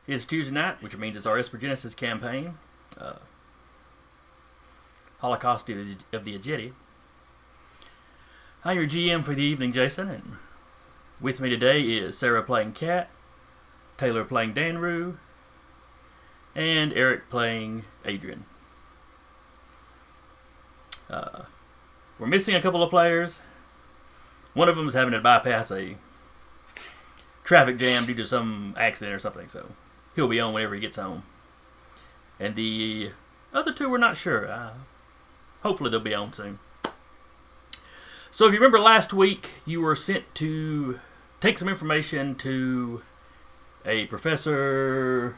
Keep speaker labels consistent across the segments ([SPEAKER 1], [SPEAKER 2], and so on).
[SPEAKER 1] It's Tuesday night, which means it's our Espergenesis campaign, uh, Holocaust of the Ageti. I'm your GM for the evening, Jason, and with me today is Sarah playing Kat, Taylor playing Danru, and Eric playing Adrian. We're missing a couple of players. One of them is having to bypass a traffic jam due to some accident or something, so he'll be on whenever he gets home. And the other two, we're not sure. Hopefully they'll be on soon. So if you remember last week, you were sent to take some information to a Professor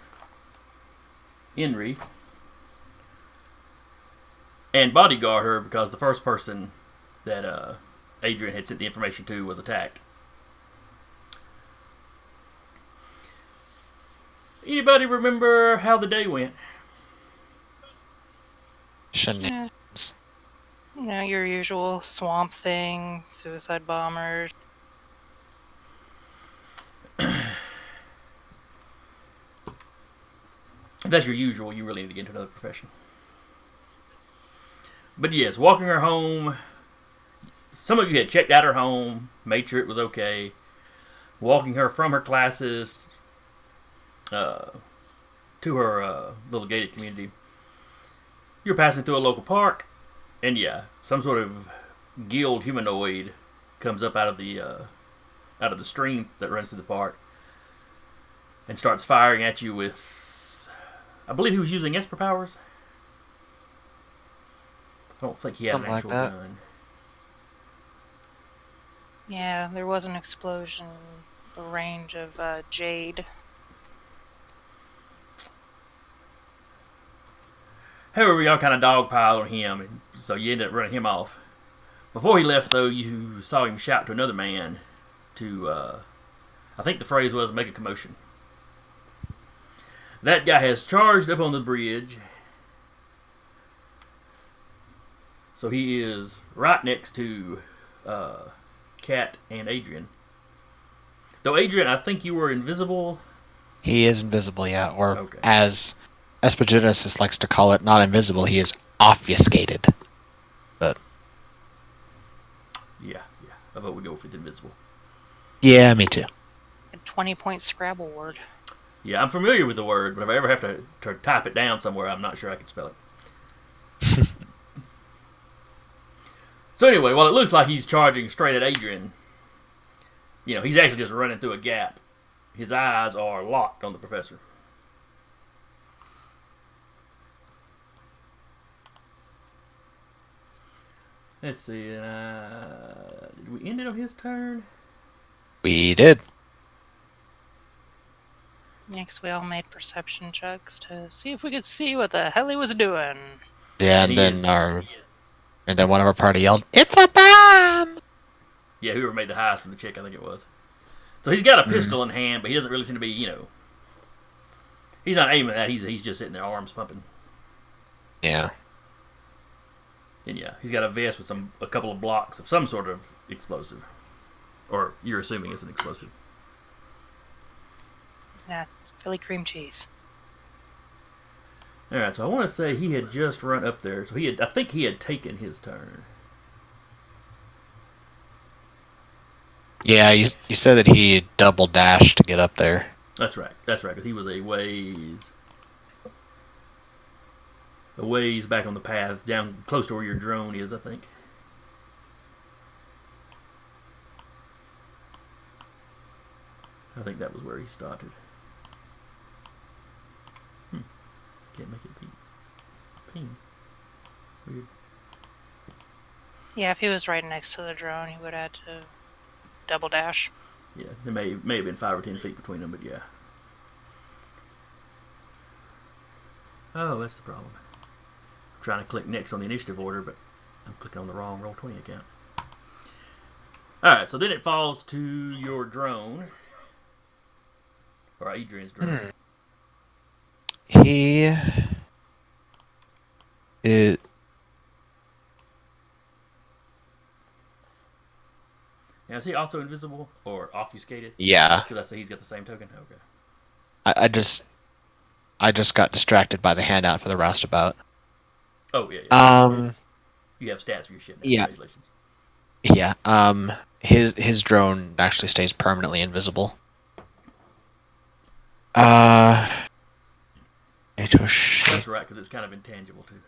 [SPEAKER 1] Henry and bodyguard her because the first person that Adrian had sent the information to was attacked. Anybody remember how the day went?
[SPEAKER 2] Shenanigans.
[SPEAKER 3] Your usual Swamp Thing, suicide bombers.
[SPEAKER 1] If that's your usual, you really need to get into another profession. But yes, walking her home. Some of you had checked out her home, made sure it was okay. Walking her from her classes to her little gated community. You're passing through a local park, and yeah, some sort of guild humanoid comes up out of the stream that runs through the park and starts firing at you with. I believe he was using Esper powers. I don't think he had
[SPEAKER 2] Something
[SPEAKER 1] an
[SPEAKER 2] like
[SPEAKER 1] actual
[SPEAKER 2] that.
[SPEAKER 1] gun.
[SPEAKER 3] Yeah, there was an explosion in the range of Jade.
[SPEAKER 1] However, y'all kind of dogpiled on him, and so you ended up running him off. Before he left, though, you saw him shout to another man to, I think the phrase was, make a commotion. That guy has charged up on the bridge. So he is right next to Kat and Adrian. Though, Adrian, I think you were invisible.
[SPEAKER 2] He is invisible, yeah. Or
[SPEAKER 1] Okay.
[SPEAKER 2] as Espergenesis likes to call it, not invisible, he is obfuscated. But
[SPEAKER 1] Yeah. I vote we go with invisible.
[SPEAKER 2] yeah, me too.
[SPEAKER 3] A 20-point Scrabble word.
[SPEAKER 1] Yeah, I'm familiar with the word, but if I ever have to type it down somewhere, I'm not sure I can spell it. So anyway, while it looks like he's charging straight at Adrian, he's actually just running through a gap. His eyes are locked on the professor. Let's see. Did we end it on his turn?
[SPEAKER 2] We did.
[SPEAKER 3] Next, we all made perception checks to see if we could see what the hell he was doing.
[SPEAKER 2] Yeah,
[SPEAKER 1] And
[SPEAKER 2] then one of our party yelled, "It's a bomb!"
[SPEAKER 1] Yeah, whoever made the highest for the check, I think it was. So he's got a pistol in hand, but he doesn't really seem to be, he's not aiming at that. He's just sitting there, arms pumping.
[SPEAKER 2] Yeah.
[SPEAKER 1] And yeah, he's got a vest with a couple of blocks of some sort of explosive, or you're assuming it's an explosive.
[SPEAKER 3] Nah, Philly cream cheese.
[SPEAKER 1] All right, so I want to say he had just run up there, so I think he had taken his turn.
[SPEAKER 2] Yeah, you said that he double dashed to get up there.
[SPEAKER 1] That's right, because he was a ways back on the path, down close to where your drone is, I think. I think that was where he started. Can't make it ping. Weird.
[SPEAKER 3] Yeah, if he was right next to the drone, he would have had to double dash.
[SPEAKER 1] Yeah, there may have been 5 or 10 feet between them, but yeah. Oh, that's the problem. I'm trying to click next on the initiative order, but I'm clicking on the wrong Roll20 account. Alright, so then it falls to your drone. Or Adrian's drone.
[SPEAKER 2] He is.
[SPEAKER 1] Now, is he also invisible or obfuscated?
[SPEAKER 2] Yeah.
[SPEAKER 1] Because I say he's got the same token? Okay.
[SPEAKER 2] I just I just got distracted by the handout for the roustabout.
[SPEAKER 1] Oh, yeah.
[SPEAKER 2] Um,
[SPEAKER 1] You have stats for your shit now.
[SPEAKER 2] Yeah.
[SPEAKER 1] Congratulations.
[SPEAKER 2] yeah. His drone actually stays permanently invisible.
[SPEAKER 1] That's right, because it's kind of intangible, too.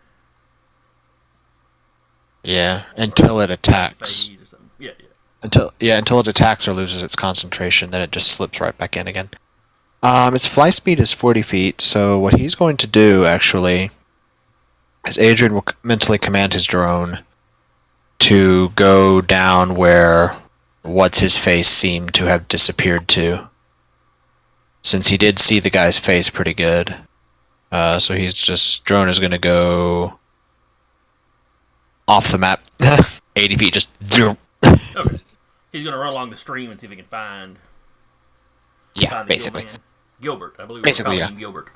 [SPEAKER 2] Yeah, until it attacks.
[SPEAKER 1] Phase or something. Yeah.
[SPEAKER 2] Until it attacks or loses its concentration, then it just slips right back in again. Its fly speed is 40 feet, so what he's going to do, actually, is Adrian will mentally command his drone to go down where what's his face seemed to have disappeared to. Since he did see the guy's face pretty good. So drone is going to go off the map. 80 feet, just...
[SPEAKER 1] Okay. He's going to run along the stream and see if he can find
[SPEAKER 2] Yeah,
[SPEAKER 1] the
[SPEAKER 2] basically.
[SPEAKER 1] Gilbert, I believe
[SPEAKER 2] Basically,
[SPEAKER 1] we're
[SPEAKER 2] yeah.
[SPEAKER 1] calling him Gilbert.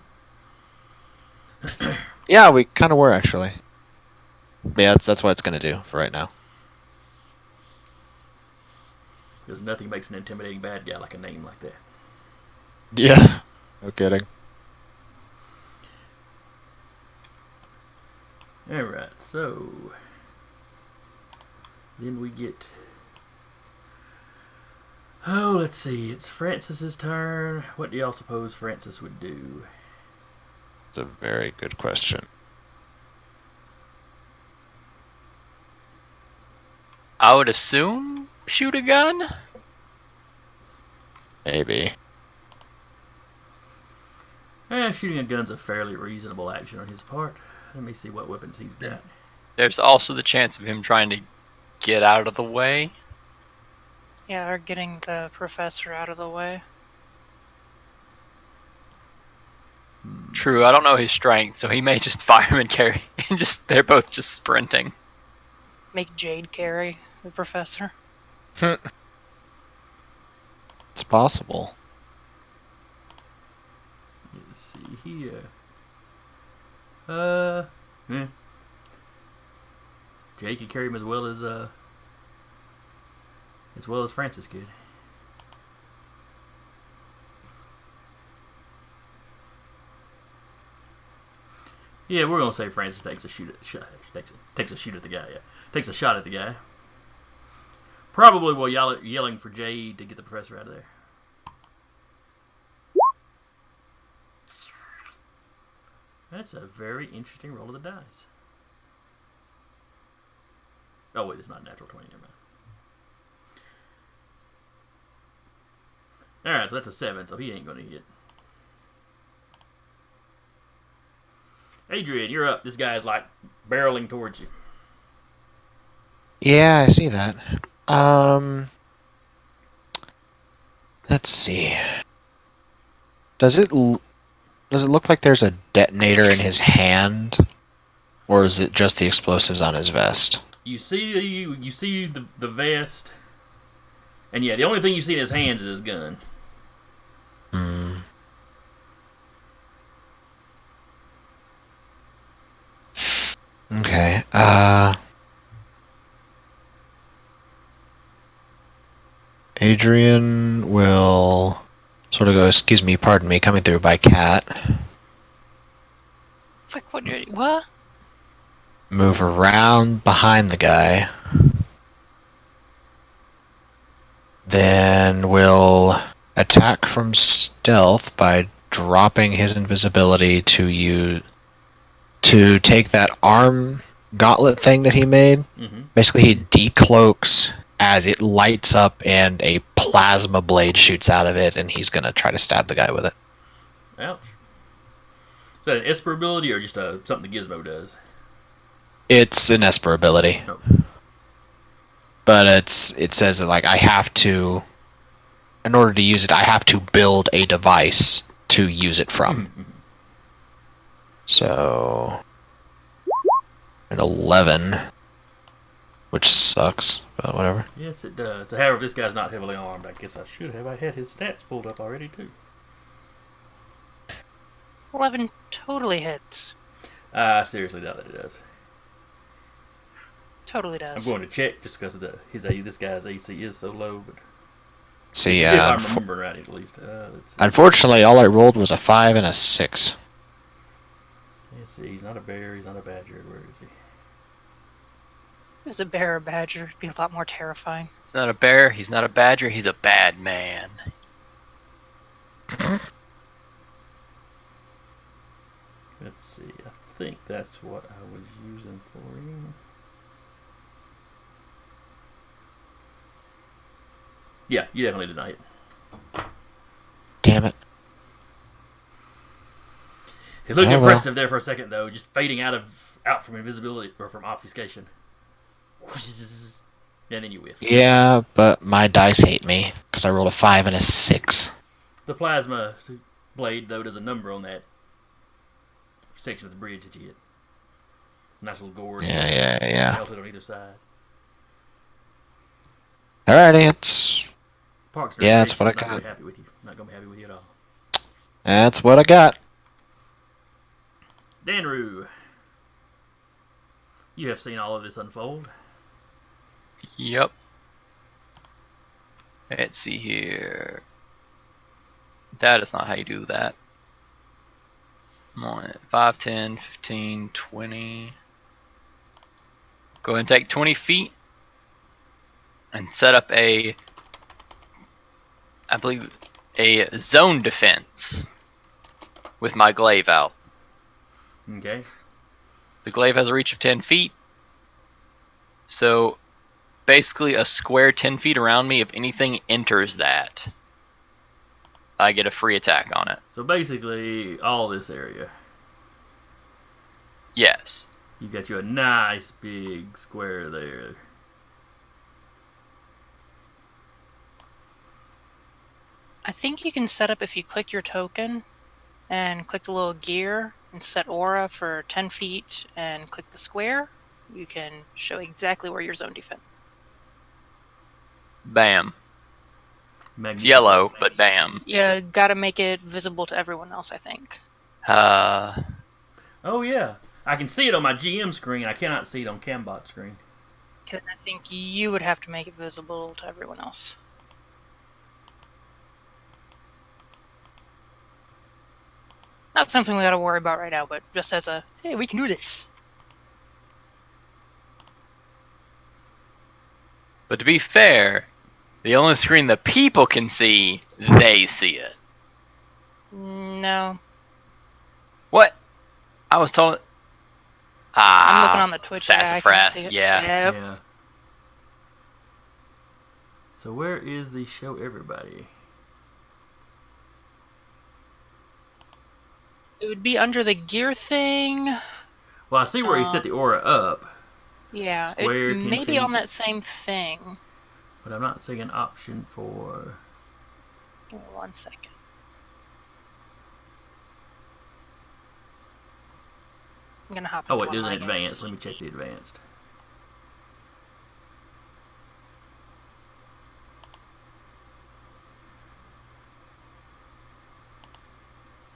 [SPEAKER 2] Yeah, we kind of were, actually. Yeah, that's what it's going to do for right now.
[SPEAKER 1] Because nothing makes an intimidating bad guy like a name like that.
[SPEAKER 2] Yeah. No kidding.
[SPEAKER 1] Alright, so... Then we get... Oh, let's see. It's Francis's turn. What do y'all suppose Francis would do?
[SPEAKER 2] It's a very good question.
[SPEAKER 4] I would assume shoot a gun?
[SPEAKER 2] Maybe.
[SPEAKER 1] Shooting a gun's a fairly reasonable action on his part. Let me see what weapons he's got.
[SPEAKER 4] There's also the chance of him trying to get out of the way.
[SPEAKER 3] Yeah, or getting the professor out of the way.
[SPEAKER 4] True, I don't know his strength, so he may just fire him and carry. And they're both just sprinting.
[SPEAKER 3] Make Jade carry the professor.
[SPEAKER 2] It's possible.
[SPEAKER 1] Let's see here. Jay can carry him as well as Francis could. Yeah, we're gonna say Francis takes a shoot at the guy. Yeah, takes a shot at the guy. Probably while yelling for Jade to get the professor out of there. That's a very interesting roll of the dice. Oh wait, it's not a natural 20. Never mind. All right, so that's a 7. So he ain't gonna hit. Adrian, you're up. This guy's like barreling towards you.
[SPEAKER 2] Yeah, I see that. Let's see. Does it look like there's a detonator in his hand, or is it just the explosives on his vest?
[SPEAKER 1] You see the vest, and yeah, the only thing you see in his hands is his gun.
[SPEAKER 2] Okay. Adrian will sort of go, excuse me, pardon me, coming through by cat.
[SPEAKER 3] Fuck, what?
[SPEAKER 2] Move around behind the guy. Then will attack from stealth by dropping his invisibility to take that arm gauntlet thing that he made.
[SPEAKER 1] Mm-hmm.
[SPEAKER 2] Basically, he decloaks as it lights up and a plasma blade shoots out of it, and he's going to try to stab the guy with it.
[SPEAKER 1] Ouch. Is that an Esper ability or just something the Gizmo does?
[SPEAKER 2] It's an Esper ability.
[SPEAKER 1] Oh.
[SPEAKER 2] But it says that, like, I have to, in order to use it, I have to build a device to use it from.
[SPEAKER 1] Mm-hmm.
[SPEAKER 2] So, an 11, which sucks, but whatever.
[SPEAKER 1] Yes, it does. So, however, this guy's not heavily armed. I guess I should have. I had his stats pulled up already, too.
[SPEAKER 3] 11 totally hits.
[SPEAKER 1] I seriously doubt that it does.
[SPEAKER 3] Totally does.
[SPEAKER 1] I'm going to check just because this guy's AC is so low. But
[SPEAKER 2] See,
[SPEAKER 1] if I'm remembering right, at least. Let's see.
[SPEAKER 2] Unfortunately, all I rolled was a 5 and a 6.
[SPEAKER 1] not a bear. He's not a badger. Where is he?
[SPEAKER 3] If it was a bear or badger, it'd be a lot more terrifying.
[SPEAKER 4] He's not a bear. He's not a badger. He's a bad man.
[SPEAKER 1] Let's see. I think that's what I was using for him. Yeah, you definitely deny it.
[SPEAKER 2] Damn it.
[SPEAKER 1] He looked
[SPEAKER 2] Oh, well.
[SPEAKER 1] impressive there for a second, though, just fading out from invisibility or from obfuscation. And then you whiff.
[SPEAKER 2] Yeah, but my dice hate me because I rolled a 5 and a 6.
[SPEAKER 1] The plasma blade, though, does a number on that section of the bridge that you hit. Nice little gorge.
[SPEAKER 2] Yeah.
[SPEAKER 1] Melted on either side.
[SPEAKER 2] Alrighty, it's
[SPEAKER 1] Parks
[SPEAKER 2] Yeah, that's what I
[SPEAKER 1] not gonna
[SPEAKER 2] got.
[SPEAKER 1] be happy with you. Not gonna be happy with you at all.
[SPEAKER 2] that's what I got.
[SPEAKER 1] Danru, you have seen all of this unfold.
[SPEAKER 4] Yep. Let's see here. That is not how you do that. Come on, 5, 10, 15, 20. Go ahead and take 20 feet and set up I believe, a zone defense with my glaive out.
[SPEAKER 1] Okay.
[SPEAKER 4] The glaive has a reach of 10 feet. So basically a square 10 feet around me, if anything enters that, I get a free attack on it.
[SPEAKER 1] So basically, all this area.
[SPEAKER 4] Yes.
[SPEAKER 1] You got you a nice big square there.
[SPEAKER 3] I think you can set up if you click your token and click the little gear and set aura for 10 feet and click the square. You can show exactly where your zone defense.
[SPEAKER 4] Bam. It's
[SPEAKER 1] Magnificent.
[SPEAKER 4] yellow, but bam.
[SPEAKER 3] You gotta make it visible to everyone else, I think.
[SPEAKER 1] Oh yeah, I can see it on my GM screen. I cannot see it on Cambot's screen.
[SPEAKER 3] Because I think you would have to make it visible to everyone else. Not something we gotta worry about right now, but just as a, hey, we can do this.
[SPEAKER 4] But to be fair, the only screen the people can see, they see it.
[SPEAKER 3] No.
[SPEAKER 4] What? I was told.
[SPEAKER 3] I'm looking on the Twitch. Yeah, I can
[SPEAKER 4] Sassafras,
[SPEAKER 3] see it.
[SPEAKER 4] yeah.
[SPEAKER 3] Yep.
[SPEAKER 1] Yeah. So where is the show everybody?
[SPEAKER 3] It would be under the gear thing.
[SPEAKER 1] Well, I see where he set the aura up,
[SPEAKER 3] Yeah,
[SPEAKER 1] Square,
[SPEAKER 3] it
[SPEAKER 1] 10
[SPEAKER 3] may be on
[SPEAKER 1] feet.
[SPEAKER 3] that same thing.
[SPEAKER 1] but I'm not seeing an option for.
[SPEAKER 3] Give me 1 second. I'm gonna hop.
[SPEAKER 1] Oh
[SPEAKER 3] into
[SPEAKER 1] wait, there's
[SPEAKER 3] one
[SPEAKER 1] an
[SPEAKER 3] of my
[SPEAKER 1] advanced.
[SPEAKER 3] games.
[SPEAKER 1] Let me check the advanced.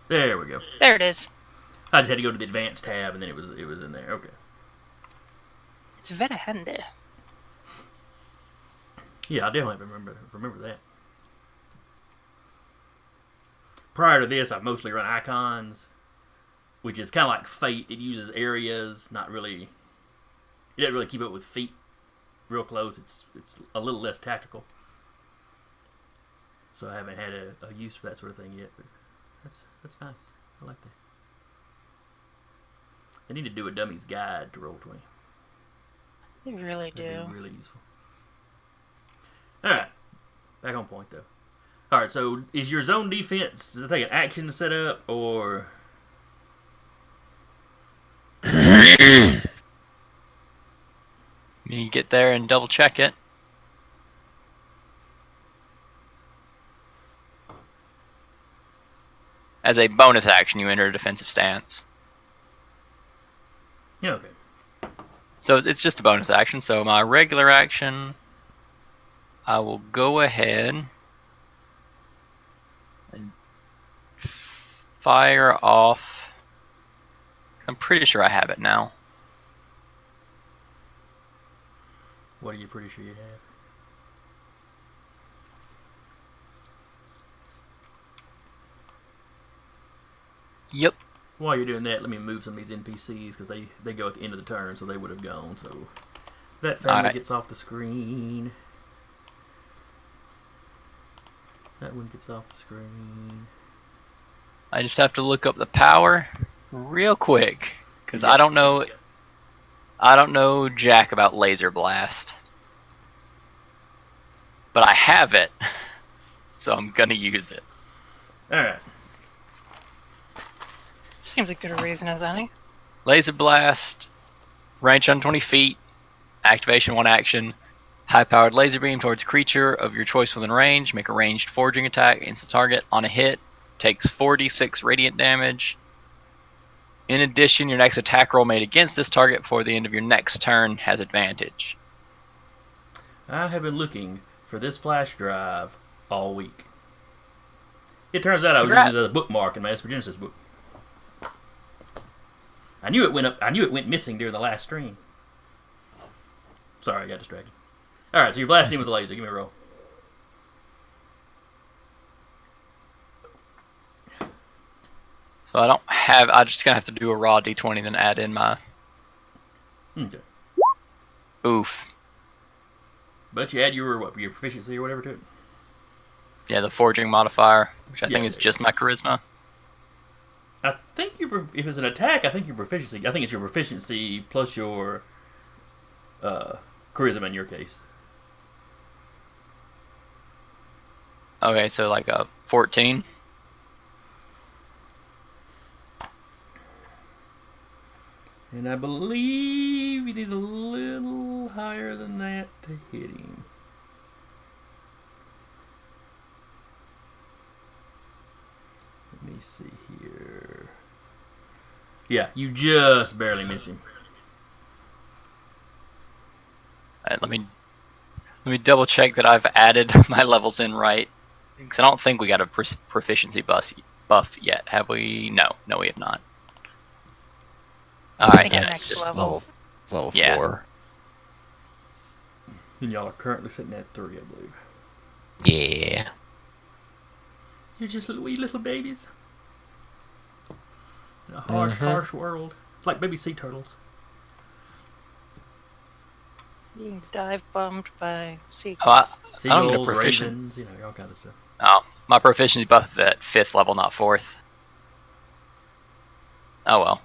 [SPEAKER 1] There we go.
[SPEAKER 3] There it is.
[SPEAKER 1] I just had to go to the advanced tab, and then it was in there. Okay.
[SPEAKER 3] It's very handy.
[SPEAKER 1] Yeah, I definitely remember that. Prior to this, I've mostly run icons, which is kind of like Fate. It uses areas, not really. It doesn't really keep up with feet real close. It's a little less tactical. So I haven't had a use for that sort of thing yet. But that's nice. I like that. They need to do a dummy's guide to Roll20.
[SPEAKER 3] They really do.
[SPEAKER 1] That'd be really useful. All right, back on point though. All right, so is your zone defense? Does it take an action to set up, or?
[SPEAKER 4] You get there and double check it. As a bonus action, you enter a defensive stance.
[SPEAKER 1] Yeah, okay.
[SPEAKER 4] So it's just a bonus action. So my regular action, I will go ahead and fire off. I'm pretty sure I have it now.
[SPEAKER 1] What are you pretty sure you have?
[SPEAKER 4] Yep.
[SPEAKER 1] While you're doing that, let me move some of these NPCs because they go at the end of the turn, so they would have gone. So that family
[SPEAKER 4] Alright.
[SPEAKER 1] gets off the screen. That one gets off the screen.
[SPEAKER 4] I just have to look up the power real quick because I don't know jack about laser blast, but I have it, so I'm gonna use it.
[SPEAKER 1] All right.
[SPEAKER 3] Seems a good reason as any.
[SPEAKER 4] Laser blast, range 120 feet, activation 1 action. High-powered laser beam towards a creature of your choice within range. Make a ranged forging attack against the target. On a hit, takes 46 radiant damage. In addition, your next attack roll made against this target before the end of your next turn has advantage.
[SPEAKER 1] I have been looking for this flash drive all week. It turns out I was
[SPEAKER 4] Congrats.
[SPEAKER 1] using it as a bookmark in my Espergenesis book. I knew it went missing during the last stream. Sorry, I got distracted. All right, so you're blasting with a laser. Give me a roll.
[SPEAKER 4] So I'm just gonna have to do a raw d20 then add in my
[SPEAKER 1] Okay.
[SPEAKER 4] oof.
[SPEAKER 1] But you add your proficiency or whatever to it.
[SPEAKER 4] Yeah, the forging modifier, which I
[SPEAKER 1] Yeah,
[SPEAKER 4] think is
[SPEAKER 1] there you
[SPEAKER 4] just my charisma.
[SPEAKER 1] I think if it's an attack, I think your proficiency. I think it's your proficiency plus your charisma in your case.
[SPEAKER 4] Okay, so like a 14.
[SPEAKER 1] And I believe you need a little higher than that to hit him. Let me see here. Yeah, you just barely miss him.
[SPEAKER 4] Alright, let me double check that I've added my levels in right. Because I don't think we got a proficiency buff yet, have we? No, we have not.
[SPEAKER 3] I
[SPEAKER 4] Alright,
[SPEAKER 3] think
[SPEAKER 4] yeah,
[SPEAKER 3] next
[SPEAKER 4] it's just
[SPEAKER 3] level.
[SPEAKER 2] Level
[SPEAKER 4] Yeah.
[SPEAKER 2] 4.
[SPEAKER 1] And y'all are currently sitting at 3, I believe.
[SPEAKER 2] Yeah.
[SPEAKER 1] You're just wee little babies. In a harsh world. It's like baby sea turtles.
[SPEAKER 3] Being dive bombed by
[SPEAKER 4] Oh,
[SPEAKER 3] seagulls.
[SPEAKER 4] I don't get a
[SPEAKER 1] Seagulls,
[SPEAKER 4] proficient.
[SPEAKER 1] ravens, all kinds of stuff.
[SPEAKER 4] Oh, my proficiency buff is at 5th level, not 4th. Oh well.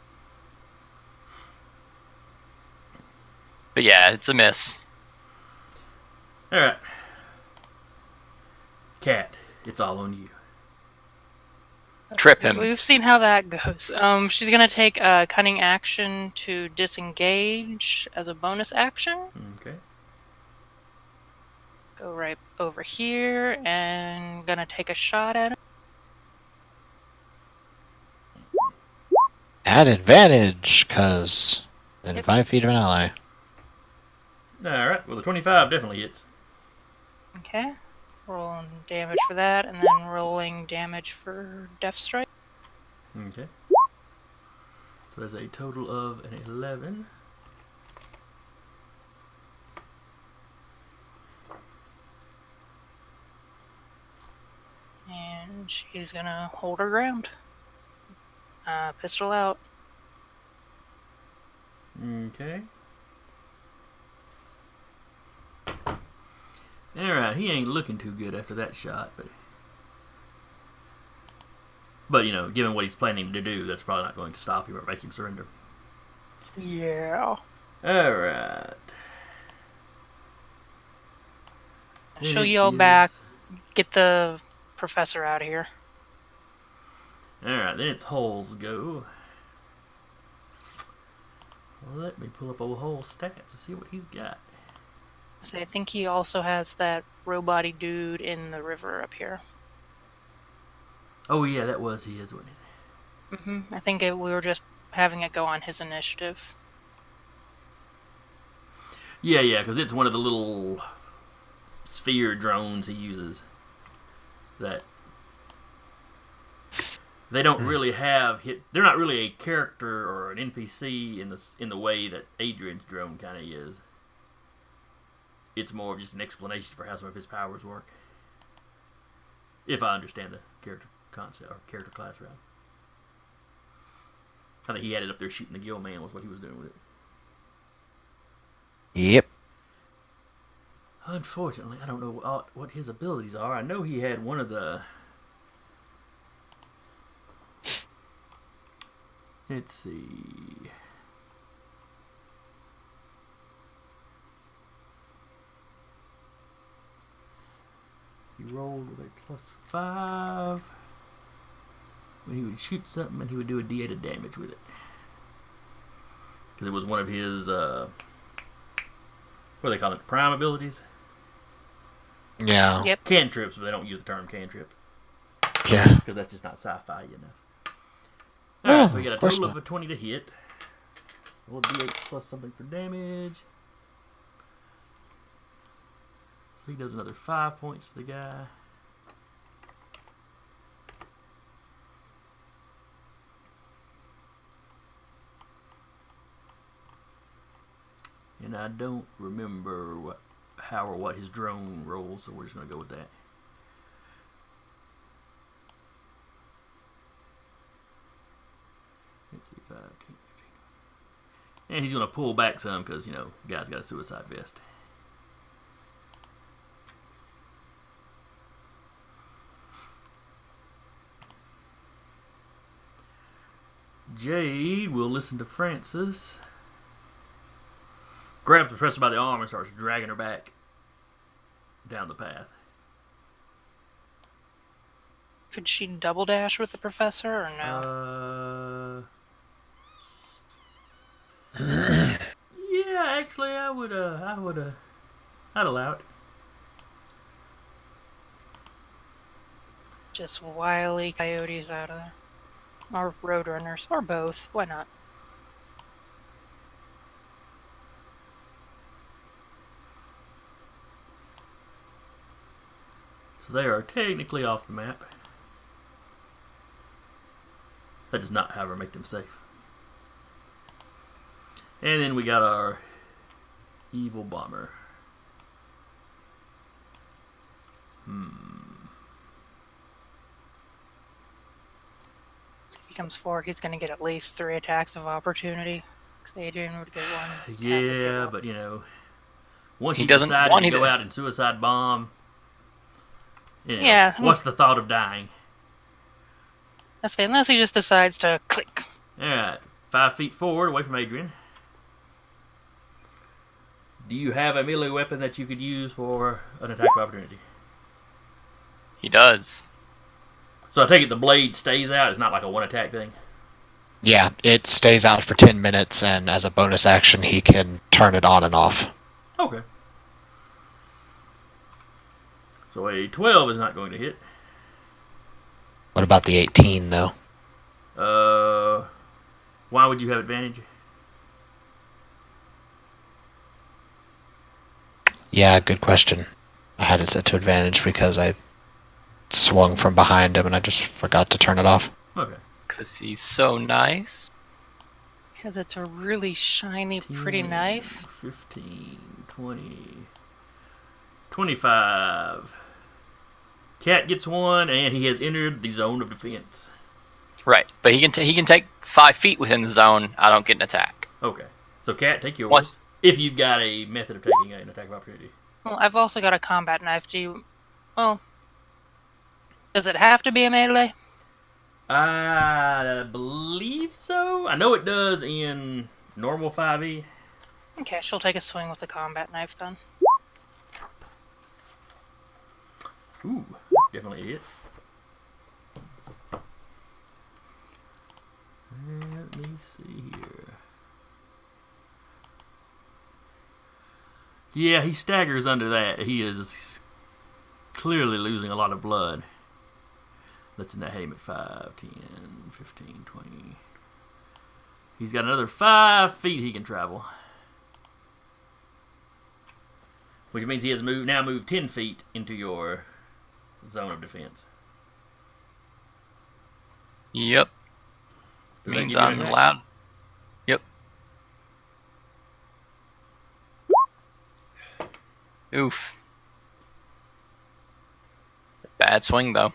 [SPEAKER 4] But yeah, it's a miss.
[SPEAKER 1] Alright. Cat, it's all on you.
[SPEAKER 4] Trip him.
[SPEAKER 3] We've seen how that goes. She's gonna take a cunning action to disengage as a bonus action.
[SPEAKER 1] Okay.
[SPEAKER 3] Go right over here and gonna take a shot at him.
[SPEAKER 2] At advantage, because within
[SPEAKER 3] Yep.
[SPEAKER 2] 5 feet of an ally.
[SPEAKER 1] Alright, well, the 25 definitely hits.
[SPEAKER 3] Okay. Rolling damage for that, and then rolling damage for Death Strike.
[SPEAKER 1] Okay. So there's a total of an 11.
[SPEAKER 3] And she's gonna hold her ground. Pistol out.
[SPEAKER 1] Okay. Alright, he ain't looking too good after that shot, but given what he's planning to do, that's probably not going to stop him or make him surrender.
[SPEAKER 3] Yeah.
[SPEAKER 1] Alright.
[SPEAKER 3] Show you all back. Get the professor out of here.
[SPEAKER 1] Alright, then it's Hull's go. Well, let me pull up old Hull's stats to see what he's got.
[SPEAKER 3] So I think he also has that robot-y dude in the river up here.
[SPEAKER 1] Oh yeah, that was his, wasn't it?
[SPEAKER 3] I think we were just having it go on his initiative.
[SPEAKER 1] Yeah, because it's one of the little sphere drones he uses. That they don't really have they're not really a character or an NPC in the way that Adrian's drone kind of is. It's more of just an explanation for how some of his powers work. If I understand the character concept or character class, rather. I think he had it up there shooting the gill man was what he was doing with it.
[SPEAKER 2] Yep.
[SPEAKER 1] Unfortunately, I don't know what his abilities are. I know he had one of the... Let's see... He rolled with a +5. When he would shoot something, and he would do a D8 of damage with it. Because it was one of his, what do they call it? Prime abilities?
[SPEAKER 2] Yeah.
[SPEAKER 3] Yep.
[SPEAKER 1] Cantrips, but they don't use the term cantrip.
[SPEAKER 2] Yeah.
[SPEAKER 1] Because that's just not sci-fi enough.
[SPEAKER 2] No,
[SPEAKER 1] Alright, so we got a
[SPEAKER 2] of course
[SPEAKER 1] total
[SPEAKER 2] not.
[SPEAKER 1] of a 20 to hit. Roll D8 plus something for damage. So he does another 5 points to the guy. And I don't remember how or what his drone rolls, so we're just going to go with that. Let's see, 5, 10, 15. And he's going to pull back some because, you know, guy's got a suicide vest. Jade will listen to Francis. Grabs the professor by the arm and starts dragging her back down the path.
[SPEAKER 3] Could she double dash with the professor or no?
[SPEAKER 1] Yeah, actually, I'd allow it.
[SPEAKER 3] Just wily coyotes out of there. Or roadrunners. Or both. Why not?
[SPEAKER 1] So they are technically off the map. That does not, however, make them safe. And then we got our evil bomber.
[SPEAKER 3] So if he comes forward, he's going to get at least 3 attacks of opportunity. Because Adrian would get 1. Cat would get
[SPEAKER 1] Yeah,
[SPEAKER 3] 1.
[SPEAKER 1] but you know, once
[SPEAKER 4] He
[SPEAKER 1] you
[SPEAKER 4] doesn't
[SPEAKER 1] decided
[SPEAKER 4] want
[SPEAKER 1] to
[SPEAKER 4] it.
[SPEAKER 1] go out and suicide bomb, you know,
[SPEAKER 3] Yeah.
[SPEAKER 1] what's the thought of dying?
[SPEAKER 3] I say, unless he just decides to click.
[SPEAKER 1] Alright, 5 feet forward, away from Adrian. Do you have a melee weapon that you could use for an attack of opportunity?
[SPEAKER 4] He does.
[SPEAKER 1] So I take it the blade stays out, it's not like a one attack thing?
[SPEAKER 2] Yeah, it stays out for 10 minutes, and as a bonus action, he can turn it on and off.
[SPEAKER 1] Okay. So a 12 is not going to hit.
[SPEAKER 2] What about the 18, though?
[SPEAKER 1] Why would you have advantage?
[SPEAKER 2] Yeah, good question. I had it set to advantage because I swung from behind him and I just forgot to turn it off.
[SPEAKER 1] Okay.
[SPEAKER 4] Because he's so nice.
[SPEAKER 3] Because it's a really shiny, pretty
[SPEAKER 1] 10,
[SPEAKER 3] knife.
[SPEAKER 1] 15, 20, 25. Cat gets 1, and he has entered the zone of defense.
[SPEAKER 4] Right, but he can take 5 feet within the zone. I don't get an attack.
[SPEAKER 1] Okay. So Cat, take yours.
[SPEAKER 4] Once-
[SPEAKER 1] If you've got a method of taking an attack of opportunity.
[SPEAKER 3] Well, I've also got a combat knife. Do you... Well... Does it have to be a melee?
[SPEAKER 1] I believe so. I know it does in normal 5e.
[SPEAKER 3] Okay, she'll take a swing with the combat knife then.
[SPEAKER 1] Ooh, that's definitely a hit. Let me see here. Yeah, he staggers under that. He is clearly losing a lot of blood. Let's in that hit him at 5, 10, 15, 20. He's got another 5 feet he can travel. Which means he has now moved 10 feet into your zone of defense.
[SPEAKER 4] Yep.
[SPEAKER 1] Does that
[SPEAKER 4] Means
[SPEAKER 1] give you an
[SPEAKER 4] I'm
[SPEAKER 1] attack?
[SPEAKER 4] allowed. Yep. Oof. Bad swing, though.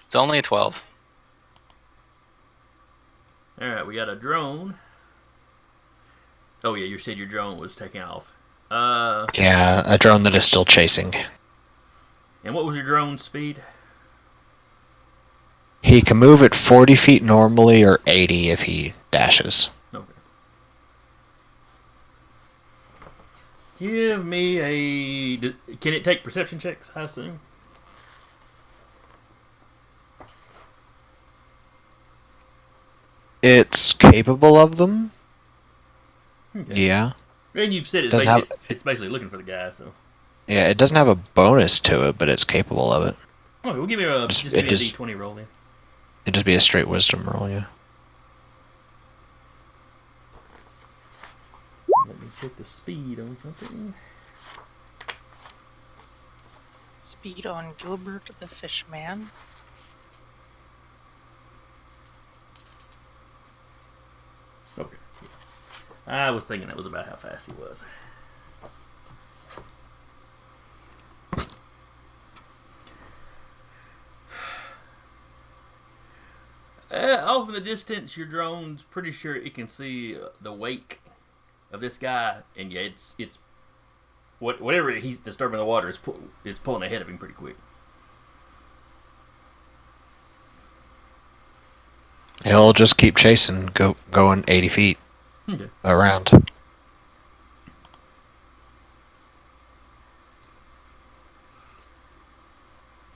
[SPEAKER 4] It's only a 12.
[SPEAKER 1] All right, we got a drone. Oh yeah, you said your drone was taking off.
[SPEAKER 2] Yeah, a drone that is still chasing.
[SPEAKER 1] And what was your drone's speed?
[SPEAKER 2] He can move at 40 feet normally or 80 if he dashes.
[SPEAKER 1] Okay. Give me a. Can it take perception checks? I assume.
[SPEAKER 2] It's capable of them.
[SPEAKER 1] Okay.
[SPEAKER 2] Yeah.
[SPEAKER 1] And you've said
[SPEAKER 2] Doesn't have-
[SPEAKER 1] it's basically looking for the guy. So.
[SPEAKER 2] Yeah, it doesn't have a bonus to it, but it's capable of it.
[SPEAKER 1] Okay, well give me a
[SPEAKER 2] Just-
[SPEAKER 1] just give
[SPEAKER 2] it
[SPEAKER 1] me a
[SPEAKER 2] just-
[SPEAKER 1] D20 roll then.
[SPEAKER 2] It'd just be a straight wisdom roll, yeah.
[SPEAKER 1] Let me check the speed on something.
[SPEAKER 3] Speed on Gilbert the Fishman.
[SPEAKER 1] Okay. I was thinking that was about how fast he was. Off in the distance, your drone's pretty sure it can see the wake of this guy, and yeah, it's whatever he's disturbing the water is pulling ahead of him pretty quick.
[SPEAKER 2] He'll just keep chasing, going 80 feet
[SPEAKER 1] Okay.
[SPEAKER 2] around.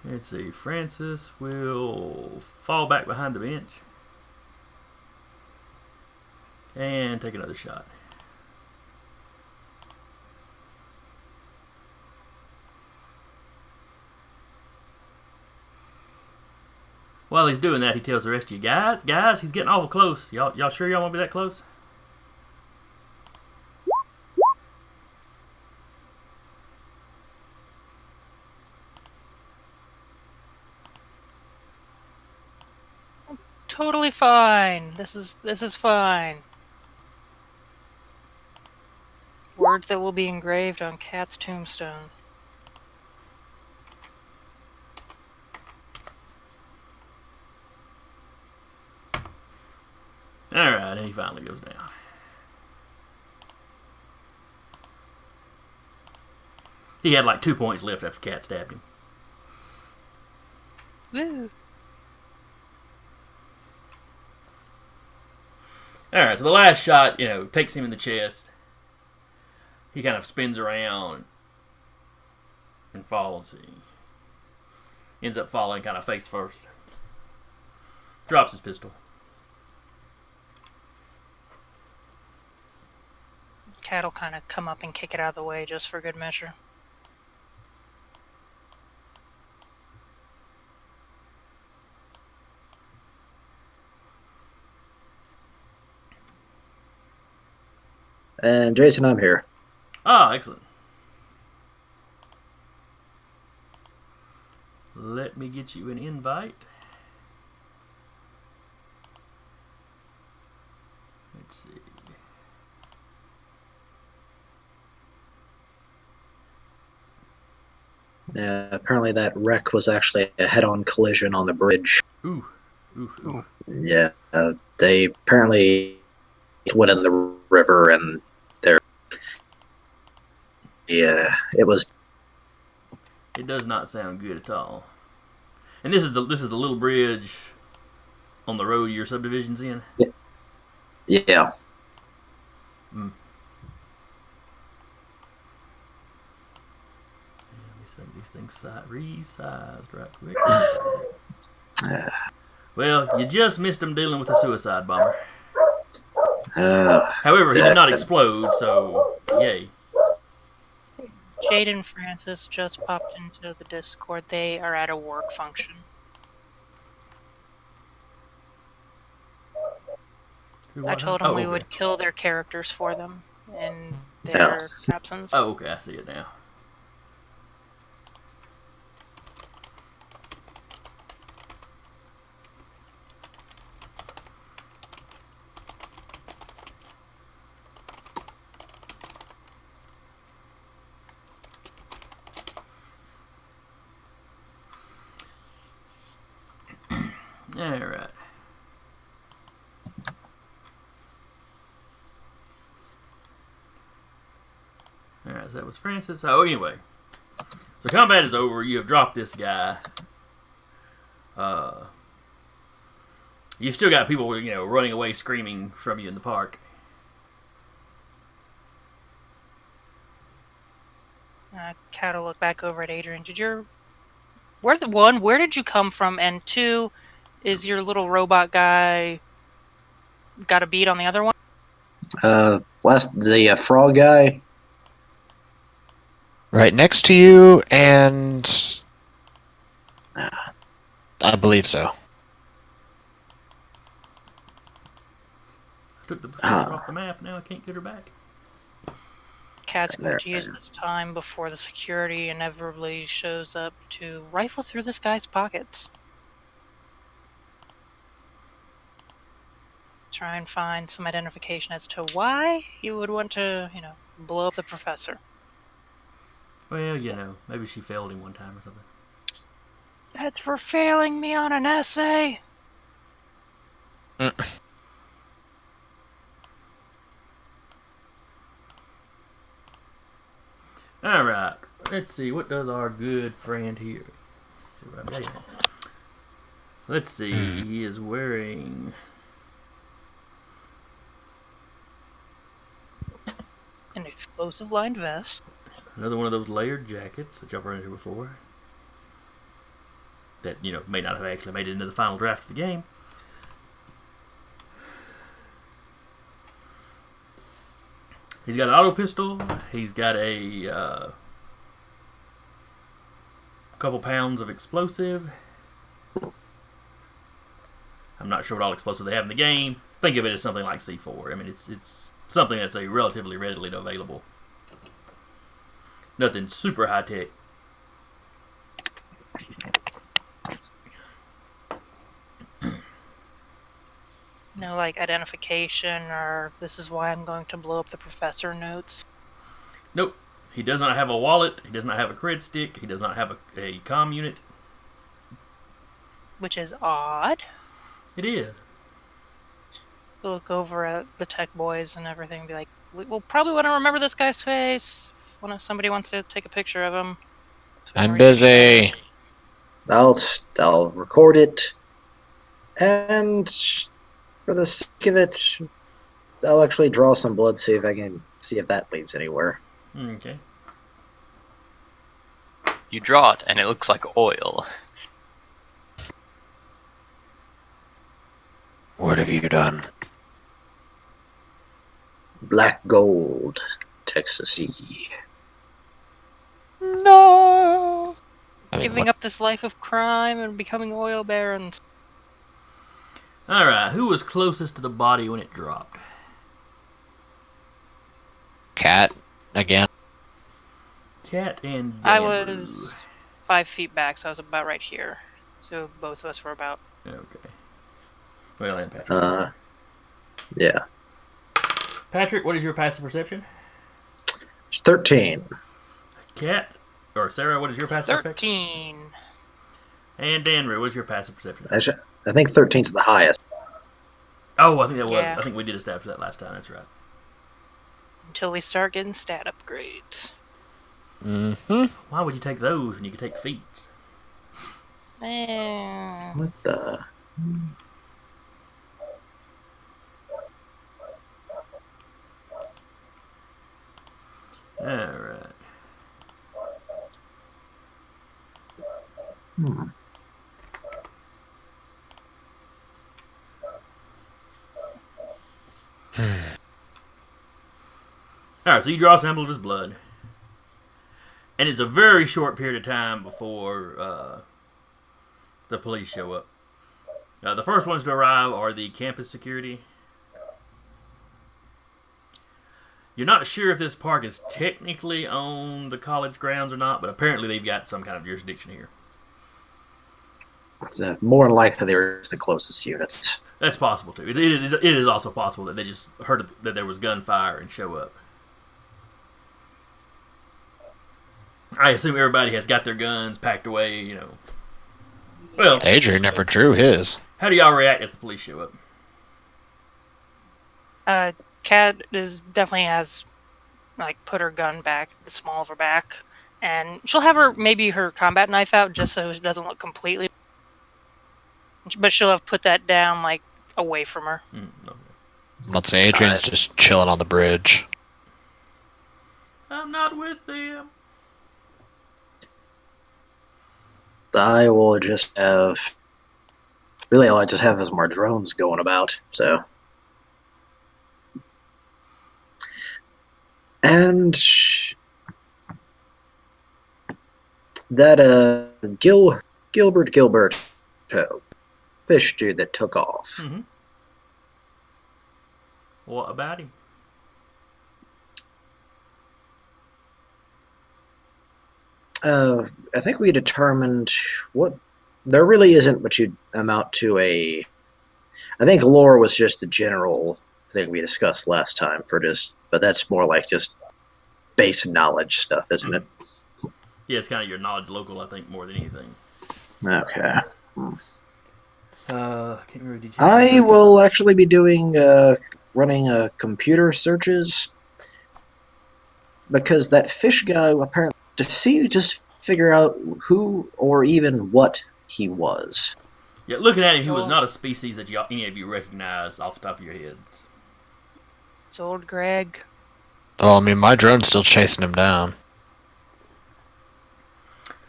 [SPEAKER 1] Let's see. Francis will fall back behind the bench and take another shot. While he's doing that, he tells the rest of you guys, he's getting awful close. Y'all sure y'all want to be that close?
[SPEAKER 3] Totally fine. This is fine. Words that will be engraved on Cat's tombstone.
[SPEAKER 1] Alright, and he finally goes down. He had like 2 points left after Cat stabbed him.
[SPEAKER 3] Woo.
[SPEAKER 1] Alright, so the last shot, takes him in the chest. He kind of spins around and falls. He ends up falling kind of face first. Drops his pistol.
[SPEAKER 3] Cat will kind of come up and kick it out of the way just for good measure.
[SPEAKER 5] And Jason, I'm here.
[SPEAKER 1] Ah, excellent. Let me get you an invite. Let's see.
[SPEAKER 5] Apparently that wreck was actually a head-on collision on the bridge.
[SPEAKER 1] Ooh.
[SPEAKER 5] Yeah, they apparently went in the river and it was.
[SPEAKER 1] It does not sound good at all. And this is the little bridge on the road your subdivision's in.
[SPEAKER 5] Yeah.
[SPEAKER 1] Let me make these things resized right quick. Well, you just missed him dealing with a suicide bomber. However, he did not explode, so yay.
[SPEAKER 3] Jade and Francis just popped into the Discord. They are at a work function. I told them we would kill their characters for them in their absence.
[SPEAKER 1] Oh, okay, I see it now. All right. All right, so that was Francis. Oh, anyway. So combat is over. You have dropped this guy. You've still got people, running away screaming from you in the park.
[SPEAKER 3] Cat will look back over at Adrian. Where did you come from? And two, is your little robot guy got a beat on the other one?
[SPEAKER 5] The frog guy.
[SPEAKER 2] Right next to you, and I believe so.
[SPEAKER 1] I took the professor off the map. Now I can't get her back.
[SPEAKER 3] Cat's going to use this time before the security inevitably shows up to rifle through this guy's pockets. Try and find some identification as to why you would want to, blow up the professor.
[SPEAKER 1] Well, maybe she failed him one time or something.
[SPEAKER 3] That's for failing me on an essay.
[SPEAKER 1] All right. Let's see. What does our good friend here? Let's see. He is wearing
[SPEAKER 3] An explosive lined vest.
[SPEAKER 1] another one of those layered jackets that y'all run into before. That, may not have actually made it into the final draft of the game. He's got an auto pistol. He's got a couple pounds of explosive. I'm not sure what all explosive they have in the game. Think of it as something like C4. I mean, it's something that's relatively readily available. Nothing super high tech.
[SPEAKER 3] No, identification or this is why I'm going to blow up the professor notes.
[SPEAKER 1] Nope. He does not have a wallet. He does not have a cred stick. He does not have a comm unit.
[SPEAKER 3] Which is odd.
[SPEAKER 1] It is.
[SPEAKER 3] We'll look over at the tech boys and everything and be like, we'll probably want to remember this guy's face. If somebody wants to take a picture of him.
[SPEAKER 2] I'm busy.
[SPEAKER 5] I'll record it, and for the sake of it, I'll actually draw some blood, see if that leads anywhere.
[SPEAKER 1] Okay.
[SPEAKER 4] You draw it, and it looks like oil.
[SPEAKER 2] What have you done?
[SPEAKER 5] Black gold, Texas E.
[SPEAKER 2] No.
[SPEAKER 3] Giving up this life of crime and becoming oil barons.
[SPEAKER 1] Alright, who was closest to the body when it dropped?
[SPEAKER 2] Cat again.
[SPEAKER 1] Cat and
[SPEAKER 3] I
[SPEAKER 1] Danru.
[SPEAKER 3] was 5 feet back, so I was about right here. So both of us were about.
[SPEAKER 1] Okay. Well, and Patrick.
[SPEAKER 5] Yeah.
[SPEAKER 1] Patrick, what is your passive perception?
[SPEAKER 5] 13.
[SPEAKER 1] Cat, or Sarah, what is your passive perception?
[SPEAKER 3] 13.
[SPEAKER 1] And Danru, what is your passive perception?
[SPEAKER 5] I think 13's the highest.
[SPEAKER 1] Oh, I think that was.
[SPEAKER 3] Yeah.
[SPEAKER 1] I think we did establish that last time. That's right.
[SPEAKER 3] Until we start getting stat upgrades.
[SPEAKER 2] Mm-hmm.
[SPEAKER 1] Why would you take those when you could take feats?
[SPEAKER 5] What the?
[SPEAKER 1] Alright. Alright, so you draw a sample of his blood. And it's a very short period of time before the police show up. The first ones to arrive are the campus security. You're not sure if this park is technically on the college grounds or not, but apparently they've got some kind of jurisdiction here.
[SPEAKER 5] It's more than likely they're the closest units.
[SPEAKER 1] That's possible too. It is also possible that they just heard that there was gunfire and show up. I assume everybody has got their guns packed away, Well,
[SPEAKER 2] Adrian never drew his.
[SPEAKER 1] How do y'all react if the police show up?
[SPEAKER 3] Kat definitely has put her gun back, the small of her back, and she'll have her combat knife out just so it doesn't look completely. But she'll have put that down away from her.
[SPEAKER 1] Okay.
[SPEAKER 2] Let's say Adrian's just chilling on the bridge.
[SPEAKER 1] I'm not with them.
[SPEAKER 5] I will just have. Really, all I just have is more drones going about. So, and that Gilbert fish dude that took off.
[SPEAKER 1] Mm-hmm. What about him?
[SPEAKER 5] I think we determined what there really isn't what you'd amount to a. I think lore was just the general thing we discussed last time but that's more like just base knowledge stuff, isn't it?
[SPEAKER 1] Yeah, it's kind of your knowledge local, I think, more than anything.
[SPEAKER 5] Okay.
[SPEAKER 1] Can't remember. Did you?
[SPEAKER 5] I will actually be doing running computer searches because that fish guy apparently just figure out who or even what he was.
[SPEAKER 1] Yeah, looking at him, he was not a species that any of you recognize off the top of your heads.
[SPEAKER 3] It's old Greg.
[SPEAKER 2] Oh, I mean, my drone's still chasing him down.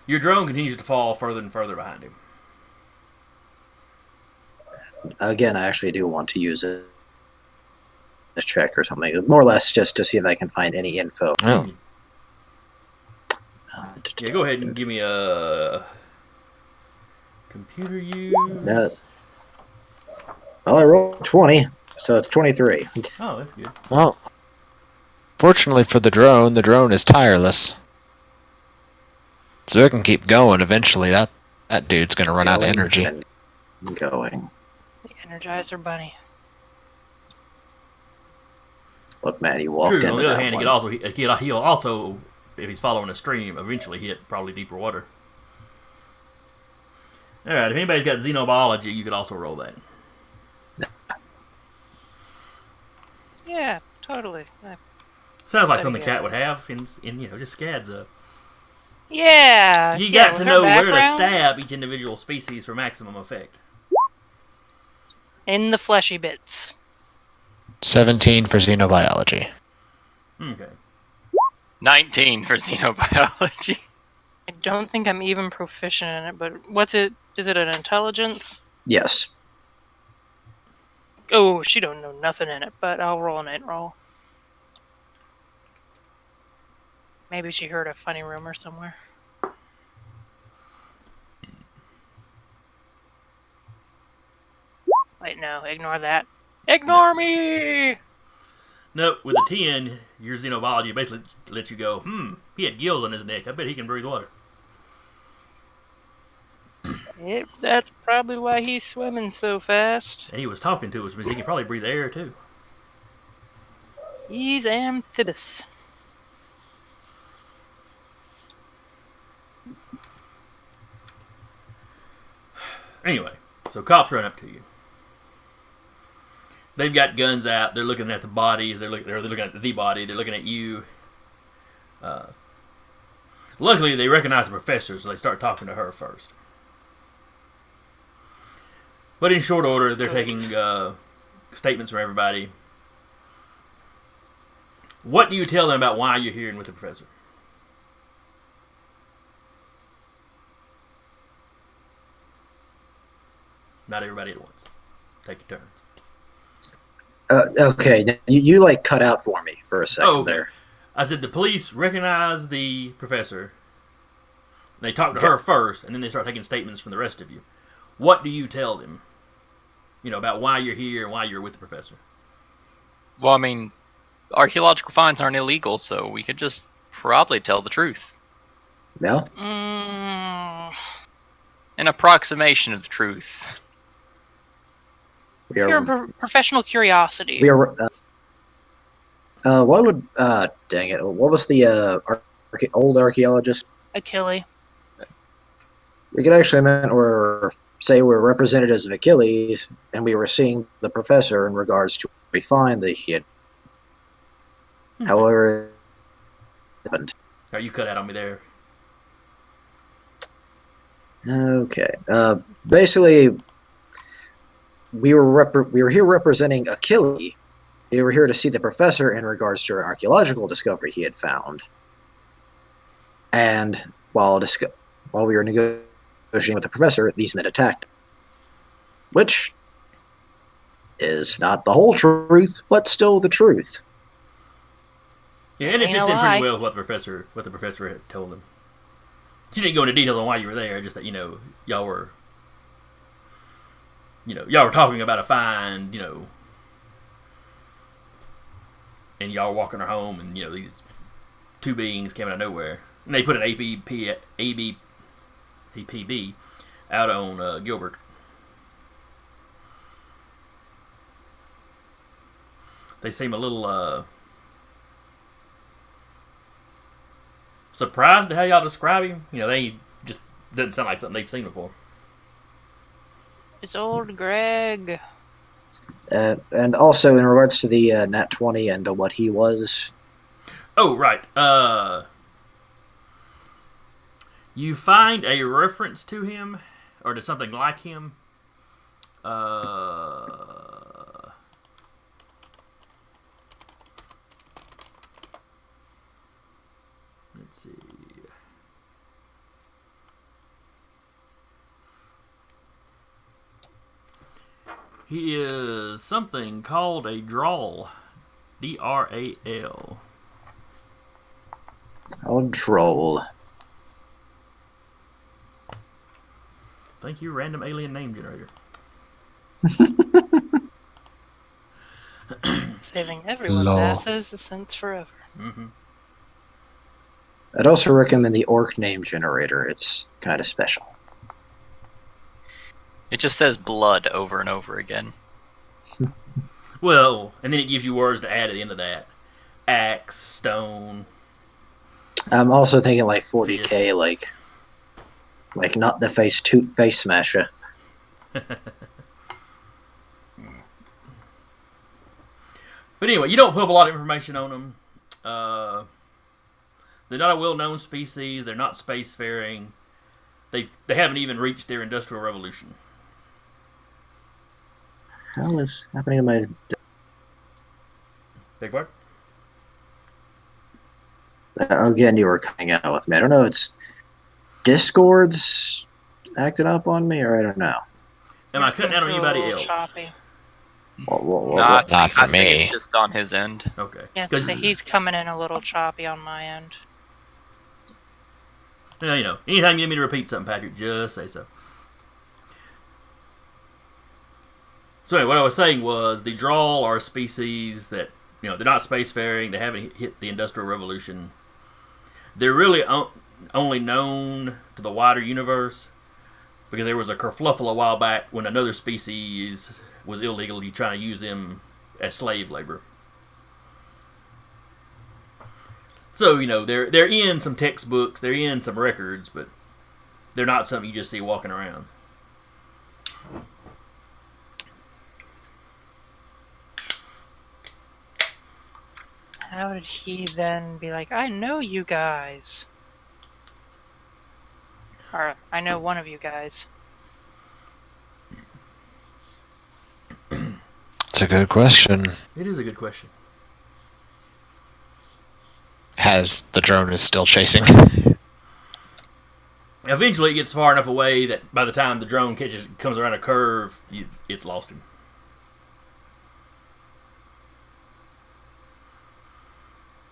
[SPEAKER 1] Your drone continues to fall further and further behind him.
[SPEAKER 5] Again, I actually do want to use a check or something, more or less just to see if I can find any info.
[SPEAKER 2] Oh.
[SPEAKER 1] Yeah, go ahead and give me a computer use.
[SPEAKER 5] Well, I rolled 20, so it's 23.
[SPEAKER 1] Oh, that's good.
[SPEAKER 2] Well, fortunately for the drone is tireless. So it can keep going. Eventually, that dude's going to run out of energy.
[SPEAKER 5] Going.
[SPEAKER 3] The Energizer Bunny.
[SPEAKER 5] Look, man, he walked into that.
[SPEAKER 1] On the other hand,
[SPEAKER 5] one.
[SPEAKER 1] he'll also, if he's following a stream, eventually hit probably deeper water. All right, if anybody's got xenobiology, you could also roll that.
[SPEAKER 3] Yeah, totally.
[SPEAKER 1] Sounds like something the cat would have in just scads up.
[SPEAKER 3] Yeah.
[SPEAKER 1] You got to know where to
[SPEAKER 3] background.
[SPEAKER 1] stab each individual species for maximum effect.
[SPEAKER 3] In the fleshy bits.
[SPEAKER 2] 17 for xenobiology.
[SPEAKER 1] Okay.
[SPEAKER 4] 19 for xenobiology.
[SPEAKER 3] I don't think I'm even proficient in it, but what's it? Is it an intelligence?
[SPEAKER 5] Yes.
[SPEAKER 3] Oh, she don't know nothing in it, but I'll roll an int roll. Maybe she heard a funny rumor somewhere. Wait, no, ignore that. Ignore me!
[SPEAKER 1] No, with a 10, your xenobiology basically lets you go, he had gills on his neck. I bet he can breathe water.
[SPEAKER 3] Yep, that's probably why he's swimming so fast.
[SPEAKER 1] And he was talking to us, because he can probably breathe air, too.
[SPEAKER 3] He's amphibious.
[SPEAKER 1] Anyway, so cops run up to you. They've got guns out. They're looking at the bodies. They're looking at the body. They're looking at you. Luckily, they recognize the professor, so they start talking to her first. But in short order, they're taking statements from everybody. What do you tell them about why you're here and with the professor? Not everybody at once. Take your turns.
[SPEAKER 5] Okay, you cut out for me for a second there.
[SPEAKER 1] I said the police recognize the professor. They talk to her first, and then they start taking statements from the rest of you. What do you tell them? About why you're here and why you're with the professor.
[SPEAKER 4] Well, I mean, archaeological finds aren't illegal, so we could just probably tell the truth.
[SPEAKER 5] Yeah?
[SPEAKER 4] An approximation of the truth.
[SPEAKER 3] You're a professional curiosity.
[SPEAKER 5] We are. What would? Dang it! What was the old archaeologist?
[SPEAKER 3] Achille.
[SPEAKER 5] We could actually meant we're say we're representatives of Achilles, and we were seeing the professor in regards to what we find that he had. However, it happened.
[SPEAKER 1] Oh, you cut out on me there.
[SPEAKER 5] Okay. Basically, we were here representing Achilles. We were here to see the professor in regards to an archaeological discovery he had found. And while we were negotiating with the professor, these men attacked, which is not the whole truth, but still the truth.
[SPEAKER 1] Yeah, and it
[SPEAKER 3] Ain't a
[SPEAKER 1] fits in
[SPEAKER 3] lie.
[SPEAKER 1] pretty well with what the professor had told him. She didn't go into details on why you were there, just that y'all were talking about a find, and y'all were walking her home, and these two beings came out of nowhere, and they put an APB out on Gilbert. They seem a little surprised at how y'all describe him. They just doesn't sound like something they've seen before.
[SPEAKER 3] It's old Greg.
[SPEAKER 5] And also in regards to the Nat 20 and what he was.
[SPEAKER 1] Oh, right. You find a reference to him, or to something like him. Let's see. He is something called a drawl. DRAL.
[SPEAKER 5] Oh, troll.
[SPEAKER 1] Thank you, random alien name generator.
[SPEAKER 3] Saving everyone's
[SPEAKER 2] Lol.
[SPEAKER 3] asses since forever.
[SPEAKER 1] Mm-hmm.
[SPEAKER 5] I'd also recommend the orc name generator. It's kind of special.
[SPEAKER 4] It just says blood over and over again.
[SPEAKER 1] Well, and then it gives you words to add at the end of that. Axe, stone.
[SPEAKER 5] I'm also thinking like 40k, like not the face smasher.
[SPEAKER 1] But anyway, you don't put up a lot of information on them. They're not a well-known species. They're not spacefaring. They haven't even reached their industrial revolution.
[SPEAKER 5] Hell is happening to my?
[SPEAKER 1] Big part?
[SPEAKER 5] Again, you were coming out with me. I don't know if it's Discord's acting up on me, or I don't know.
[SPEAKER 1] Am I cutting out on
[SPEAKER 3] Through a
[SPEAKER 1] anybody
[SPEAKER 3] little
[SPEAKER 1] else?
[SPEAKER 3] choppy.
[SPEAKER 4] Not
[SPEAKER 2] for
[SPEAKER 4] I think
[SPEAKER 2] me.
[SPEAKER 4] it's just on his end.
[SPEAKER 1] Okay.
[SPEAKER 3] Yeah, to say he's coming in a little choppy on my end.
[SPEAKER 1] Anytime you need me to repeat something, Patrick, just say so. So anyway, what I was saying was the drawl are a species that, they're not spacefaring. They haven't hit the Industrial Revolution. They're really only known to the wider universe because there was a kerfluffle a while back when another species was illegally trying to use them as slave labor. So, they're in some textbooks, they're in some records, but they're not something you just see walking around.
[SPEAKER 3] How did he then be like, I know you guys? Or, I know one of you guys.
[SPEAKER 2] It's a good question.
[SPEAKER 1] It is a good question.
[SPEAKER 2] Has the drone is still chasing?
[SPEAKER 1] Eventually, it gets far enough away that by the time the drone comes around a curve, it's lost him.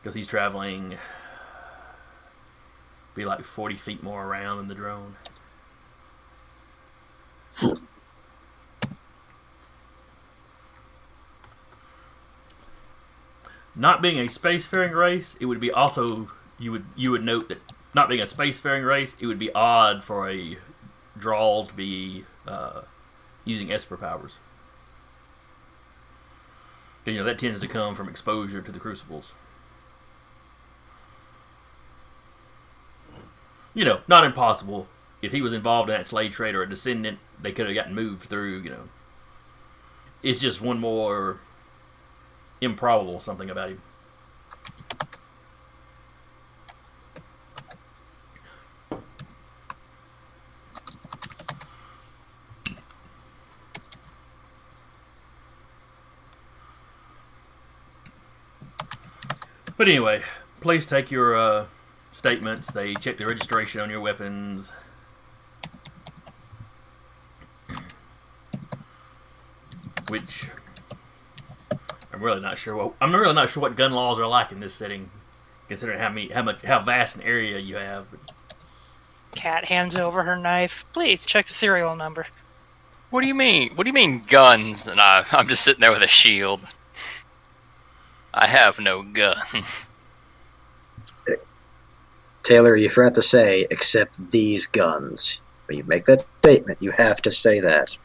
[SPEAKER 1] Because he's traveling, be like 40 feet more around than the drone. Not being a spacefaring race, it would be also you would note that not being a spacefaring race, it would be odd for a drawl to be using Esper powers. That tends to come from exposure to the crucibles. Not impossible. If he was involved in that slave trade or a descendant, they could have gotten moved through. It's just one more improbable something about him. But anyway, please take your statements. They check the registration on your weapons. Which I'm really not sure what gun laws are like in this setting, considering how vast an area you have.
[SPEAKER 3] Cat hands over her knife. Please check the serial number.
[SPEAKER 4] What do you mean? What do you mean guns? And I'm just sitting there with a shield. I have no guns.
[SPEAKER 5] Taylor, you forgot to say, except these guns. When you make that statement, you have to say that.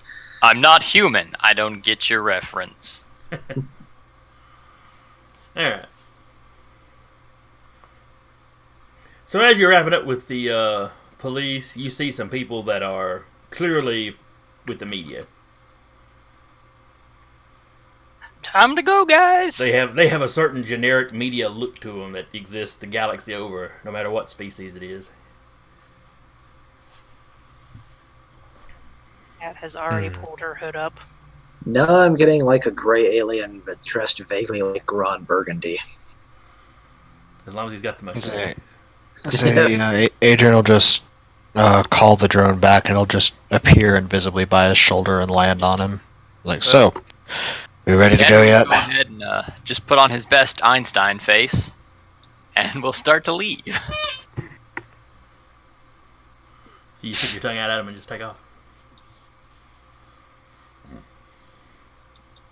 [SPEAKER 4] I'm not human. I don't get your reference.
[SPEAKER 1] Alright. So as you're wrapping up with the police, you see some people that are clearly with the media.
[SPEAKER 3] Time to go, guys.
[SPEAKER 1] They have a certain generic media look to them that exists the galaxy over, no matter what species it is.
[SPEAKER 3] Cat has already pulled her hood up.
[SPEAKER 5] Now I'm getting like a gray alien, but dressed vaguely like Ron Burgundy.
[SPEAKER 1] As long as he's got the mustache.
[SPEAKER 2] Adrian will just call the drone back, and it'll just appear invisibly by his shoulder and land on him. So, we ready to go yet?
[SPEAKER 4] Go ahead and just put on his best Einstein face, and we'll start to leave.
[SPEAKER 1] You stick your tongue out at him and just take off.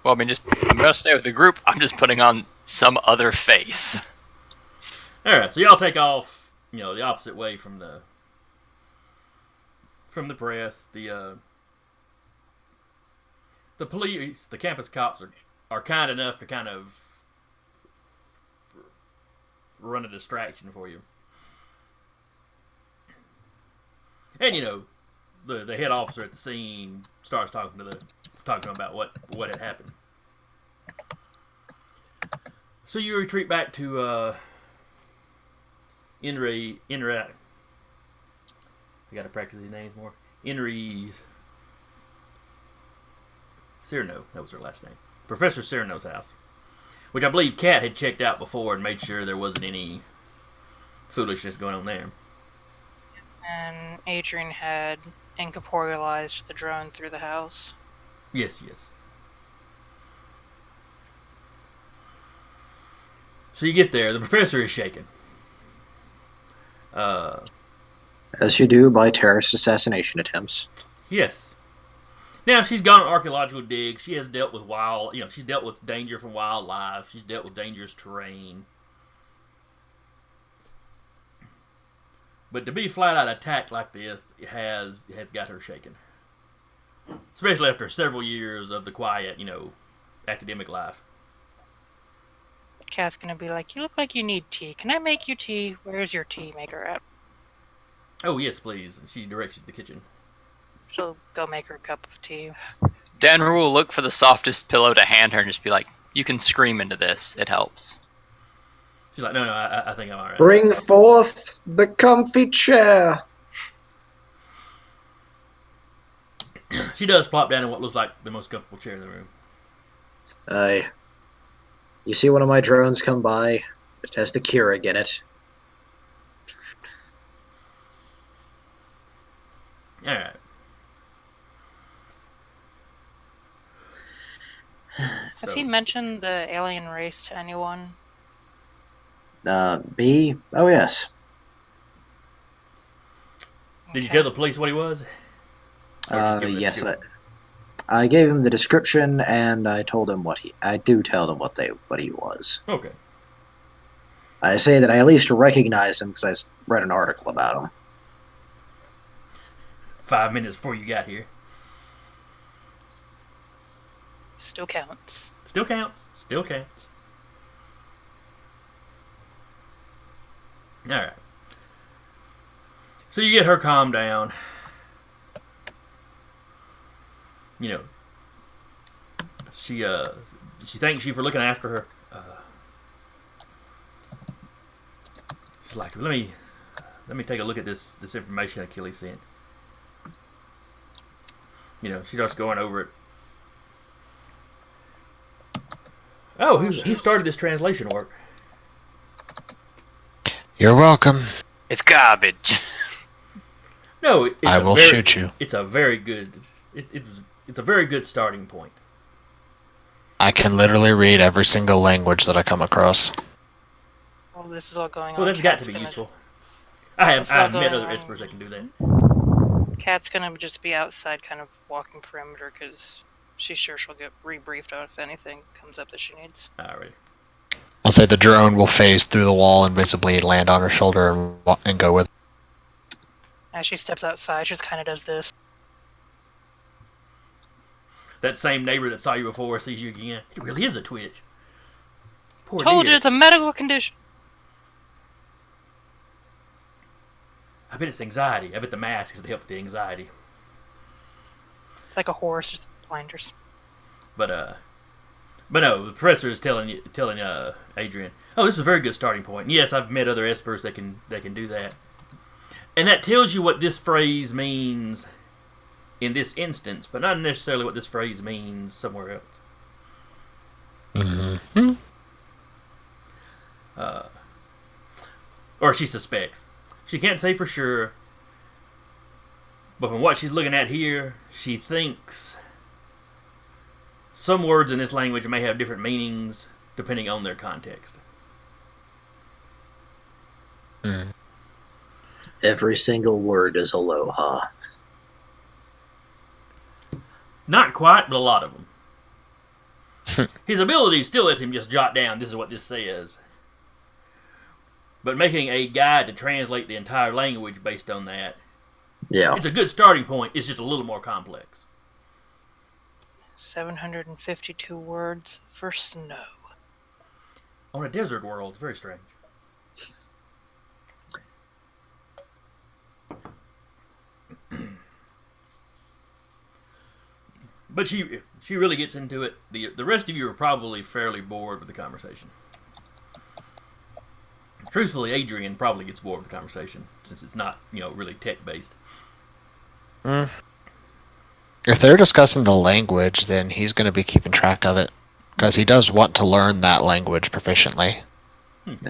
[SPEAKER 4] Well, I mean, I'm gonna stay with the group. I'm just putting on some other face.
[SPEAKER 1] Alright, so y'all take off, the opposite way from the press. The police, the campus cops are kind enough to kind of run a distraction for you. And the head officer at the scene starts talking to them about what had happened. So you retreat back to Inri. I gotta practice these names more. Inri's Cyrano, that was her last name. Professor Cyrano's house, which I believe Kat had checked out before and made sure there wasn't any foolishness going on there.
[SPEAKER 3] And Adrian had incorporealized the drone through the house.
[SPEAKER 1] Yes. So you get there. The professor is shaken.
[SPEAKER 5] As you do by terrorist assassination attempts.
[SPEAKER 1] Yes. Now she's gone on archaeological digs. She has dealt with she's dealt with danger from wildlife. She's dealt with dangerous terrain. But to be flat out attacked like this has got her shaken. Especially after several years of the quiet, academic life.
[SPEAKER 3] Cat's gonna be like, you look like you need tea. Can I make you tea? Where's your tea maker at?
[SPEAKER 1] Oh, yes, please. She directs you to the kitchen.
[SPEAKER 3] She'll go make her a cup of tea.
[SPEAKER 4] Danru will look for the softest pillow to hand her and just be like, you can scream into this. It helps.
[SPEAKER 1] She's like, no, I think I'm alright.
[SPEAKER 5] Bring forth the comfy chair.
[SPEAKER 1] She does plop down in what looks like the most comfortable chair in the room.
[SPEAKER 5] You see one of my drones come by that has the Keurig in it.
[SPEAKER 1] Alright.
[SPEAKER 3] Has he mentioned the alien race to anyone?
[SPEAKER 5] B? Oh, yes.
[SPEAKER 1] Did you tell the police what he was? Or just give him a
[SPEAKER 5] Yes.
[SPEAKER 1] description?
[SPEAKER 5] I gave him the description, and I told him I do tell them what he was.
[SPEAKER 1] Okay.
[SPEAKER 5] I say that I at least recognize him because I read an article about him.
[SPEAKER 1] 5 minutes before you got here.
[SPEAKER 3] Still counts.
[SPEAKER 1] Still counts. Alright. So you get her calmed down. you know, she thanks you for looking after her. She's like, let me take a look at this information Achilles sent. You know, she starts going over it. Oh, who started this translation work?
[SPEAKER 2] You're welcome.
[SPEAKER 4] It's garbage.
[SPEAKER 1] No,
[SPEAKER 2] I will shoot you.
[SPEAKER 1] It's a very good. It's a very good starting point.
[SPEAKER 2] I can literally read every single language that I come across.
[SPEAKER 3] Well, this is all going on.
[SPEAKER 1] Well, that's got to be useful. I've met other Espers that can do that.
[SPEAKER 3] Kat's gonna just be outside, kind of walking perimeter, because she's sure she'll get rebriefed on if anything comes up that she needs.
[SPEAKER 1] Alright.
[SPEAKER 2] I'll say the drone will phase through the wall and visibly land on her shoulder and go with.
[SPEAKER 3] As she steps outside, she just kind of does this.
[SPEAKER 1] That same neighbor that saw you before sees you again. It really is a twitch. Poor
[SPEAKER 3] Told
[SPEAKER 1] dear.
[SPEAKER 3] you it's a medical condition.
[SPEAKER 1] I bet it's anxiety. I bet the mask is to help with the anxiety.
[SPEAKER 3] It's like a horse, just blinders.
[SPEAKER 1] But no, the professor is telling Adrian, oh, this is a very good starting point. And yes, I've met other Espers that can do that. And that tells you what this phrase means in this instance, but not necessarily what this phrase means somewhere else.
[SPEAKER 2] Mm-hmm.
[SPEAKER 1] Or she suspects. She can't say for sure, but from what she's looking at here, she thinks some words in this language may have different meanings depending on their context.
[SPEAKER 2] Mm.
[SPEAKER 5] Every single word is aloha.
[SPEAKER 1] Not quite, but a lot of them. His ability still lets him just jot down, this is what this says. But making a guide to translate the entire language based on that,
[SPEAKER 5] Yeah.
[SPEAKER 1] it's a good starting point. It's just a little more complex.
[SPEAKER 3] 752 words for snow.
[SPEAKER 1] On a desert world, it's very strange. But she really gets into it. The rest of you are probably fairly bored with the conversation. Truthfully, Adrian probably gets bored with the conversation since it's not, really tech based.
[SPEAKER 2] Mm. If they're discussing the language, then he's going to be keeping track of it because he does want to learn that language proficiently.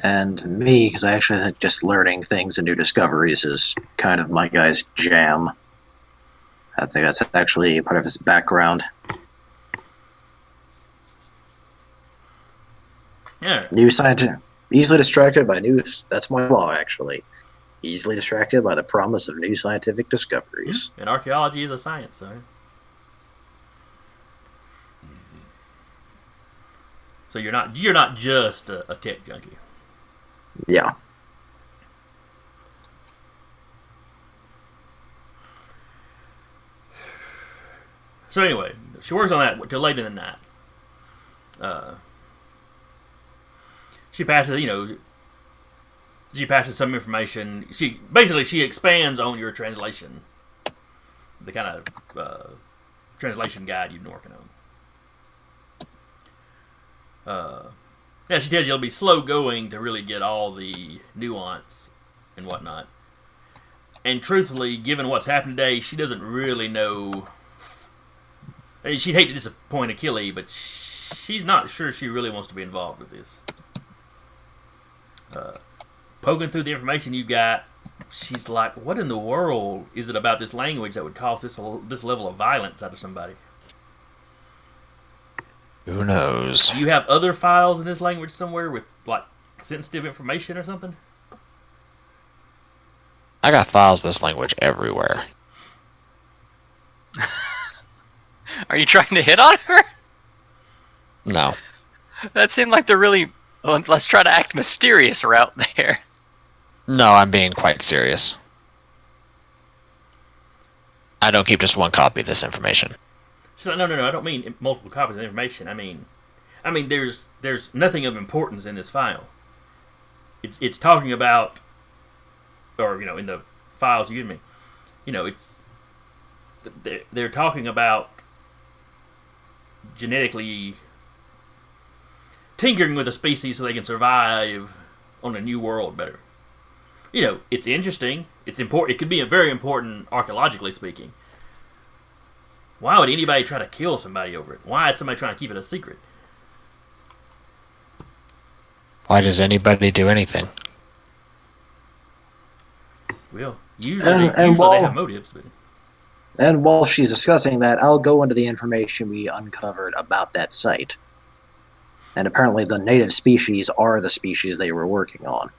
[SPEAKER 5] And me, because I actually think just learning things and new discoveries is kind of my guy's jam. I think that's actually part of his background.
[SPEAKER 1] Yeah.
[SPEAKER 5] New scientist, easily distracted by news. That's my law, actually. Easily distracted by the promise of new scientific discoveries.
[SPEAKER 1] And archaeology is a science, so. So you're not just a tech junkie.
[SPEAKER 5] Yeah.
[SPEAKER 1] So anyway, she works on that till late in the night. She passes, she passes some information. She expands on your translation, the kind of translation guide you've been working on. Yeah, she tells you it'll be slow going to really get all the nuance and whatnot. And truthfully, given what's happened today, she doesn't really know. I mean, she'd hate to disappoint Achilles, but she's not sure she really wants to be involved with this. Poking through the information you got, she's like, what in the world is it about this language that would cause this level of violence out of somebody?
[SPEAKER 2] Who knows?
[SPEAKER 1] Do you have other files in this language somewhere with, like, sensitive information or something?
[SPEAKER 2] I got files of this language everywhere.
[SPEAKER 4] Are you trying to hit on her?
[SPEAKER 2] No.
[SPEAKER 4] That seemed like the really, let's try to act mysterious route there.
[SPEAKER 2] No, I'm being quite serious. I don't keep just one copy of this information.
[SPEAKER 1] She's like, no, I don't mean multiple copies of the information. I mean, there's nothing of importance in this file. It's talking about, or in the files you give me, it's they're talking about genetically tinkering with a species so they can survive on a new world better. It's interesting. It's important. It could be very important archaeologically speaking. Why would anybody try to kill somebody over it? Why is somebody trying to keep it a secret?
[SPEAKER 2] Why does anybody do anything?
[SPEAKER 1] Well, usually
[SPEAKER 5] And
[SPEAKER 1] they
[SPEAKER 5] while
[SPEAKER 1] have motives, but
[SPEAKER 5] and while she's discussing that, I'll go into the information we uncovered about that site. And apparently, the native species are the species they were working on.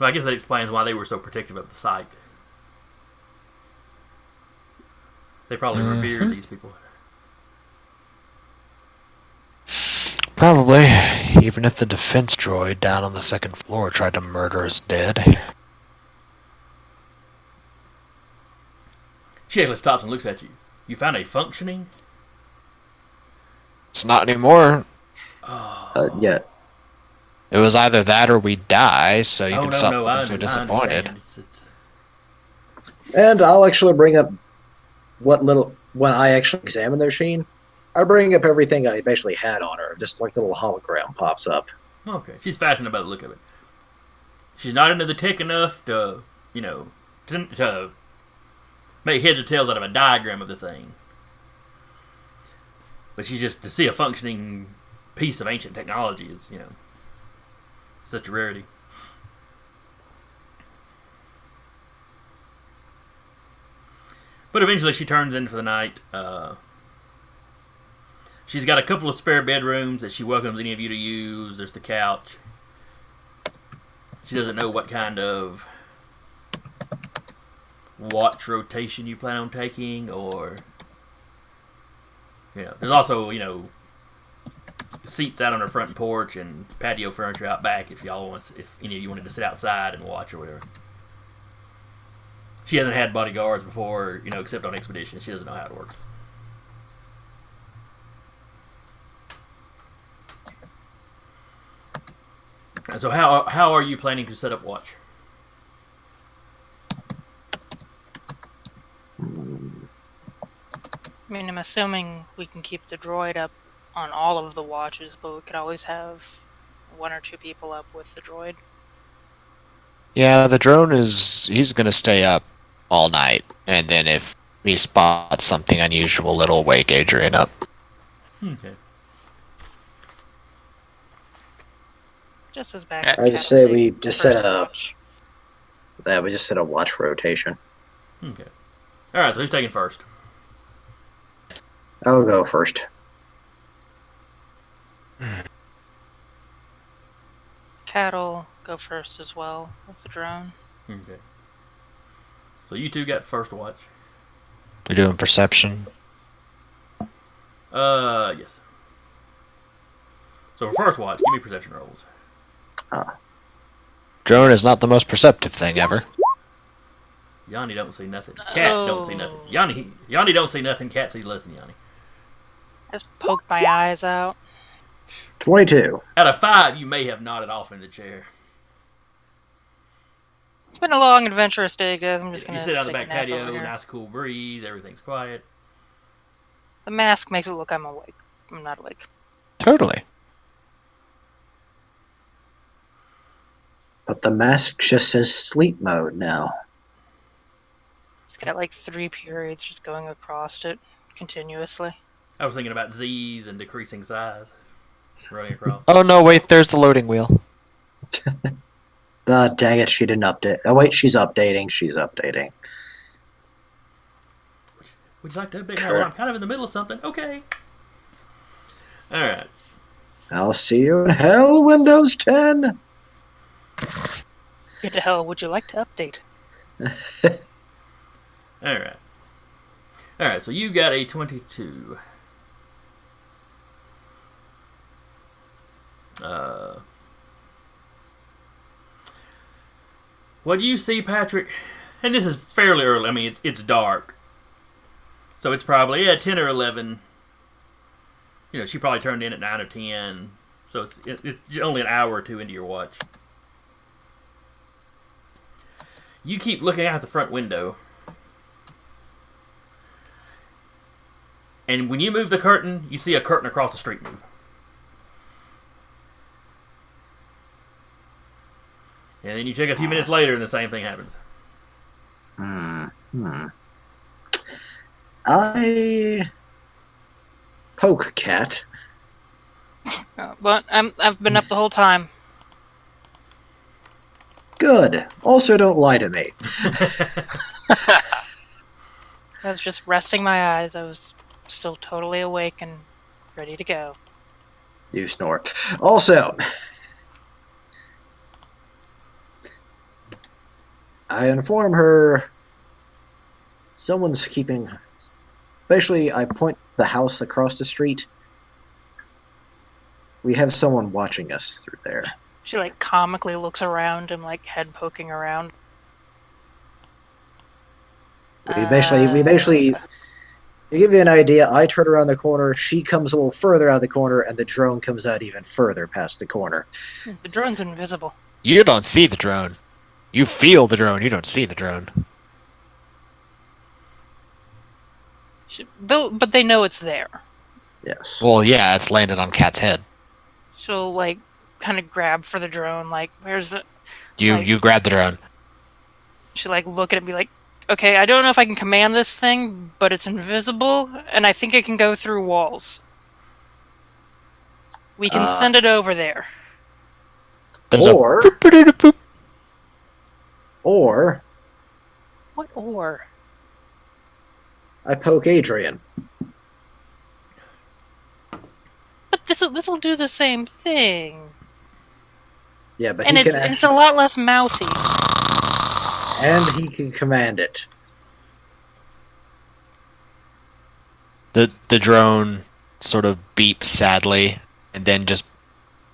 [SPEAKER 1] Well, I guess that explains why they were so protective of the site. They probably revered these people.
[SPEAKER 2] Probably, even if the defense droid down on the second floor tried to murder us dead.
[SPEAKER 1] She actually stops and looks at you. You found a functioning?
[SPEAKER 2] It's not anymore.
[SPEAKER 5] Yeah.
[SPEAKER 2] It was either that or we die, so you can stop
[SPEAKER 1] no,
[SPEAKER 2] looking so disappointed.
[SPEAKER 1] I understand.
[SPEAKER 5] And I'll actually bring up when I actually examine the machine, I bring up everything I basically had on her, just like the little hologram pops up.
[SPEAKER 1] Okay, she's fascinated by the look of it. She's not into the tech enough to make heads or tails out of a diagram of the thing. But she's just, to see a functioning piece of ancient technology is, such a rarity. But eventually she turns in for the night. She's got a couple of spare bedrooms that she welcomes any of you to use. There's the couch. She doesn't know what kind of watch rotation you plan on taking, or there's also seats out on her front porch and patio furniture out back if any of you wanted to sit outside and watch or whatever. She hasn't had bodyguards before, except on expedition. She doesn't know how it works. And so how are you planning to set up watch?
[SPEAKER 3] I mean, I'm assuming we can keep the droid up on all of the watches, but we could always have one or two people up with the droid.
[SPEAKER 2] Yeah, the drone he's gonna stay up all night, and then if he spots something unusual, it'll wake Adrian up.
[SPEAKER 1] Okay.
[SPEAKER 3] Just as bad.
[SPEAKER 5] I just say we just set a watch rotation.
[SPEAKER 1] Okay. All right. So who's taking first?
[SPEAKER 5] I'll go first.
[SPEAKER 3] Cat'll go first as well with the drone.
[SPEAKER 1] Okay. So you two got first watch.
[SPEAKER 2] We're doing perception.
[SPEAKER 1] Yes. So for first watch, give me perception rolls.
[SPEAKER 2] Drone is not the most perceptive thing ever.
[SPEAKER 1] Yanni don't see nothing. Cat don't see nothing. Yanni don't see nothing. Cat sees less than Yanni.
[SPEAKER 3] I just poked my eyes out.
[SPEAKER 5] 22.
[SPEAKER 1] Out of 5, you may have nodded off in the chair.
[SPEAKER 3] It's been a long, adventurous day, guys. I'm just gonna.
[SPEAKER 1] You sit on the
[SPEAKER 3] take
[SPEAKER 1] back
[SPEAKER 3] a nap over
[SPEAKER 1] patio,
[SPEAKER 3] here.
[SPEAKER 1] nice cool breeze, everything's quiet.
[SPEAKER 3] The mask makes it look I'm awake. I'm not awake.
[SPEAKER 2] Totally.
[SPEAKER 5] But the mask just says sleep mode now.
[SPEAKER 3] It's got like 3 periods just going across it continuously.
[SPEAKER 1] I was thinking about Z's and decreasing size running across.
[SPEAKER 2] Oh no, wait, there's the loading wheel.
[SPEAKER 5] Dang it, she didn't update. Oh, wait, she's updating.
[SPEAKER 1] Would you like to update now? Well, I'm kind of in the middle of something. Okay. All right.
[SPEAKER 5] I'll see you in hell, Windows 10.
[SPEAKER 3] Get to hell, would you like to update?
[SPEAKER 1] All right. All right, so you got a 22. What do you see, Patrick? And this is fairly early. I mean, it's dark. So it's probably 10 or 11. She probably turned in at 9 or 10. So it's only an hour or two into your watch. You keep looking out the front window. And when you move the curtain, you see a curtain across the street move. And then you check a few minutes later and the same thing happens.
[SPEAKER 5] I poke Cat.
[SPEAKER 3] But I've been up the whole time.
[SPEAKER 5] Good. Also, don't lie to me.
[SPEAKER 3] I was just resting my eyes. I was still totally awake and ready to go.
[SPEAKER 5] You snore. Also, I inform her someone's keeping. Basically, I point the house across the street. We have someone watching us through there.
[SPEAKER 3] She like comically looks around and like head poking around.
[SPEAKER 5] We basically, to give you an idea, I turn around the corner, she comes a little further out of the corner, and the drone comes out even further past the corner.
[SPEAKER 3] The drone's invisible.
[SPEAKER 2] You don't see the drone. You feel the drone. You don't see the drone.
[SPEAKER 3] But they know it's there.
[SPEAKER 5] Yes.
[SPEAKER 2] Well, yeah, it's landed on Cat's head.
[SPEAKER 3] She'll like kind of grab for the drone. Like, where's it?
[SPEAKER 2] You grab the drone.
[SPEAKER 3] She like look at it and be like, okay, I don't know if I can command this thing, but it's invisible, and I think it can go through walls. We can send it over there.
[SPEAKER 2] There's
[SPEAKER 5] Or-
[SPEAKER 2] a boop-a-doo-doo-boop.
[SPEAKER 5] Or
[SPEAKER 3] What or?
[SPEAKER 5] I poke Adrian.
[SPEAKER 3] But this'll do the same thing.
[SPEAKER 5] Yeah, but
[SPEAKER 3] And
[SPEAKER 5] he
[SPEAKER 3] it's
[SPEAKER 5] can
[SPEAKER 3] it's a lot less mouthy.
[SPEAKER 5] and he can command it.
[SPEAKER 2] The drone sort of beeps sadly and then just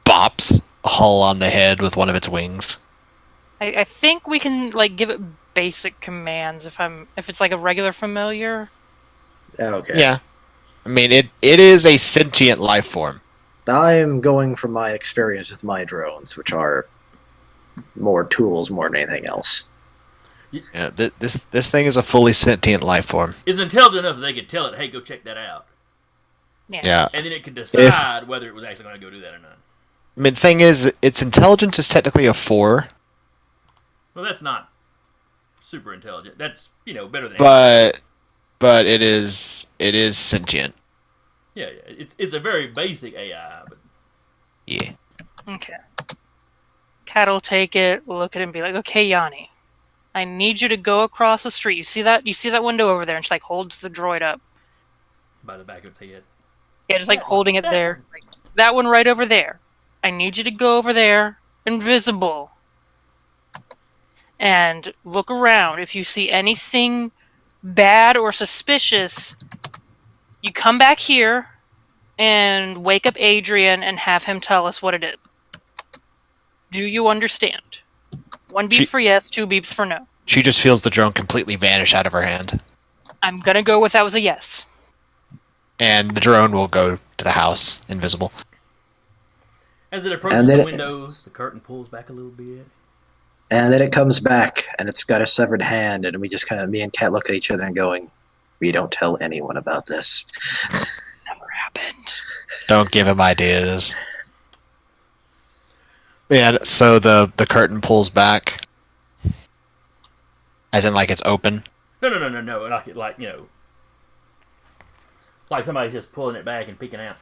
[SPEAKER 2] bops Hull on the head with one of its wings.
[SPEAKER 3] I think we can like give it basic commands if it's like a regular familiar.
[SPEAKER 5] Okay.
[SPEAKER 2] Yeah. I mean, it is a sentient life form.
[SPEAKER 5] I'm going from my experience with my drones, which are more tools more than anything else.
[SPEAKER 2] Yeah, this thing is a fully sentient life form.
[SPEAKER 1] It's intelligent enough that they could tell it, hey, go check that out.
[SPEAKER 2] Yeah.
[SPEAKER 1] And then it could decide whether it was actually going to go do that or not.
[SPEAKER 2] I mean, the thing is, its intelligence is technically a 4,
[SPEAKER 1] Well, that's not super intelligent. That's, better than
[SPEAKER 2] but it is sentient.
[SPEAKER 1] Yeah. It's a very basic AI, but
[SPEAKER 2] Yeah.
[SPEAKER 3] Okay. Cat'll take it, look at it, and be like, "Okay, Yanni, I need you to go across the street. You see that? You see that window over there?" And she like holds the droid up.
[SPEAKER 1] by the back of its head.
[SPEAKER 3] Yeah, just like holding it there. Like, that one right over there. I need you to go over there, invisible, and look around. If you see anything bad or suspicious, you come back here and wake up Adrian and have him tell us what it is. Do you understand? 1 beep for yes, 2 beeps for no.
[SPEAKER 2] She just feels the drone completely vanish out of her hand.
[SPEAKER 3] I'm gonna go with that was a yes.
[SPEAKER 2] And the drone will go to the house, invisible.
[SPEAKER 1] As it approaches
[SPEAKER 5] And
[SPEAKER 1] the
[SPEAKER 5] then
[SPEAKER 1] windows, the curtain pulls back a little bit.
[SPEAKER 5] And then it comes back, and it's got a severed hand, and we just me and Kat look at each other and going, we don't tell anyone about this.
[SPEAKER 3] Never happened.
[SPEAKER 2] Don't give him ideas. Yeah, so the curtain pulls back. As in, like, it's open.
[SPEAKER 1] No. Like somebody's just pulling it back and peeking out.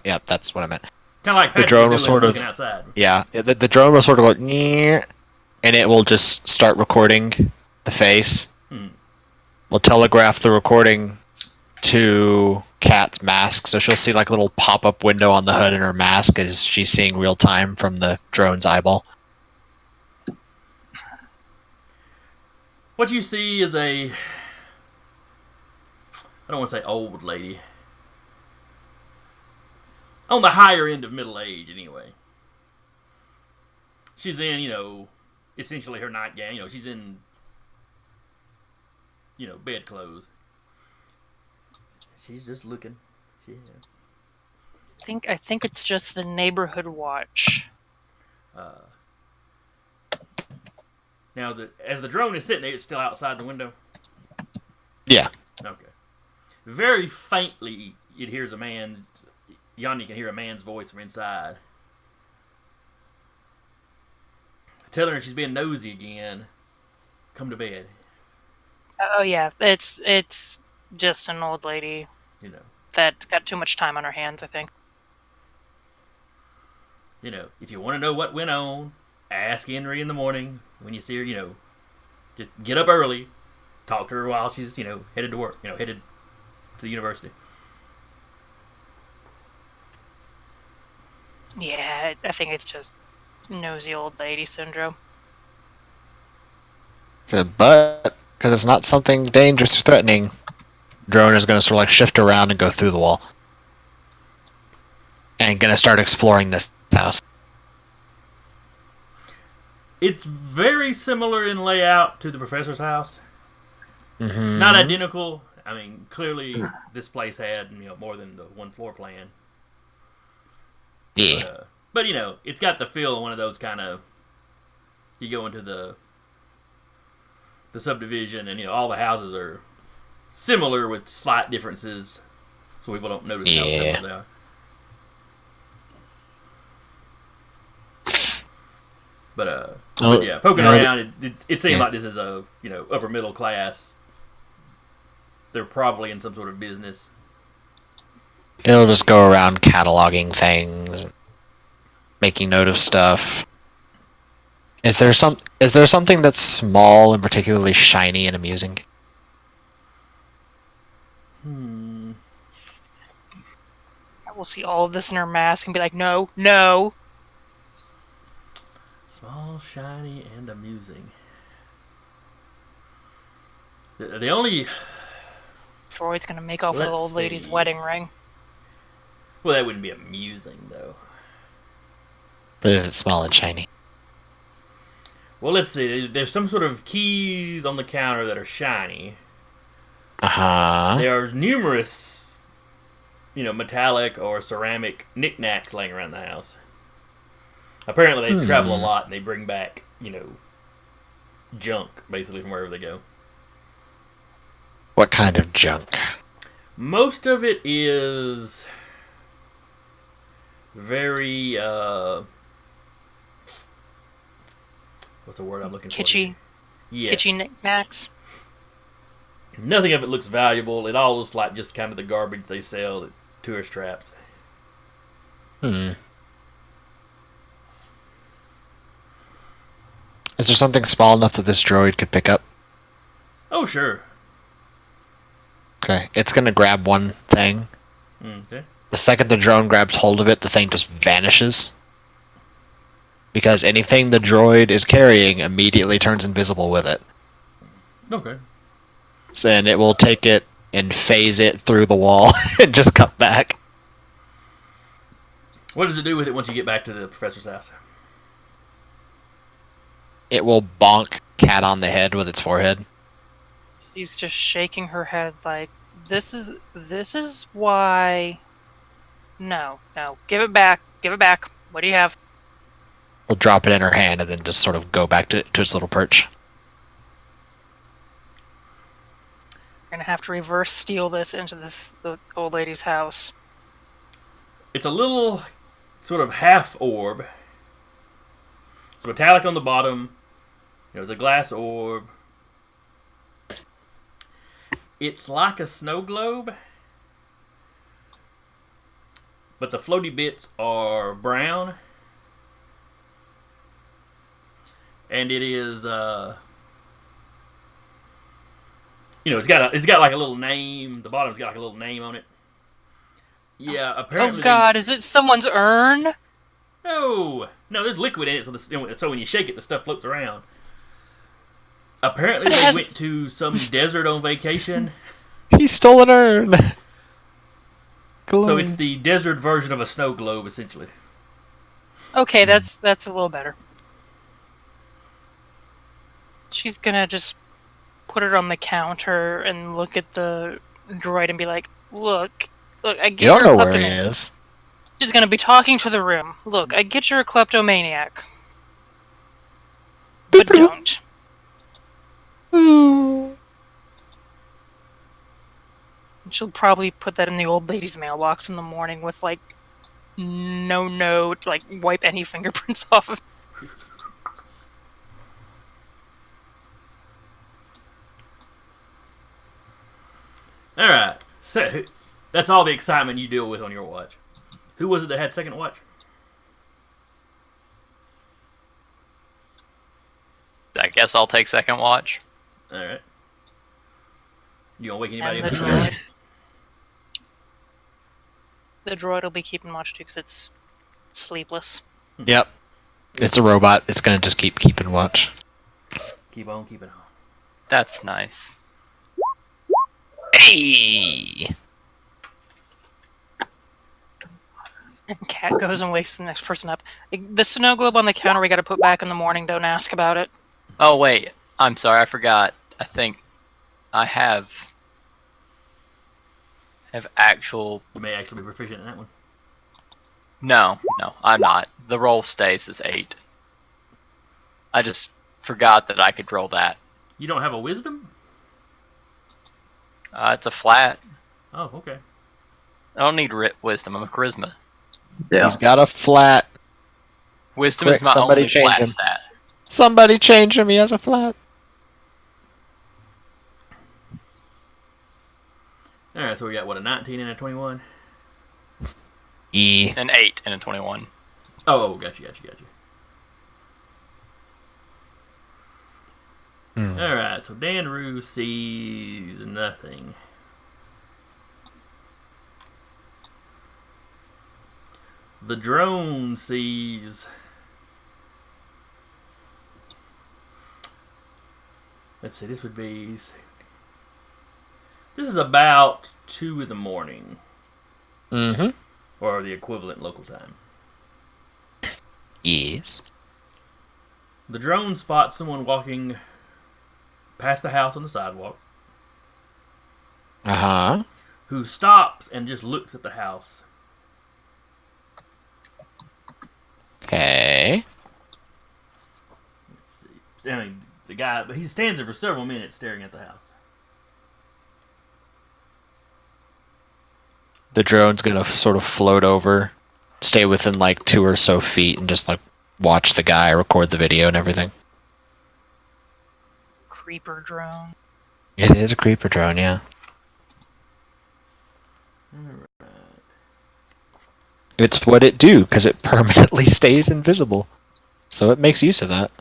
[SPEAKER 2] Yeah, that's what I meant.
[SPEAKER 1] Kind of like
[SPEAKER 2] The drone will
[SPEAKER 1] doing
[SPEAKER 2] sort of-
[SPEAKER 1] looking outside.
[SPEAKER 2] Yeah, the drone will sort of go, "Nyeh," and it will just start recording the face. We'll telegraph the recording to Kat's mask, so she'll see like a little pop-up window on the hood in her mask as she's seeing real time from the drone's eyeball.
[SPEAKER 1] What you see is I don't want to say old lady. On the higher end of middle age, anyway. She's in, essentially her nightgown. She's in, bed clothes. She's just looking. Yeah.
[SPEAKER 3] I think it's just the neighborhood watch.
[SPEAKER 1] Now, as the drone is sitting there, it's still outside the window?
[SPEAKER 2] Yeah.
[SPEAKER 1] Okay. Very faintly, it hears a man. Yanni can hear a man's voice from inside. Telling her she's being nosy again. Come to bed.
[SPEAKER 3] Oh yeah, it's just an old lady
[SPEAKER 1] You know.
[SPEAKER 3] that got too much time on her hands, I think.
[SPEAKER 1] You know, if you want to know what went on, ask Henry in the morning when you see her. You know, just get up early, talk to her while she's headed to work. Headed to the university.
[SPEAKER 3] Yeah, I think it's just nosy old lady syndrome.
[SPEAKER 2] But because it's not something dangerous or threatening, drone is going to sort of like shift around and go through the wall, and going to start exploring this house.
[SPEAKER 1] It's very similar in layout to the professor's house.
[SPEAKER 2] Mm-hmm.
[SPEAKER 1] Not identical. I mean, clearly this place had more than the one floor plan.
[SPEAKER 2] Yeah.
[SPEAKER 1] But it's got the feel of one of those kind of. You go into the subdivision, and all the houses are similar with slight differences, so people don't notice how similar they are. But yeah, poking around, it seemed like this is a upper middle class. They're probably in some sort of business.
[SPEAKER 2] It'll just go around cataloging things, making note of stuff. Is there something that's small and particularly shiny and amusing?
[SPEAKER 3] I will see all of this in her mask and be like, no, no.
[SPEAKER 1] Small, shiny, and amusing. The only...
[SPEAKER 3] Droid's gonna make off with the old lady's wedding ring.
[SPEAKER 1] Well, that wouldn't be amusing, though.
[SPEAKER 2] But is it small and shiny?
[SPEAKER 1] Well, let's see. There's some sort of keys on the counter that are shiny.
[SPEAKER 2] Uh-huh.
[SPEAKER 1] There are numerous, metallic or ceramic knickknacks laying around the house. Apparently, they travel a lot and they bring back, junk, basically, from wherever they go.
[SPEAKER 2] What kind of junk?
[SPEAKER 1] Most of it is very, what's the word I'm looking for?
[SPEAKER 3] Kitschy.
[SPEAKER 1] Yes.
[SPEAKER 3] Kitschy knickknacks.
[SPEAKER 1] Nothing of it looks valuable. It all looks like just kind of the garbage they sell at tourist traps.
[SPEAKER 2] Is there something small enough that this droid could pick up?
[SPEAKER 1] Oh, sure.
[SPEAKER 2] Okay, it's gonna grab one thing.
[SPEAKER 1] Okay.
[SPEAKER 2] The second the drone grabs hold of it, the thing just vanishes. Because anything the droid is carrying immediately turns invisible with it.
[SPEAKER 1] Okay.
[SPEAKER 2] So, and it will take it and phase it through the wall and just cut back.
[SPEAKER 1] What does it do with it once you get back to the professor's house?
[SPEAKER 2] It will bonk Cat on the head with its forehead.
[SPEAKER 3] She's just shaking her head like, this is why... No. Give it back. What do you have?
[SPEAKER 2] We'll drop it in her hand and then just sort of go back to its little perch.
[SPEAKER 3] We're gonna have to reverse steal this into the old lady's house.
[SPEAKER 1] It's a little sort of half orb. It's metallic on the bottom. There's a glass orb. It's like a snow globe, but the floaty bits are brown. And it is, it's got like a little name. The bottom's got like a little name on it. Yeah, apparently.
[SPEAKER 3] Oh God, is it someone's urn?
[SPEAKER 1] No, there's liquid in it, so when you shake it, the stuff floats around. Apparently, they went to some desert on vacation.
[SPEAKER 2] He stole an urn.
[SPEAKER 1] So it's the desert version of a snow globe, essentially.
[SPEAKER 3] Okay, that's a little better. She's gonna just put it on the counter and look at the droid and be like, Look, I get
[SPEAKER 2] You don't
[SPEAKER 3] you're a
[SPEAKER 2] know where he
[SPEAKER 3] kleptomaniac.
[SPEAKER 2] is.
[SPEAKER 3] She's gonna be talking to the room. Look, I get you're a kleptomaniac. But don't. She'll probably put that in the old lady's mailbox in the morning with like no note, like wipe any fingerprints off of.
[SPEAKER 1] All right. So that's all the excitement you deal with on your watch. Who was it that had second watch?
[SPEAKER 4] I guess I'll take second watch.
[SPEAKER 1] All right. You gonna wake anybody
[SPEAKER 3] And the
[SPEAKER 1] up?
[SPEAKER 3] droid. The droid will be keeping watch too because it's sleepless.
[SPEAKER 2] Yep. It's a robot. It's gonna just keep keeping watch.
[SPEAKER 1] Keep on keeping on.
[SPEAKER 4] That's nice.
[SPEAKER 2] Hey!
[SPEAKER 3] Cat goes and wakes the next person up. The snow globe on the counter we got to put back in the morning. Don't ask about it.
[SPEAKER 4] Oh wait, I'm sorry, I forgot. I think I have actual.
[SPEAKER 1] You may actually be proficient in that one.
[SPEAKER 4] No, I'm not. The roll stays as 8. I just forgot that I could roll that.
[SPEAKER 1] You don't have a wisdom?
[SPEAKER 4] It's a flat.
[SPEAKER 1] Oh, okay.
[SPEAKER 4] I don't need wisdom. I'm a charisma.
[SPEAKER 5] Yeah.
[SPEAKER 2] He's got a flat.
[SPEAKER 4] Wisdom
[SPEAKER 2] Quick,
[SPEAKER 4] is my
[SPEAKER 2] somebody
[SPEAKER 4] only
[SPEAKER 2] change
[SPEAKER 4] flat
[SPEAKER 2] him.
[SPEAKER 4] stat.
[SPEAKER 2] Somebody change him. He has a flat.
[SPEAKER 1] All right, so we got what, a 19 and a 21?
[SPEAKER 2] E.
[SPEAKER 4] An 8 and a 21.
[SPEAKER 1] Oh, gotcha.
[SPEAKER 2] Hmm.
[SPEAKER 1] All right, so Dan Rue sees nothing. The drone sees. Let's see, this would be. This is about 2 in the morning,
[SPEAKER 2] Mm-hmm.
[SPEAKER 1] or the equivalent local time.
[SPEAKER 2] Yes.
[SPEAKER 1] The drone spots someone walking past the house on the sidewalk,
[SPEAKER 2] Uh-huh.
[SPEAKER 1] who stops and just looks at the house.
[SPEAKER 2] Okay.
[SPEAKER 1] Let's see. I mean, the guy, he stands there for several minutes staring at the house.
[SPEAKER 2] The drone's gonna sort of float over, stay within like 2 or so feet, and just like watch the guy, record the video and everything.
[SPEAKER 3] Creeper drone.
[SPEAKER 2] It is a creeper drone, yeah.
[SPEAKER 1] Alright.
[SPEAKER 2] It's what it do, because it permanently stays invisible. So it makes use of that.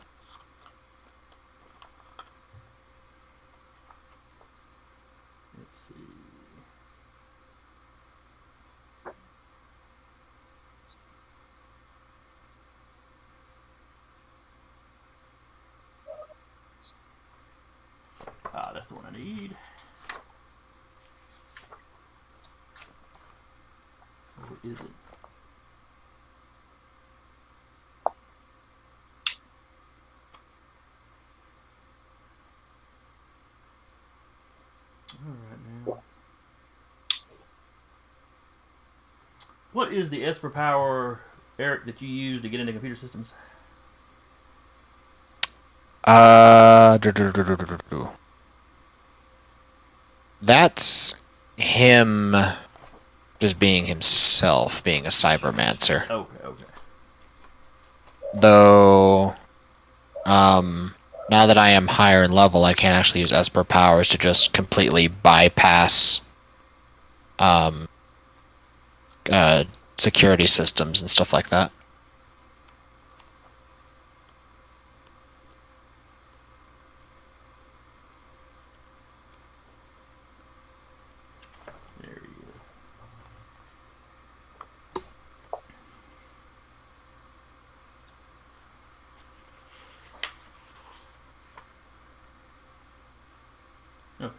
[SPEAKER 1] Let's see. Ah, that's the one I need. What is it? Alright now. What is the Esper power, Eric, that you use to get into computer systems?
[SPEAKER 2] That's him just being himself, being a cybermancer.
[SPEAKER 1] Okay.
[SPEAKER 2] Though, now that I am higher in level, I can actually use Esper powers to just completely bypass, security systems and stuff like that.
[SPEAKER 1] There he is. Okay.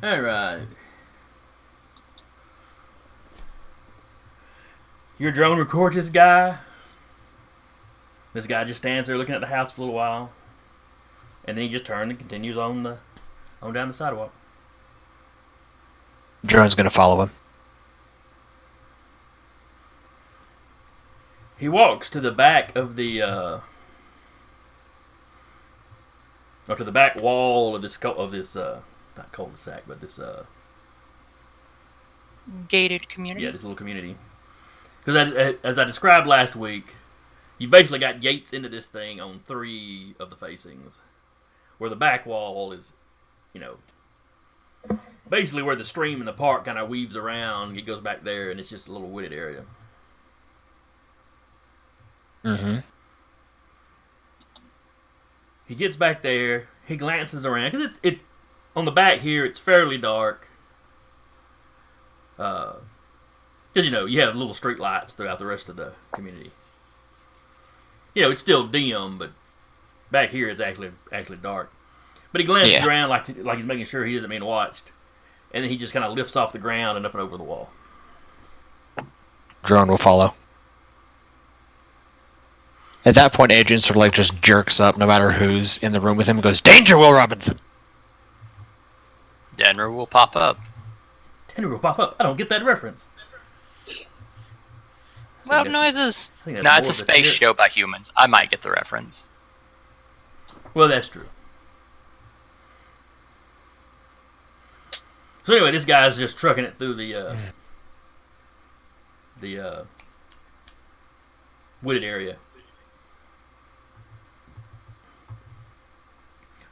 [SPEAKER 1] Alright. Your drone records this guy. This guy just stands there looking at the house for a little while. And then he just turns and continues on down the sidewalk.
[SPEAKER 2] Drone's gonna follow him.
[SPEAKER 1] He walks to the back of the, or to the back wall of this, not cul-de-sac, but this,
[SPEAKER 3] Gated community.
[SPEAKER 1] yeah, this little community. Because as I described last week, you basically got gates into this thing on 3 of the facings, where the back wall is, basically where the stream in the park kind of weaves around. It goes back there, and it's just a little wooded area.
[SPEAKER 2] Mm-hmm.
[SPEAKER 1] He gets back there. He glances around because it on the back here. It's fairly dark. Because you have little street lights throughout the rest of the community. It's still dim, but back here it's actually dark. But he glances around like he's making sure he isn't being watched, and then he just kind of lifts off the ground and up and over the wall.
[SPEAKER 2] Drone will follow. At that point, Adrian sort of like just jerks up, no matter who's in the room with him, and goes, "Danger, Will Robinson!"
[SPEAKER 4] Denver will pop up.
[SPEAKER 1] Henry will pop up. I don't get that reference.
[SPEAKER 3] Loud noises.
[SPEAKER 4] No, it's a space show by humans. I might get the reference.
[SPEAKER 1] Well, that's true. So anyway, this guy's just trucking it through the wooded area.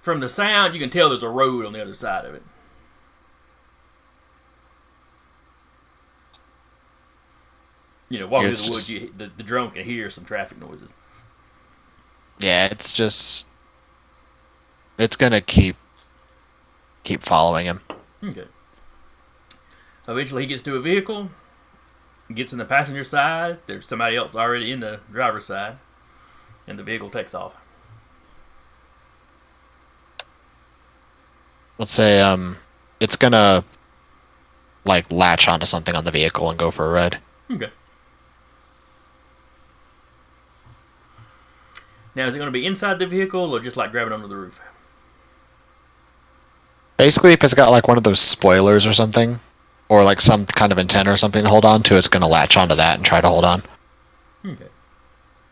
[SPEAKER 1] From the sound, you can tell there's a road on the other side of it. Walking through the woods, the drone can hear some traffic noises.
[SPEAKER 2] Yeah, it's gonna keep following him.
[SPEAKER 1] Okay. Eventually, he gets to a vehicle, gets in the passenger side. There's somebody else already in the driver's side, and the vehicle takes off.
[SPEAKER 2] Let's say it's gonna like latch onto something on the vehicle and go for a ride.
[SPEAKER 1] Okay. Now, is it going to be inside the vehicle or just like grabbing onto the roof?
[SPEAKER 2] Basically, if it's got like one of those spoilers or something, or like some kind of antenna or something to hold on to, it's going to latch onto that and try to hold on.
[SPEAKER 1] Okay.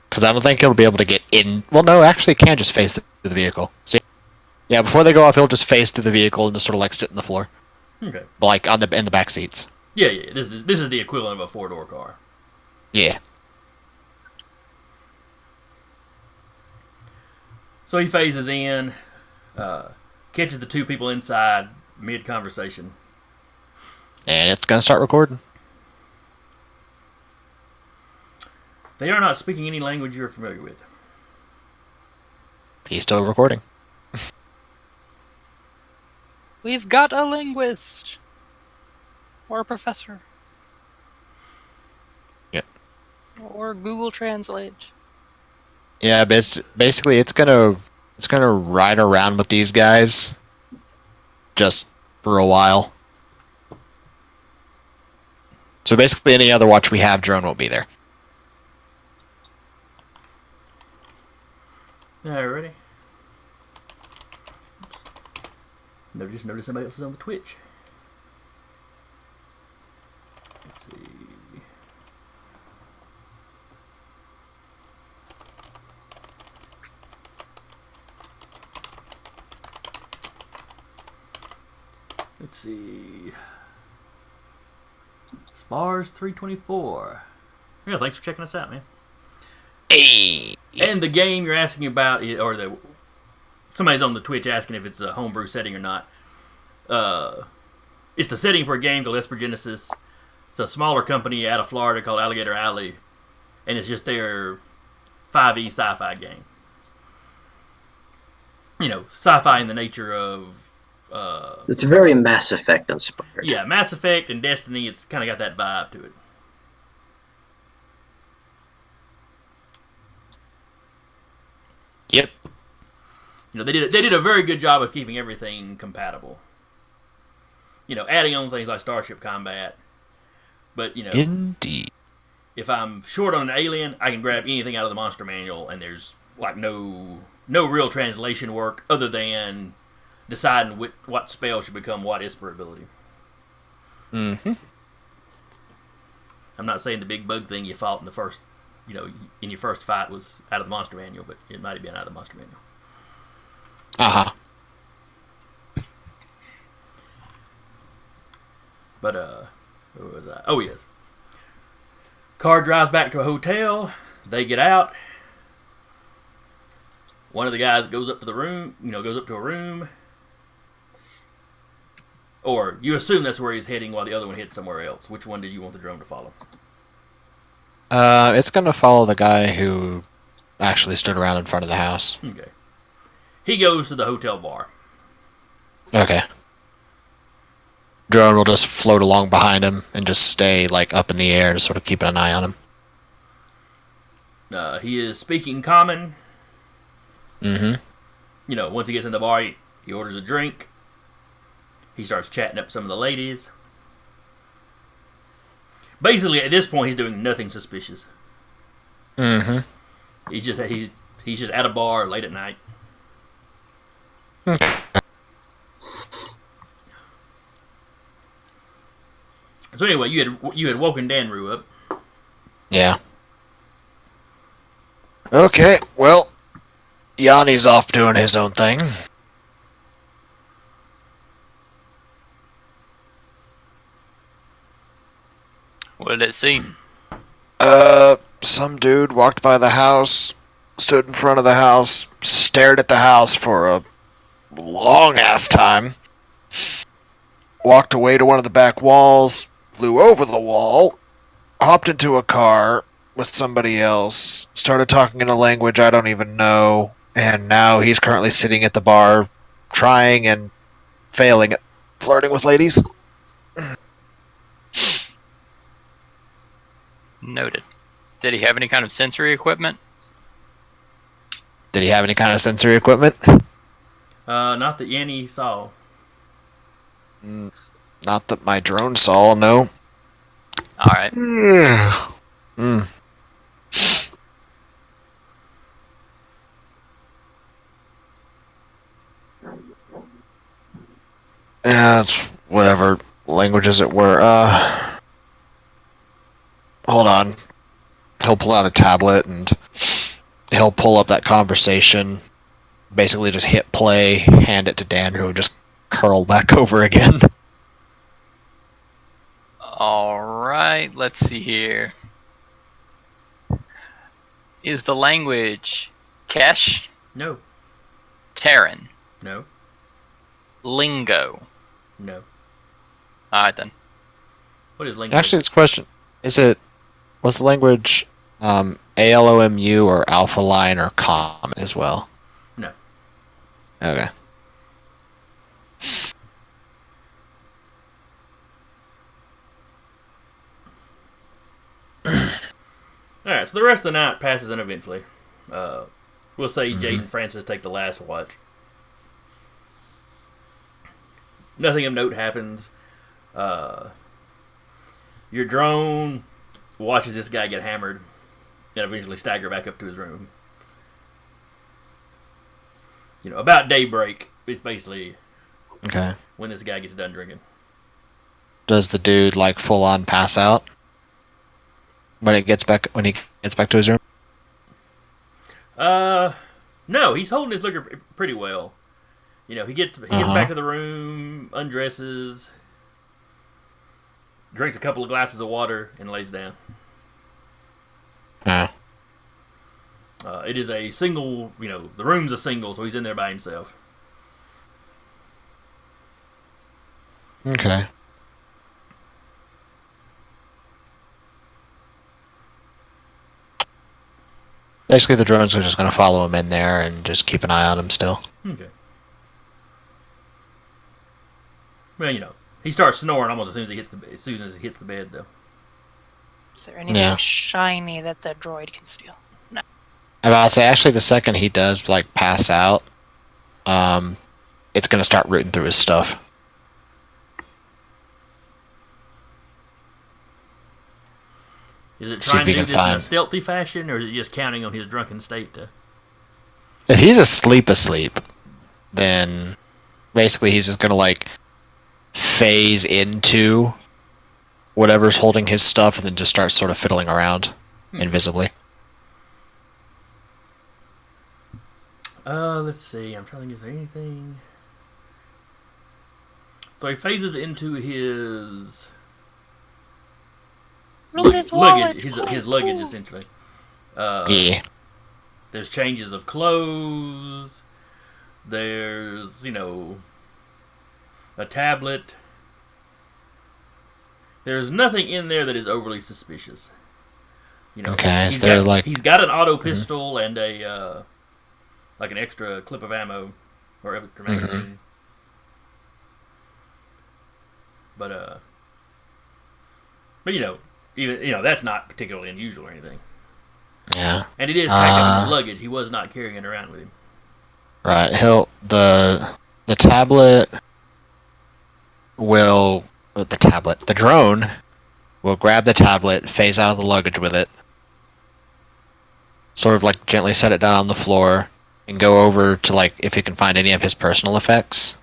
[SPEAKER 2] Because I don't think it'll be able to get in. Well, no, actually, it can just face through the vehicle. See? Yeah, before they go off, it'll just face through the vehicle and just sort of like sit in the floor.
[SPEAKER 1] Okay.
[SPEAKER 2] But like in the back seats.
[SPEAKER 1] Yeah. This is the equivalent of a 4-door car.
[SPEAKER 2] Yeah.
[SPEAKER 1] So he phases in, catches the 2 people inside mid-conversation.
[SPEAKER 2] And it's going to start recording.
[SPEAKER 1] They are not speaking any language you're familiar with.
[SPEAKER 2] He's still recording.
[SPEAKER 3] We've got a linguist. Or a professor.
[SPEAKER 2] Yep.
[SPEAKER 3] Or Google Translate.
[SPEAKER 2] Yeah, basically it's gonna ride around with these guys just for a while. So basically any other watch we have, drone won't be there.
[SPEAKER 1] All ready? Just noticed somebody else is on the Twitch. Let's see. Let's see. Spars 324. Yeah, thanks for checking us out, man.
[SPEAKER 2] Hey.
[SPEAKER 1] And the game you're asking about, somebody's on the Twitch asking if it's a homebrew setting or not. It's the setting for a game called Esper Genesis. It's a smaller company out of Florida called Alligator Alley, and it's just their 5e sci-fi game. Sci-fi in the nature of.
[SPEAKER 5] It's very Mass Effect inspired.
[SPEAKER 1] Yeah, Mass Effect and Destiny. It's kind of got that vibe to it.
[SPEAKER 2] Yep.
[SPEAKER 1] They did a very good job of keeping everything compatible. Adding on things like Starship Combat. But,
[SPEAKER 2] Indeed.
[SPEAKER 1] if I'm short on an alien, I can grab anything out of the monster manual, and there's like no real translation work other than deciding what spell should become what Esper ability.
[SPEAKER 2] Mm-hmm.
[SPEAKER 1] I'm not saying the big bug thing you fought in the first in your first fight was out of the monster manual, but it might have been out of the monster manual. But where was I? Oh yes. Car drives back to a hotel. They get out. One of the guys goes up to the room. Goes up to a room. Or you assume that's where he's heading, while the other one hits somewhere else. Which one did you want the drone to follow?
[SPEAKER 2] It's gonna follow the guy who actually stood around in front of the house.
[SPEAKER 1] Okay. He goes to the hotel bar.
[SPEAKER 2] Okay. Drone will just float along behind him and just stay like up in the air, sort of keeping an eye on him.
[SPEAKER 1] He is speaking common.
[SPEAKER 2] Mm-hmm.
[SPEAKER 1] Once he gets in the bar, he orders a drink. He starts chatting up some of the ladies. Basically, at this point, he's doing nothing suspicious.
[SPEAKER 2] Mm-hmm.
[SPEAKER 1] He's just at a bar late at night.
[SPEAKER 2] Okay.
[SPEAKER 1] So anyway, you had woken Danru up.
[SPEAKER 2] Yeah. Okay, well, Yanni's off doing his own thing.
[SPEAKER 4] What did it seem?
[SPEAKER 2] Some dude walked by the house, stood in front of the house, stared at the house for a long-ass time, walked away to one of the back walls, flew over the wall, hopped into a car with somebody else, started talking in a language I don't even know, and now he's currently sitting at the bar, trying and failing at flirting with ladies.
[SPEAKER 4] Noted. Did he have any kind of sensory equipment?
[SPEAKER 2] Did he have any kind of sensory equipment?
[SPEAKER 1] Not that Yanni saw.
[SPEAKER 2] Not that my drone saw, no.
[SPEAKER 4] Alright.
[SPEAKER 2] Mm. Yeah, it's whatever languages it were. Hold on. He'll pull out a tablet and he'll pull up that conversation, basically just hit play, hand it to Dan, who just curl back over again.
[SPEAKER 4] Alright, let's see here. Is the language Kesh?
[SPEAKER 1] No.
[SPEAKER 4] Terran?
[SPEAKER 1] No.
[SPEAKER 4] Lingo?
[SPEAKER 1] No.
[SPEAKER 4] Alright then.
[SPEAKER 1] What is lingo?
[SPEAKER 2] Actually, this question, was the language ALOMU or Alpha Line or Common as well?
[SPEAKER 1] No.
[SPEAKER 2] Okay.
[SPEAKER 1] Alright, so the rest of the night passes uneventfully. We'll say Jade and Francis take the last watch. Nothing of note happens. Your drone watches this guy get hammered and eventually stagger back up to his room. About daybreak, it's basically
[SPEAKER 2] Okay.
[SPEAKER 1] when this guy gets done drinking.
[SPEAKER 2] Does the dude like full on pass out when he gets back to his room?
[SPEAKER 1] No, he's holding his liquor pretty well. He gets back to the room, undresses, drinks a couple of glasses of water, and lays down. It is a single, the room's a single, so he's in there by himself.
[SPEAKER 2] Okay. Basically, the drones are just going to follow him in there and just keep an eye on him still.
[SPEAKER 1] Okay. Well, he starts snoring almost as soon as he hits the bed, though.
[SPEAKER 3] Is there anything
[SPEAKER 2] Yeah.
[SPEAKER 3] shiny that the droid can steal? No.
[SPEAKER 2] I'm about to say, actually, the second he does like pass out, it's going to start rooting through his stuff.
[SPEAKER 1] Is it
[SPEAKER 2] See if
[SPEAKER 1] trying
[SPEAKER 2] he
[SPEAKER 1] to do
[SPEAKER 2] can
[SPEAKER 1] this in a
[SPEAKER 2] find-
[SPEAKER 1] stealthy fashion, or is it just counting on his drunken state to...
[SPEAKER 2] If he's asleep, then basically he's just going to like phase into whatever's holding his stuff and then just start sort of fiddling around invisibly.
[SPEAKER 1] Let's see. I'm trying to think. Is there anything? So he phases into his
[SPEAKER 3] Look at his wallet.
[SPEAKER 1] luggage. His luggage essentially.
[SPEAKER 2] Yeah.
[SPEAKER 1] There's changes of clothes. There's a tablet. There's nothing in there that is overly suspicious.
[SPEAKER 2] Okay, is there
[SPEAKER 1] he's got an auto pistol and a like an extra clip of ammo or extra magazine. But even that's not particularly unusual or anything.
[SPEAKER 2] Yeah.
[SPEAKER 1] And it is packed up in his luggage. He was not carrying it around with him.
[SPEAKER 2] Right. The tablet will the drone will grab the tablet, phase out of the luggage with it, sort of like gently set it down on the floor, and go over to like if he can find any of his personal effects.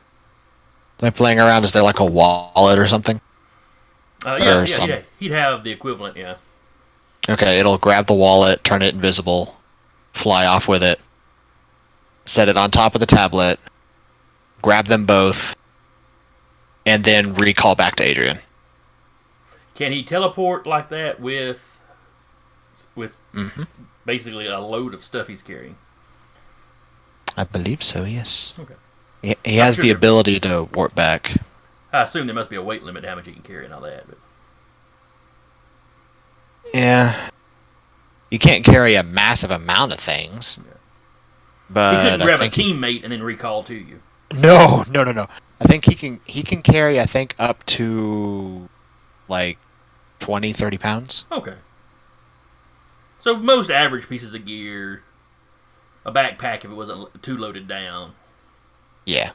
[SPEAKER 2] Like laying around, is there like a wallet or something?
[SPEAKER 1] Yeah. He'd have the equivalent, yeah.
[SPEAKER 2] Okay, it'll grab the wallet, turn it invisible, fly off with it, set it on top of the tablet, grab them both, and then recall back to Adrian.
[SPEAKER 1] Can he teleport like that with basically a load of stuff he's carrying?
[SPEAKER 2] I believe so, yes.
[SPEAKER 1] Okay.
[SPEAKER 2] He has the ability to warp back.
[SPEAKER 1] I assume there must be a weight limit to how much he can carry and all that. But
[SPEAKER 2] yeah. You can't carry a massive amount of things.
[SPEAKER 1] Yeah.
[SPEAKER 2] But
[SPEAKER 1] he couldn't grab a teammate and then recall to you.
[SPEAKER 2] No. I think he can carry, I think, up to like 20, 30 pounds.
[SPEAKER 1] Okay. So most average pieces of gear, a backpack if it wasn't too loaded down.
[SPEAKER 2] Yeah.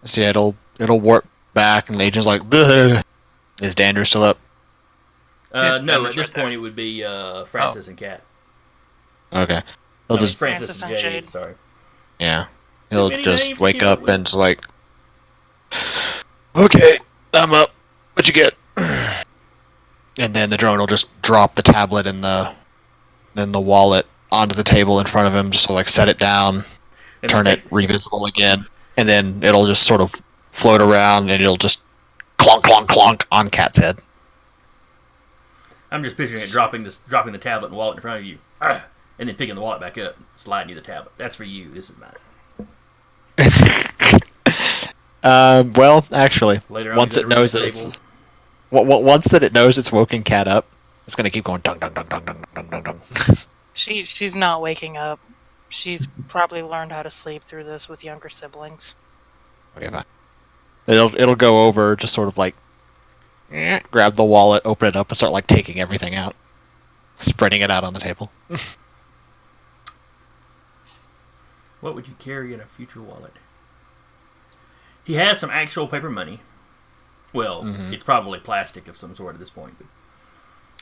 [SPEAKER 2] See, it'll warp back, and the agent's like, "Ugh." Is Dander still up?
[SPEAKER 1] No, at this point it would be Francis and Kat.
[SPEAKER 2] Okay. He'll just
[SPEAKER 1] Francis and Jade. Sorry.
[SPEAKER 2] Yeah. He'll
[SPEAKER 1] Many
[SPEAKER 2] just
[SPEAKER 1] names
[SPEAKER 2] wake
[SPEAKER 1] to
[SPEAKER 2] up
[SPEAKER 1] deal
[SPEAKER 2] and it's like, "Okay, I'm up. What you get?" And then the drone will just drop the tablet and the wallet onto the table in front of him, just to like set it down,
[SPEAKER 1] And
[SPEAKER 2] turn it revisible again, and then it'll just sort of float around and it'll just clonk, clonk, clonk on Cat's head.
[SPEAKER 1] I'm just picturing it dropping the tablet and wallet in front of you, and then picking the wallet back up, sliding you the tablet. That's for you. This is mine.
[SPEAKER 2] Well, actually,
[SPEAKER 1] Later on,
[SPEAKER 2] once it knows that it's once that it knows it's woken Cat up, it's gonna keep going dung dung dung dung dung dung dung dung.
[SPEAKER 3] She's not waking up. She's probably learned how to sleep through this with younger siblings.
[SPEAKER 2] Okay, fine. It'll go over, just sort of like grab the wallet, open it up, and start like taking everything out, spreading it out on the table.
[SPEAKER 1] What would you carry in a future wallet? He has some actual paper money. Well, it's probably plastic of some sort at this point,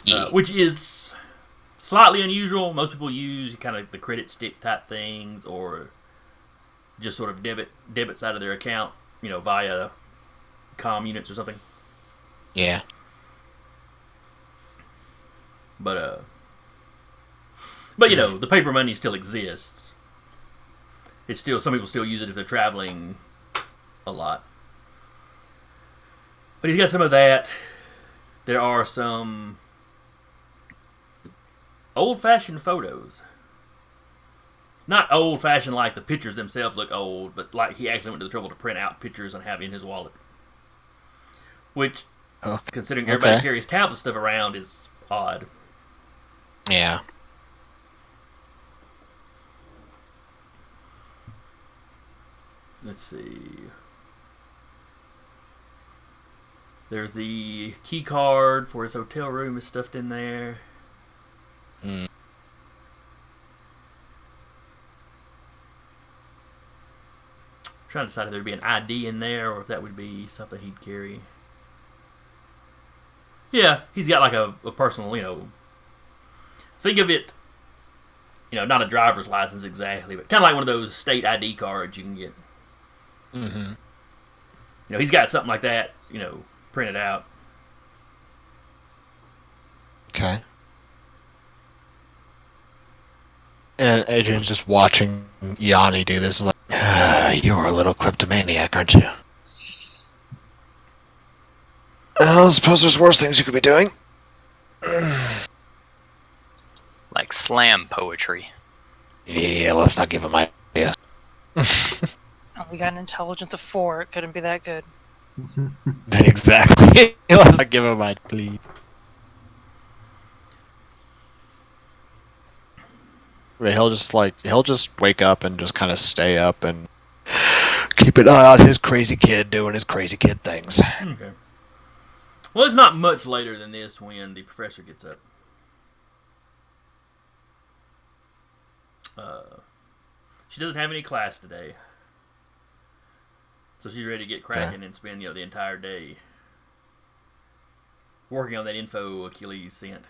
[SPEAKER 1] but, which is slightly unusual. Most people use kind of the credit stick type things, or just sort of debits out of their account, via comm units or something.
[SPEAKER 2] Yeah.
[SPEAKER 1] But the paper money still exists. It's still, some people still use it if they're traveling a lot. But he's got some of that. There are some old-fashioned photos. Not old-fashioned like the pictures themselves look old, but like he actually went to the trouble to print out pictures and have in his wallet. Which, considering everybody carries tablet stuff around, is odd.
[SPEAKER 2] Yeah.
[SPEAKER 1] Let's see. There's the key card for his hotel room is stuffed in there.
[SPEAKER 2] Mm.
[SPEAKER 1] I'm trying to decide if there'd be an ID in there or if that would be something he'd carry. Yeah, he's got like a personal, think of it, not a driver's license exactly, but kind of like one of those state ID cards you can get.
[SPEAKER 2] Mm-hmm.
[SPEAKER 1] He's got something like that, printed out.
[SPEAKER 2] And Adrian's just watching Yanni do this. Like, you're a little kleptomaniac, aren't you? I suppose there's worse things you could be doing.
[SPEAKER 4] Like slam poetry.
[SPEAKER 2] Yeah, let's not give him ideas.
[SPEAKER 3] Oh, we got an intelligence of 4. It couldn't be that good.
[SPEAKER 2] Exactly. Let's not give him ideas, please. But he'll just wake up and just kind of stay up and keep an eye on his crazy kid doing his crazy kid things.
[SPEAKER 1] Okay. Well, it's not much later than this when the professor gets up. She doesn't have any class today, so she's ready to get cracking and spend the entire day working on that info Achilles sent.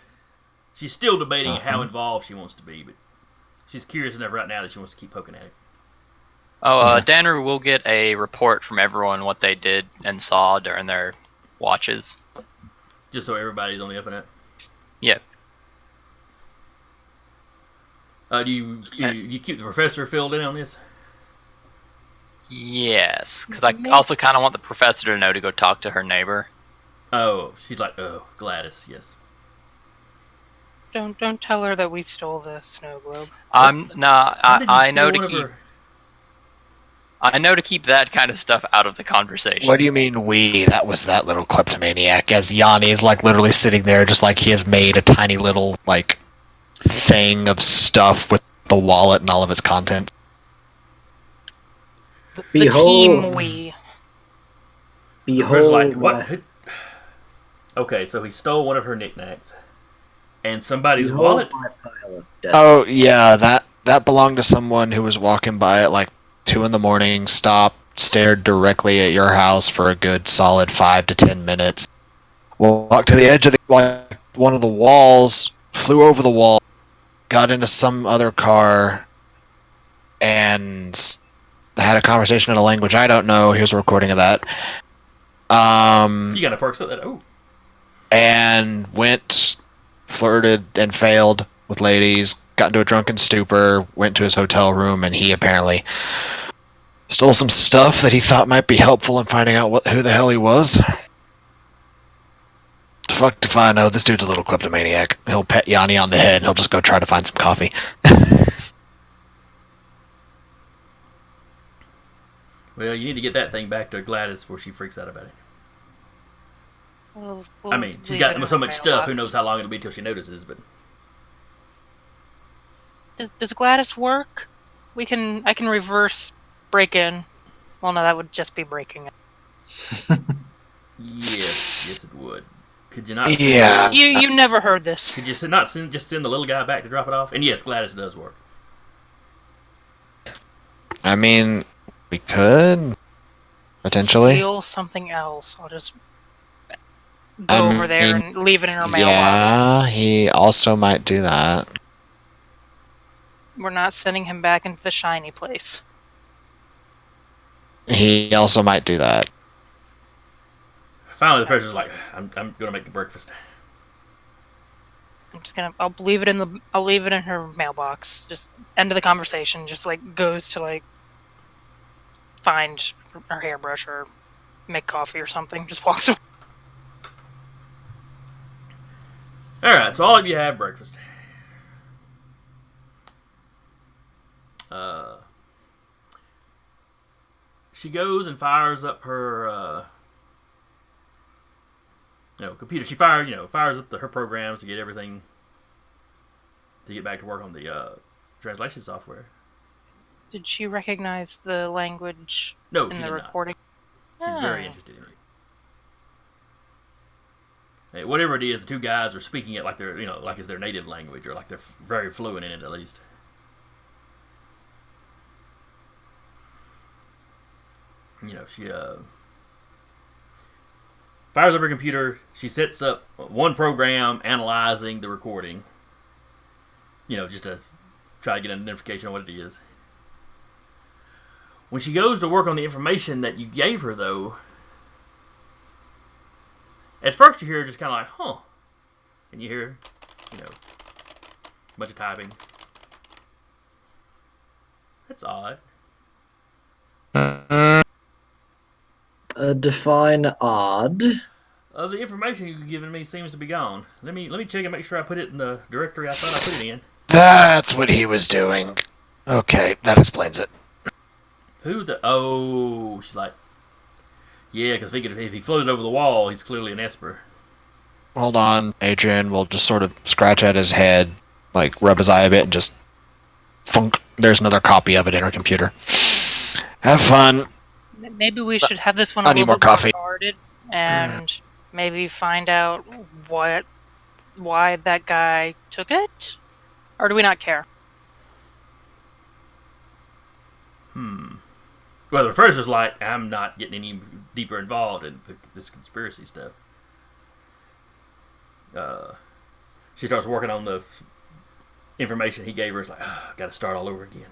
[SPEAKER 1] She's still debating how involved she wants to be, but she's curious enough right now that she wants to keep poking at it.
[SPEAKER 4] Oh, Danru will get a report from everyone what they did and saw during their watches.
[SPEAKER 1] Just so everybody's on the up and up.
[SPEAKER 4] Yep.
[SPEAKER 1] Do you keep the professor filled in on this?
[SPEAKER 4] Yes, because I also kind of want the professor to know to go talk to her neighbor.
[SPEAKER 1] Oh, she's like, oh, Gladys, yes.
[SPEAKER 3] Don't tell her that we stole the snow globe.
[SPEAKER 1] How did you
[SPEAKER 4] I know
[SPEAKER 1] steal
[SPEAKER 4] to
[SPEAKER 1] one of
[SPEAKER 4] keep.
[SPEAKER 1] her-
[SPEAKER 4] I know to keep that kind of stuff out of the conversation.
[SPEAKER 2] What do you mean we? That was that little kleptomaniac. As Yanni is like literally sitting there, just like he has made a tiny little like thing of stuff with the wallet and all of its contents.
[SPEAKER 3] The
[SPEAKER 5] Behold.
[SPEAKER 3] team we.
[SPEAKER 1] Professor's
[SPEAKER 5] Behold,
[SPEAKER 1] like, what?
[SPEAKER 5] my,
[SPEAKER 1] Okay, so he stole one of her knickknacks. And somebody's
[SPEAKER 5] behold
[SPEAKER 1] wallet?
[SPEAKER 5] my pile of death.
[SPEAKER 2] Oh yeah, that belonged to someone who was walking by at like 2 a.m. Stopped, stared directly at your house for a good solid 5 to 10 minutes. Walked to the edge of one of the walls, flew over the wall, got into some other car, and had a conversation in a language I don't know. Here's a recording of that.
[SPEAKER 1] You got a perk so that, oh.
[SPEAKER 2] And went, flirted and failed with ladies, got into a drunken stupor, went to his hotel room, and he apparently stole some stuff that he thought might be helpful in finding out who the hell he was. Fuck if I know, this dude's a little kleptomaniac. He'll pet Yanni on the head and he'll just go try to find some coffee.
[SPEAKER 1] Well, you need to get that thing back to Gladys before she freaks out about it.
[SPEAKER 3] We'll
[SPEAKER 1] I mean, she's
[SPEAKER 3] leave
[SPEAKER 1] got
[SPEAKER 3] it in
[SPEAKER 1] so
[SPEAKER 3] her
[SPEAKER 1] much stuff, who
[SPEAKER 3] mailbox.
[SPEAKER 1] knows how long it'll be till she notices, but...
[SPEAKER 3] Does Gladys work? I can reverse break in. Well, no, that would just be breaking it.
[SPEAKER 1] Yes, it would. Could you not?
[SPEAKER 2] Yeah.
[SPEAKER 3] You never heard this.
[SPEAKER 1] Could you not just send the little guy back to drop it off? And yes, Gladys does work.
[SPEAKER 2] I mean, we could. Potentially.
[SPEAKER 3] Steal something else. I'll just go over there
[SPEAKER 2] mean,
[SPEAKER 3] and leave it in her mailbox.
[SPEAKER 2] Yeah, he also might do that.
[SPEAKER 3] We're not sending him back into the shiny place.
[SPEAKER 2] He also might do that.
[SPEAKER 1] Finally, the professor's like, I'm gonna make the breakfast.
[SPEAKER 3] I'll leave it in her mailbox. Just end of the conversation. Just like goes to like find her hairbrush or make coffee or something. Just walks away.
[SPEAKER 1] Alright, so all of you have breakfast. She goes and fires up her computer. She fires up her programs to get everything to get back to work on the translation software.
[SPEAKER 3] Did she recognize the language
[SPEAKER 1] No,
[SPEAKER 3] in
[SPEAKER 1] she
[SPEAKER 3] the
[SPEAKER 1] did not.
[SPEAKER 3] recording?
[SPEAKER 1] She's very interested in it. Hey, whatever it is, the two guys are speaking it like they're, like it's their native language, or like they're very fluent in it at least. She fires up her computer. She sets up one program analyzing the recording. Just to try to get an identification on what it is. When she goes to work on the information that you gave her, though, at first you hear her just kind of like, huh. And you hear, a bunch of typing. That's odd.
[SPEAKER 5] Define odd.
[SPEAKER 1] The information you've given me seems to be gone. Let me check and make sure I put it in the directory I thought I put it in.
[SPEAKER 2] That's what he was doing. Okay, that explains it.
[SPEAKER 1] Who the? Oh, she's like, yeah, because if he floated over the wall, he's clearly an Esper.
[SPEAKER 2] Hold on, Adrian will just sort of scratch at his head, like rub his eye a bit, and just thunk. There's another copy of it in her computer. Have fun.
[SPEAKER 3] Maybe we should have this one
[SPEAKER 2] I
[SPEAKER 3] a
[SPEAKER 2] need
[SPEAKER 3] little
[SPEAKER 2] more
[SPEAKER 3] bit
[SPEAKER 2] coffee.
[SPEAKER 3] guarded and maybe find out why that guy took it? Or do we not care?
[SPEAKER 1] Well, the first was like, I'm not getting any deeper involved in this conspiracy stuff. She starts working on the information he gave her. It's like, got to start all over again.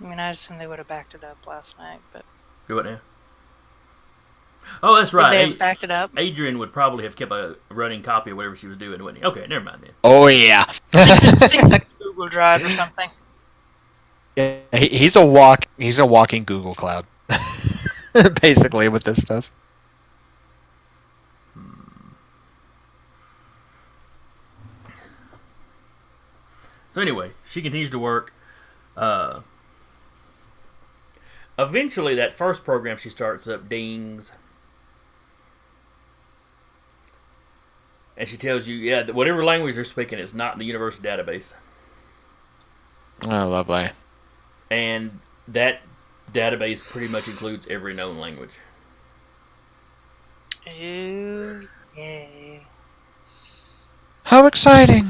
[SPEAKER 3] I mean, I assume they would have backed it up last night, but
[SPEAKER 1] Do it now. Oh, that's
[SPEAKER 3] would they
[SPEAKER 1] right.
[SPEAKER 3] have backed it up?
[SPEAKER 1] Adrian would probably have kept a running copy of whatever she was doing, wouldn't he? Okay, never mind then.
[SPEAKER 2] Oh yeah.
[SPEAKER 3] Sync it to Google Drive or something.
[SPEAKER 2] Yeah, he's a walking Google Cloud, basically with this stuff.
[SPEAKER 1] So anyway, she continues to work. Eventually, that first program she starts up dings. And she tells you, yeah, that whatever language they're speaking is not in the university database.
[SPEAKER 2] Oh, lovely.
[SPEAKER 1] And that database pretty much includes every known language.
[SPEAKER 3] Ooh, yay.
[SPEAKER 2] How exciting!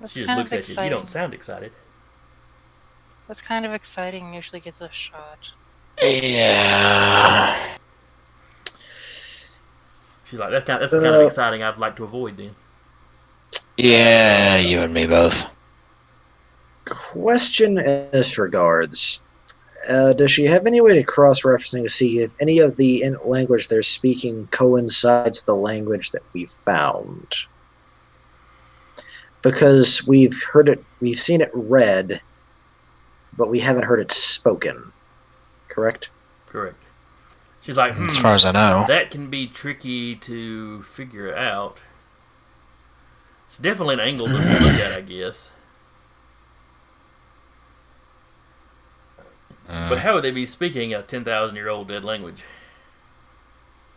[SPEAKER 3] That's
[SPEAKER 1] She just
[SPEAKER 3] kind
[SPEAKER 1] looks
[SPEAKER 3] of
[SPEAKER 1] at you.
[SPEAKER 3] exciting.
[SPEAKER 1] You don't sound excited.
[SPEAKER 3] That's kind of exciting. Usually gets a shot.
[SPEAKER 2] Yeah.
[SPEAKER 1] She's like, that's the kind of exciting I'd like to avoid then.
[SPEAKER 2] Yeah, you and me both.
[SPEAKER 5] Question as regards. Does she have any way to cross-referencing to see if any of the language they're speaking coincides with the language that we found? Because we've seen it read, but we haven't heard it spoken. Correct?
[SPEAKER 1] Correct. She's like,
[SPEAKER 2] As far as I know.
[SPEAKER 1] that can be tricky to figure out. It's definitely an angle to look at, I guess. But how would they be speaking a 10,000-year-old dead language?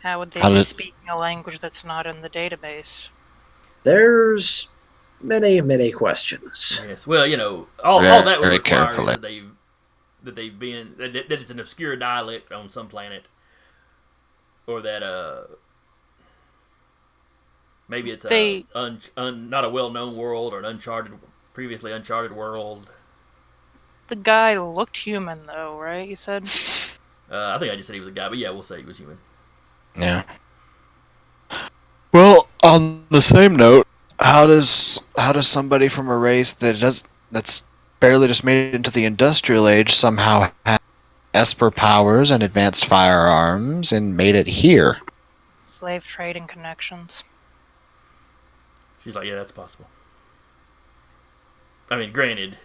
[SPEAKER 3] How would they
[SPEAKER 2] How
[SPEAKER 3] be
[SPEAKER 2] did-
[SPEAKER 3] speaking a language that's not in the database?
[SPEAKER 5] There's many, many questions.
[SPEAKER 1] Yes. Well, all that would
[SPEAKER 2] Very
[SPEAKER 1] require
[SPEAKER 2] carefully.
[SPEAKER 1] is that it's an obscure dialect on some planet, or that maybe it's not a well-known world or an previously uncharted world.
[SPEAKER 3] The guy looked human, though, right? You said?
[SPEAKER 1] I think I just said he was a guy, but yeah, we'll say he was human.
[SPEAKER 2] Yeah. Well, on the same note, how does somebody from a race that's barely just made it into the industrial age somehow have Esper powers and advanced firearms and made it here?
[SPEAKER 3] Slave trading connections.
[SPEAKER 1] She's like, yeah, that's possible. I mean, granted,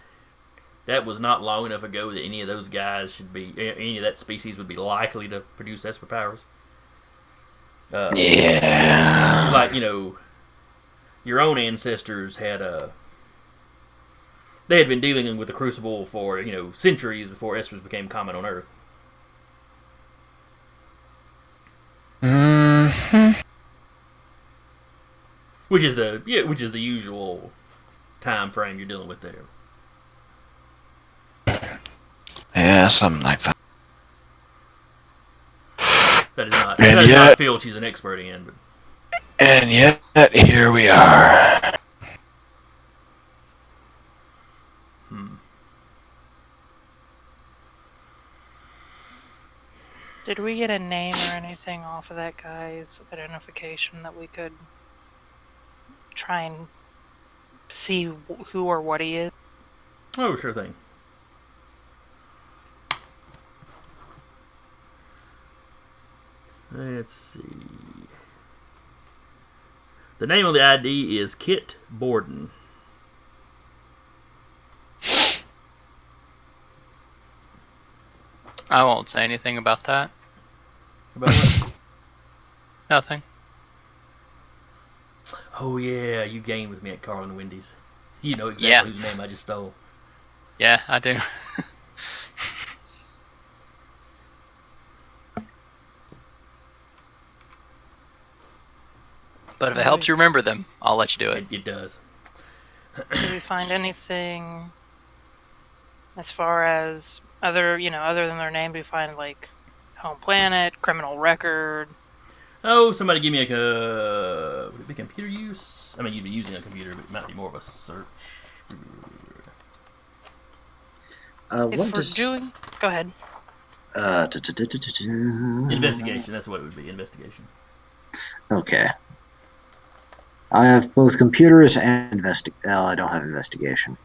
[SPEAKER 1] that was not long enough ago that any of those guys any of that species would be likely to produce Esper powers.
[SPEAKER 2] Yeah.
[SPEAKER 1] She's like, your own ancestors they had been dealing with the Crucible for, centuries before Espers became common on Earth.
[SPEAKER 2] Hmm.
[SPEAKER 1] Which is the usual time frame you're dealing with there.
[SPEAKER 2] Yeah, something like that.
[SPEAKER 1] That is not
[SPEAKER 2] And
[SPEAKER 1] not a
[SPEAKER 2] yet-
[SPEAKER 1] field she's an expert in. But
[SPEAKER 2] And yet, here we are.
[SPEAKER 3] Did we get a name or anything off of that guy's identification that we could try and see who or what he is?
[SPEAKER 1] oh, sure thing. Let's see. The name of the ID is Kit Borden.
[SPEAKER 4] I won't say anything about that.
[SPEAKER 1] About what?
[SPEAKER 4] Nothing.
[SPEAKER 1] Oh yeah, you gamed with me at Carl and Wendy's. You know exactly
[SPEAKER 4] Yeah.
[SPEAKER 1] whose name I just stole.
[SPEAKER 4] Yeah, I do. But if it helps you remember them, I'll let you do it.
[SPEAKER 1] It does.
[SPEAKER 3] Did we find anything as far as other than their name? Do we find like home planet, criminal record?
[SPEAKER 1] Oh, somebody give me would it be computer use? I mean, you'd be using a computer, but it might be more of a search.
[SPEAKER 3] If we're doing, go ahead.
[SPEAKER 1] Investigation. That's what it would be. Investigation.
[SPEAKER 5] Okay. I have both computers and I don't have investigation.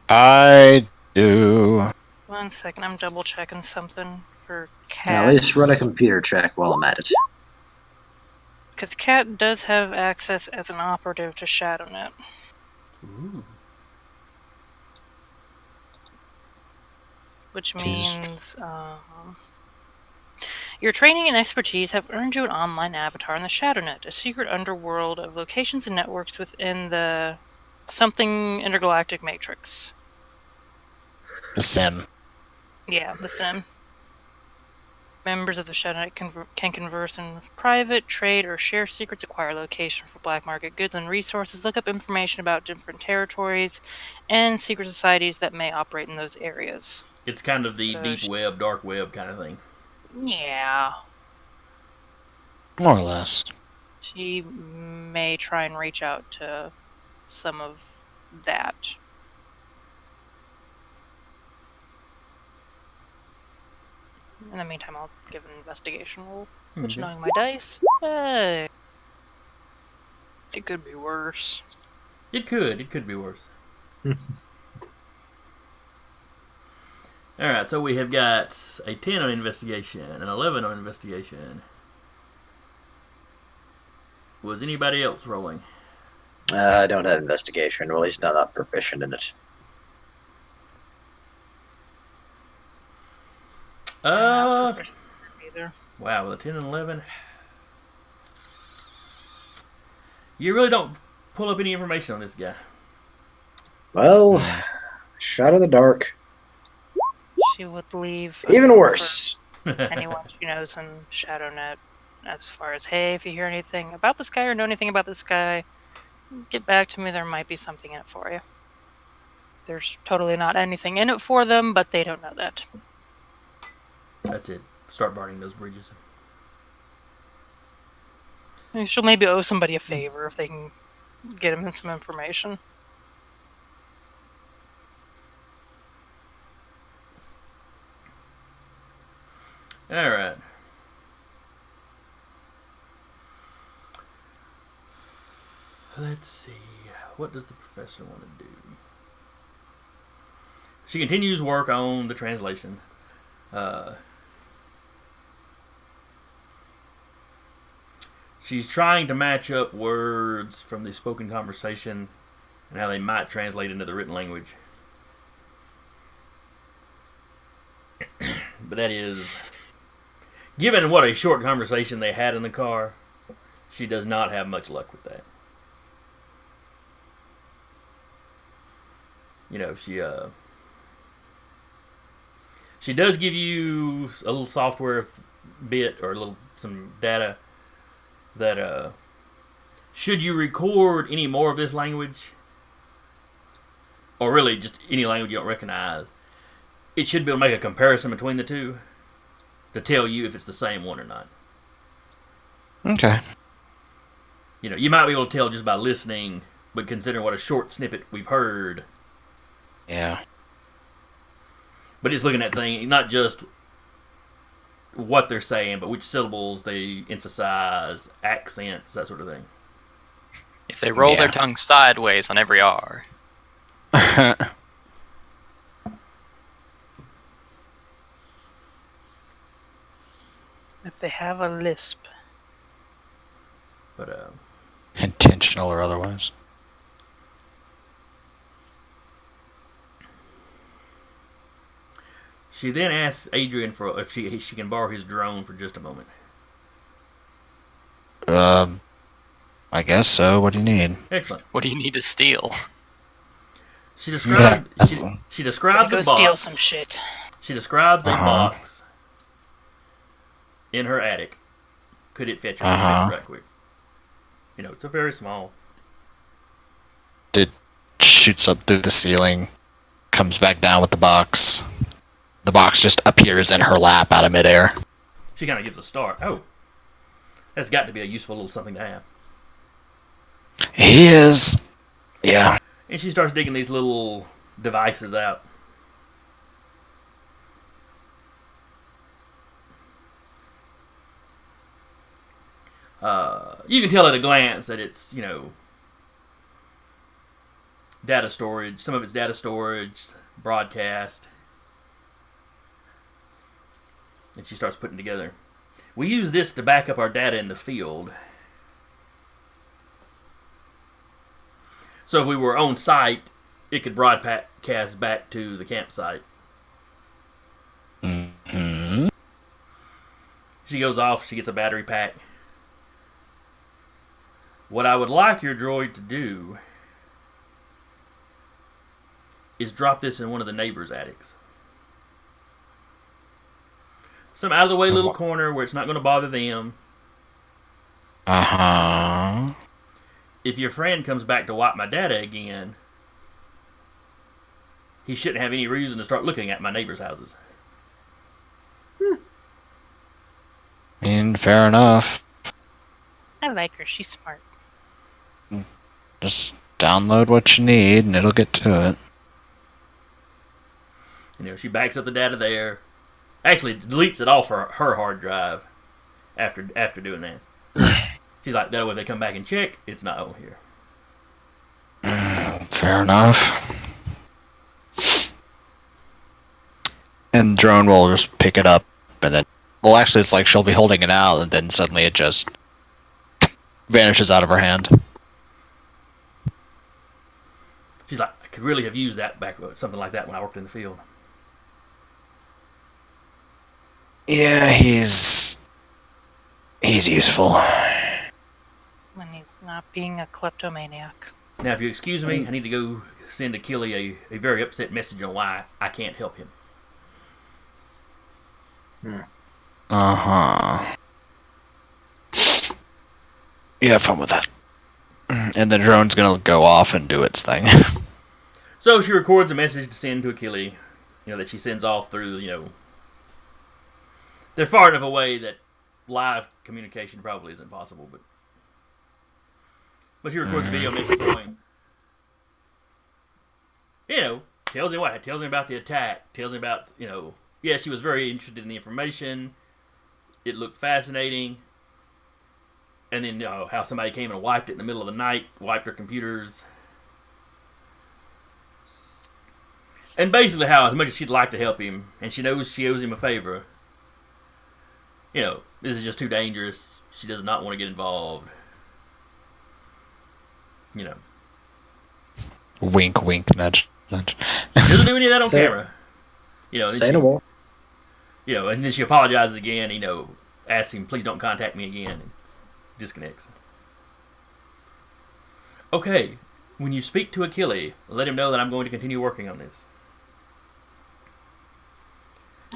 [SPEAKER 2] I do.
[SPEAKER 3] 1 second, I'm double checking something for Cat.
[SPEAKER 5] At least run a computer check while I'm at it.
[SPEAKER 3] Because Cat does have access as an operative to ShadowNet.
[SPEAKER 1] Ooh.
[SPEAKER 3] Which
[SPEAKER 2] Jesus.
[SPEAKER 3] means your training and expertise have earned you an online avatar in the ShadowNet, a secret underworld of locations and networks within the something intergalactic matrix.
[SPEAKER 2] The sim.
[SPEAKER 3] Yeah, the sim. Members of the ShadowNet can converse in private, trade, or share secrets, acquire location for black market goods and resources, look up information about different territories, and secret societies that may operate in those areas.
[SPEAKER 1] It's kind of the
[SPEAKER 3] So
[SPEAKER 1] deep web, dark web kind of thing.
[SPEAKER 3] Yeah.
[SPEAKER 2] More or less.
[SPEAKER 3] She may try and reach out to some of that. In the meantime, I'll give an investigation roll. Which,
[SPEAKER 1] Okay.
[SPEAKER 3] knowing my dice, hey, it could be worse.
[SPEAKER 1] It could. It could be worse. All right. So we have got a 10 on investigation, an 11 on investigation. Was anybody else rolling?
[SPEAKER 5] I don't have investigation. Well, at least not proficient in it.
[SPEAKER 3] Not proficient either.
[SPEAKER 1] Wow, with a 10 and 11. You really don't pull up any information on this guy.
[SPEAKER 5] Well, shot in the dark.
[SPEAKER 3] She would leave.
[SPEAKER 5] Even worse.
[SPEAKER 3] Anyone she knows in ShadowNet, as far as, hey, if you hear anything about this guy or know anything about this guy, get back to me. There might be something in it for you. There's totally not anything in it for them, but they don't know that.
[SPEAKER 1] That's it. Start burning those bridges.
[SPEAKER 3] She'll maybe owe somebody a favor if they can get him some information.
[SPEAKER 1] All right. Let's see. What does the professor want to do? She continues work on the translation. She's trying to match up words from the spoken conversation and how they might translate into the written language. But that is, given what a short conversation they had in the car, she does not have much luck with that. You know, she does give you a little software bit or some data that should you record any more of this language, or really just any language you don't recognize, it should be able to make a comparison between the two to tell you if it's the same one or not.
[SPEAKER 2] Okay.
[SPEAKER 1] You know, you might be able to tell just by listening, but considering what a short snippet we've heard.
[SPEAKER 2] Yeah.
[SPEAKER 1] But it's looking at things, not just what they're saying, but which syllables they emphasize, accents, that sort of thing.
[SPEAKER 4] If they roll their tongue sideways on every R.
[SPEAKER 3] If they have a lisp.
[SPEAKER 1] But
[SPEAKER 2] Intentional or otherwise.
[SPEAKER 1] She then asks Adrian for if she can borrow his drone for just a moment.
[SPEAKER 2] I guess so. What do you need?
[SPEAKER 1] Excellent.
[SPEAKER 4] What do you need to steal?
[SPEAKER 1] She described.
[SPEAKER 2] Yeah.
[SPEAKER 1] She
[SPEAKER 3] Gonna
[SPEAKER 1] describes
[SPEAKER 3] go
[SPEAKER 1] a
[SPEAKER 3] steal
[SPEAKER 1] box.
[SPEAKER 3] some shit.
[SPEAKER 1] She describes a
[SPEAKER 2] Uh-huh.
[SPEAKER 1] box in her attic. Could it fetch her right quick? You know, it's a very small.
[SPEAKER 2] It shoots up through the ceiling, comes back down with the box. The box just appears in her lap out of midair.
[SPEAKER 1] She kind of gives a start. Oh, that's got to be a useful little something to have.
[SPEAKER 2] He is. Yeah.
[SPEAKER 1] And she starts digging these little devices out. You can tell at a glance that it's, you know, data storage. Some of it's data storage, broadcast. And she starts putting together. We use this to back up our data in the field. So if we were on site, it could broadcast back to the campsite.
[SPEAKER 2] Mm-hmm.
[SPEAKER 1] She goes off, she gets a battery pack. What I would like your droid to do is drop this in one of the neighbors' attics. Some out of the way little corner where it's not going to bother them.
[SPEAKER 2] Uh-huh.
[SPEAKER 1] If your friend comes back to wipe my data again, he shouldn't have any reason to start looking at my neighbors' houses.
[SPEAKER 2] Fair enough.
[SPEAKER 3] I like her. She's smart.
[SPEAKER 2] Just download what you need and it'll get to it.
[SPEAKER 1] You know, she backs up the data there. Actually, deletes it off her hard drive after doing that. She's like, that way they come back and check, it's not on here.
[SPEAKER 2] Fair enough. And drone will just pick it up and then... Well, actually, it's like she'll be holding it out and then suddenly it just vanishes out of her hand.
[SPEAKER 1] She's like, I could really have used that back, something like that when I worked in the field.
[SPEAKER 2] Yeah, he's useful.
[SPEAKER 3] When he's not being a kleptomaniac.
[SPEAKER 1] Now, if you excuse me, I need to go send Achille a very upset message on why I can't help him.
[SPEAKER 2] Uh-huh. You have fun with that. And the drone's gonna go off and do its thing.
[SPEAKER 1] So she records a message to send to Achille, that she sends off through, they're far enough away that live communication probably isn't possible, but she records a video message for him. Tells him what? Tells him about the attack. Tells him about, yeah, she was very interested in the information. It looked fascinating. And then, how somebody came and wiped it in the middle of the night, wiped her computers. And basically how, as much as she'd like to help him, and she knows she owes him a favor, this is just too dangerous. She does not want to get involved.
[SPEAKER 2] Wink, wink, nudge, nudge.
[SPEAKER 1] Doesn't do any of that on camera.
[SPEAKER 5] Say no more.
[SPEAKER 1] And then she apologizes again, asks him, please don't contact me again, and disconnects. Okay, when you speak to Achille, let him know that I'm going to continue working on this.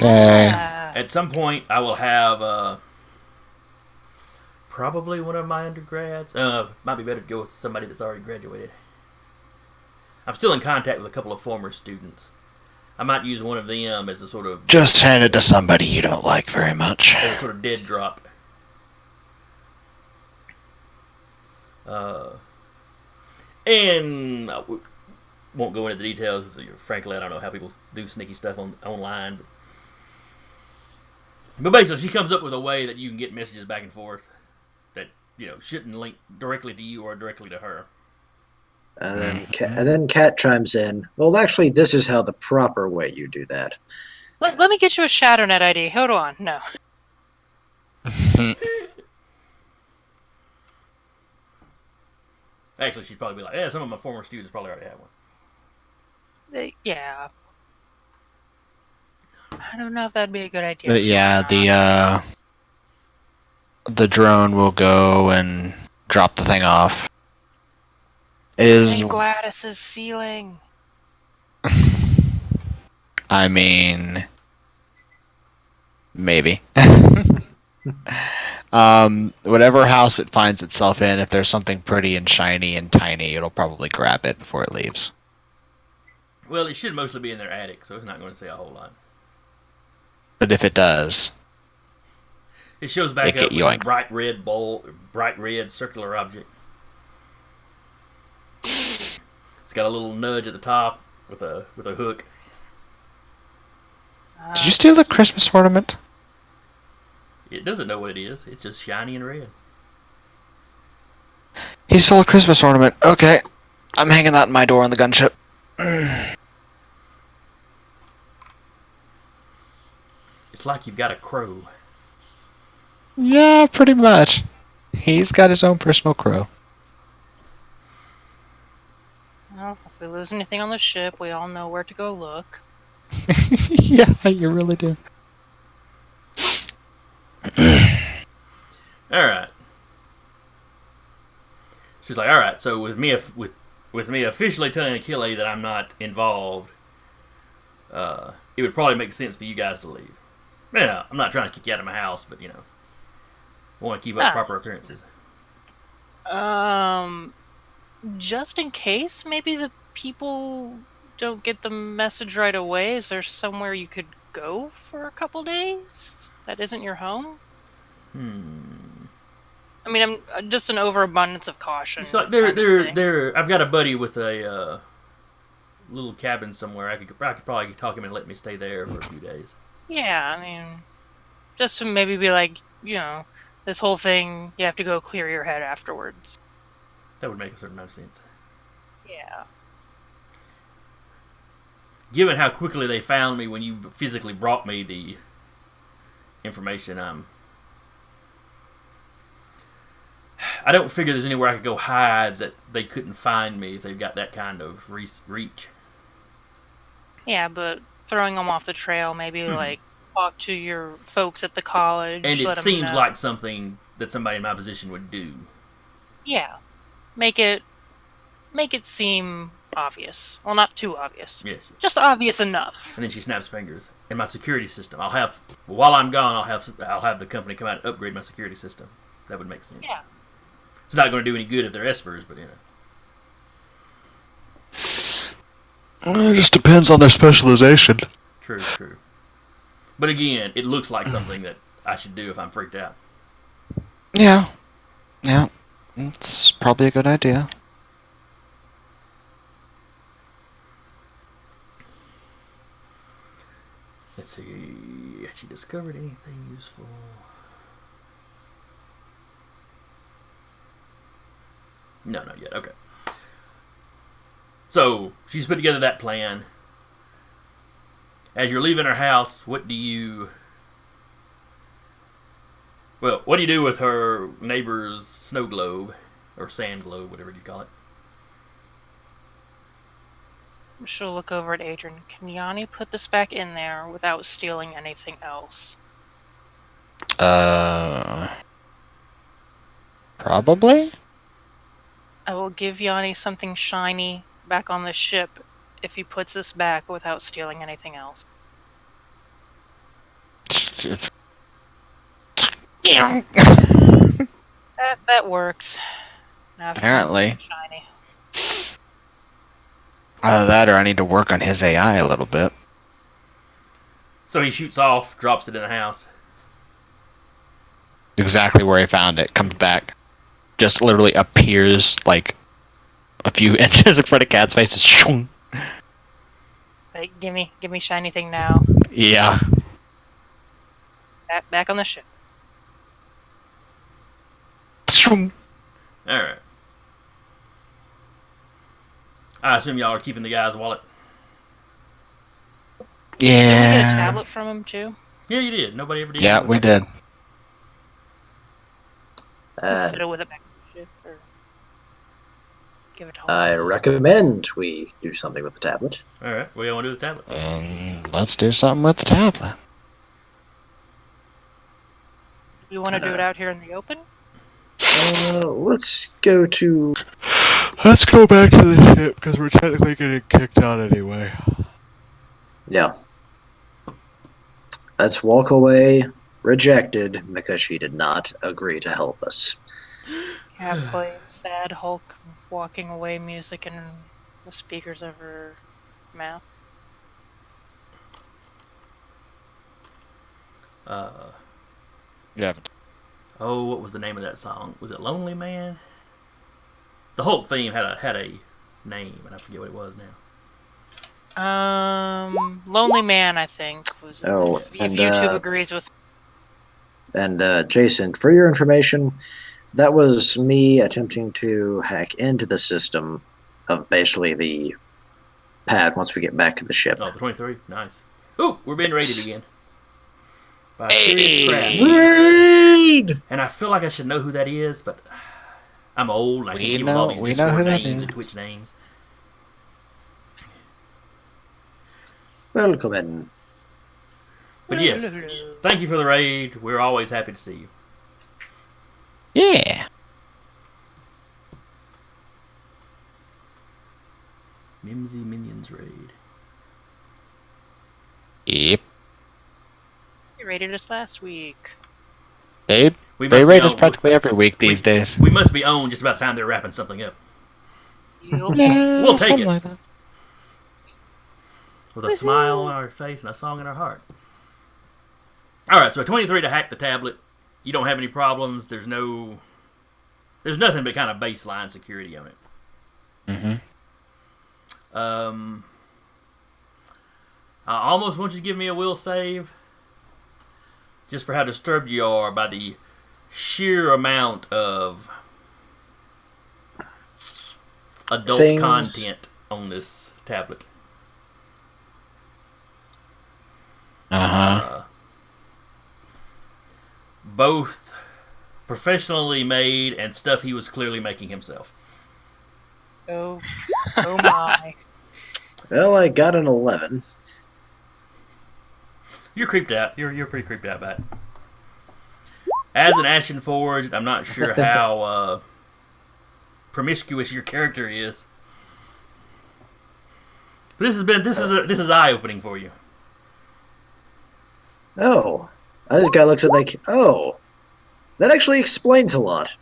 [SPEAKER 1] At some point, I will have probably one of my undergrads. Might be better to go with somebody that's already graduated. I'm still in contact with a couple of former students. I might use one of them as a sort of...
[SPEAKER 2] Just hand it to somebody you don't like very much.
[SPEAKER 1] As a sort of dead drop. And I won't go into the details. Frankly, I don't know how people do sneaky stuff online. But basically, she comes up with a way that you can get messages back and forth that shouldn't link directly to you or directly to her.
[SPEAKER 5] And then Kat chimes in. Well, actually, this is how the proper way you do that.
[SPEAKER 3] Let me get you a ShadowNet ID. Hold on. No.
[SPEAKER 1] Actually, she'd probably be like, yeah, some of my former students probably already have one.
[SPEAKER 3] Yeah. I don't know if that'd be a good idea.
[SPEAKER 2] But yeah, the drone will go and drop the thing off. Is
[SPEAKER 3] And Gladys's ceiling.
[SPEAKER 2] I mean, maybe. Whatever house it finds itself in, if there's something pretty and shiny and tiny, it'll probably grab it before it leaves.
[SPEAKER 1] Well, it should mostly be in their attic, so it's not going to say a whole lot.
[SPEAKER 2] But if it does,
[SPEAKER 1] It shows back
[SPEAKER 2] It
[SPEAKER 1] up
[SPEAKER 2] get
[SPEAKER 1] with a
[SPEAKER 2] yoinked.
[SPEAKER 1] bright red circular object. It's got a little nudge at the top with a hook.
[SPEAKER 2] did you steal the Christmas ornament?
[SPEAKER 1] It doesn't know what it is. It's just shiny and red.
[SPEAKER 2] He stole a Christmas ornament. Okay, I'm hanging that in my door on the gunship.
[SPEAKER 1] It's like you've got a crow.
[SPEAKER 2] Yeah, pretty much. He's got his own personal crow.
[SPEAKER 3] Well, if we lose anything on the ship, we all know where to go look.
[SPEAKER 2] Yeah, you really do.
[SPEAKER 1] All right. She's like, all right. So with me officially telling Achille that I'm not involved, it would probably make sense for you guys to leave. Yeah, I'm not trying to kick you out of my house, but I want to keep up proper appearances.
[SPEAKER 3] Just in case, maybe the people don't get the message right away. Is there somewhere you could go for a couple days that isn't your home? I mean, I'm just an overabundance of caution.
[SPEAKER 1] It's like
[SPEAKER 3] kind of thing.
[SPEAKER 1] I've got a buddy with a little cabin somewhere. I could probably talk him and let me stay there for a few days.
[SPEAKER 3] Yeah, I mean, just to maybe be like, this whole thing, you have to go clear your head afterwards.
[SPEAKER 1] That would make a certain amount of sense.
[SPEAKER 3] Yeah.
[SPEAKER 1] Given how quickly they found me when you physically brought me the information, I don't figure there's anywhere I could go hide that they couldn't find me if they've got that kind of reach.
[SPEAKER 3] Yeah, but throwing them off the trail, maybe like talk to your folks at the college.
[SPEAKER 1] And it
[SPEAKER 3] let 'em
[SPEAKER 1] seems
[SPEAKER 3] know.
[SPEAKER 1] like something that somebody in my position would do.
[SPEAKER 3] Yeah, make it seem obvious. Well, not too obvious.
[SPEAKER 1] Yes.
[SPEAKER 3] Just obvious enough.
[SPEAKER 1] And then she snaps fingers. In my security system, while I'm gone, I'll have the company come out and upgrade my security system. That would make sense.
[SPEAKER 3] Yeah.
[SPEAKER 1] It's not going to do any good if they're espers, but
[SPEAKER 2] It just depends on their specialization.
[SPEAKER 1] True. But again, it looks like something that I should do if I'm freaked out.
[SPEAKER 2] Yeah. It's probably a good idea.
[SPEAKER 1] Let's see. Has she discovered anything useful? No, not yet. Okay. So, she's put together that plan. As you're leaving her house, what do you do with her neighbor's snow globe? Or sand globe, whatever you call it.
[SPEAKER 3] She'll look over at Adrian. Can Yanni put this back in there without stealing anything else?
[SPEAKER 2] Probably?
[SPEAKER 3] I will give Yanni something shiny back on the ship if he puts this back without stealing anything else. That works. Now if you want
[SPEAKER 2] Apparently.
[SPEAKER 3] something shiny.
[SPEAKER 2] Either that or I need to work on his AI a little bit.
[SPEAKER 1] So he shoots off, drops it in the house.
[SPEAKER 2] Exactly where he found it. Comes back. Just literally appears like a few inches in front of Cat's face. Just shoo.
[SPEAKER 3] Like, give me shiny thing now.
[SPEAKER 2] Yeah.
[SPEAKER 3] Back on the ship.
[SPEAKER 2] Shoo.
[SPEAKER 1] Alright. I assume y'all are keeping the guy's wallet.
[SPEAKER 3] Did we get a
[SPEAKER 2] Yeah.
[SPEAKER 3] tablet from him too?
[SPEAKER 1] Yeah, you did. Nobody ever did.
[SPEAKER 2] Yeah, we did.
[SPEAKER 3] Fiddle with it back on the ship, or... Give it hope.
[SPEAKER 5] I recommend we do something with the tablet.
[SPEAKER 1] All right, what do you want to do with the tablet?
[SPEAKER 2] Let's do something with the tablet.
[SPEAKER 3] Do you want to do it out here in the open?
[SPEAKER 5] Let's go to.
[SPEAKER 2] Let's go back to the ship because we're technically getting kicked out anyway.
[SPEAKER 5] Yeah. Let's walk away. Rejected because she did not agree to help us.
[SPEAKER 3] Yeah, play sad Hulk walking away music in the speakers of her mouth.
[SPEAKER 2] Yeah.
[SPEAKER 1] Oh, what was the name of that song? Was it Lonely Man? The Hulk theme had a name, and I forget what it was now.
[SPEAKER 3] Lonely Man, I think, was.
[SPEAKER 5] Oh,
[SPEAKER 3] if
[SPEAKER 5] and,
[SPEAKER 3] YouTube agrees with.
[SPEAKER 5] And Jason, for your information, that was me attempting to hack into the system of basically the pad once we get back to the ship.
[SPEAKER 1] Oh, the 23. Nice. Ooh, we're being raided again. By a
[SPEAKER 2] Hey!
[SPEAKER 1] curious craft.
[SPEAKER 5] Raid!
[SPEAKER 1] And I feel like I should know who that is, but I'm old and I
[SPEAKER 2] We
[SPEAKER 1] can't keep
[SPEAKER 2] know-
[SPEAKER 1] all these
[SPEAKER 2] we know
[SPEAKER 1] Discord
[SPEAKER 2] who that
[SPEAKER 1] names and
[SPEAKER 2] is.
[SPEAKER 1] Twitch names.
[SPEAKER 5] Welcome in.
[SPEAKER 1] But yes, thank you for the raid. We're always happy to see you.
[SPEAKER 2] Yeah.
[SPEAKER 1] Mimsy Minions raid.
[SPEAKER 2] Yep.
[SPEAKER 3] You rated us last week.
[SPEAKER 2] They
[SPEAKER 1] We
[SPEAKER 2] they
[SPEAKER 1] must be
[SPEAKER 2] rate us
[SPEAKER 1] on-
[SPEAKER 2] practically every week these days.
[SPEAKER 1] We must be on just about the time they're wrapping something up.
[SPEAKER 3] Yup.
[SPEAKER 2] Yeah,
[SPEAKER 1] We'll take
[SPEAKER 2] something
[SPEAKER 1] it.
[SPEAKER 2] like that.
[SPEAKER 1] With a smile on our face and a song in our heart. Alright, so 23 to hack the tablet. You don't have any problems. There's nothing but kind of baseline security on it.
[SPEAKER 2] Mm-hmm.
[SPEAKER 1] I almost want you to give me a will save. Just for how disturbed you are by the sheer amount of adult
[SPEAKER 5] Things-
[SPEAKER 1] content on this tablet.
[SPEAKER 2] Uh-huh.
[SPEAKER 1] Both professionally made and stuff he was clearly making himself.
[SPEAKER 3] Oh my.
[SPEAKER 5] Well, I got an 11.
[SPEAKER 1] You're creeped out. You're pretty creeped out by it. As an Ashen Forged, I'm not sure how promiscuous your character is. But this is eye opening for you.
[SPEAKER 5] Oh. This guy looks at like, oh. That actually explains a lot.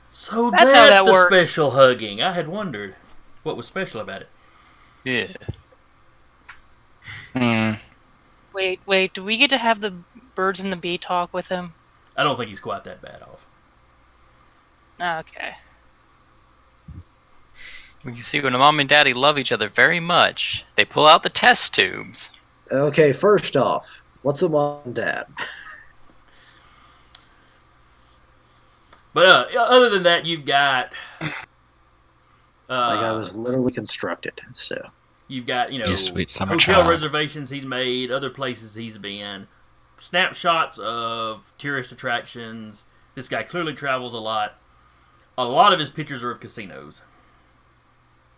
[SPEAKER 1] So
[SPEAKER 3] That's how that
[SPEAKER 1] the
[SPEAKER 3] works.
[SPEAKER 1] special hugging. I had wondered what was special about it.
[SPEAKER 4] Yeah.
[SPEAKER 2] Mm.
[SPEAKER 3] Wait, do we get to have the birds and the bee talk with him?
[SPEAKER 1] I don't think he's quite that bad off.
[SPEAKER 3] Okay.
[SPEAKER 4] We can see when a mom and daddy love each other very much, they pull out the test tubes.
[SPEAKER 5] Okay, first off, what's a mom and dad?
[SPEAKER 1] But other than that, you've got
[SPEAKER 5] Like I was literally constructed, so.
[SPEAKER 1] you've got
[SPEAKER 2] You sweet summer
[SPEAKER 1] hotel
[SPEAKER 2] child.
[SPEAKER 1] reservations he's made, other places he's been, snapshots of tourist attractions. This guy clearly travels a lot. A lot of his pictures are of casinos.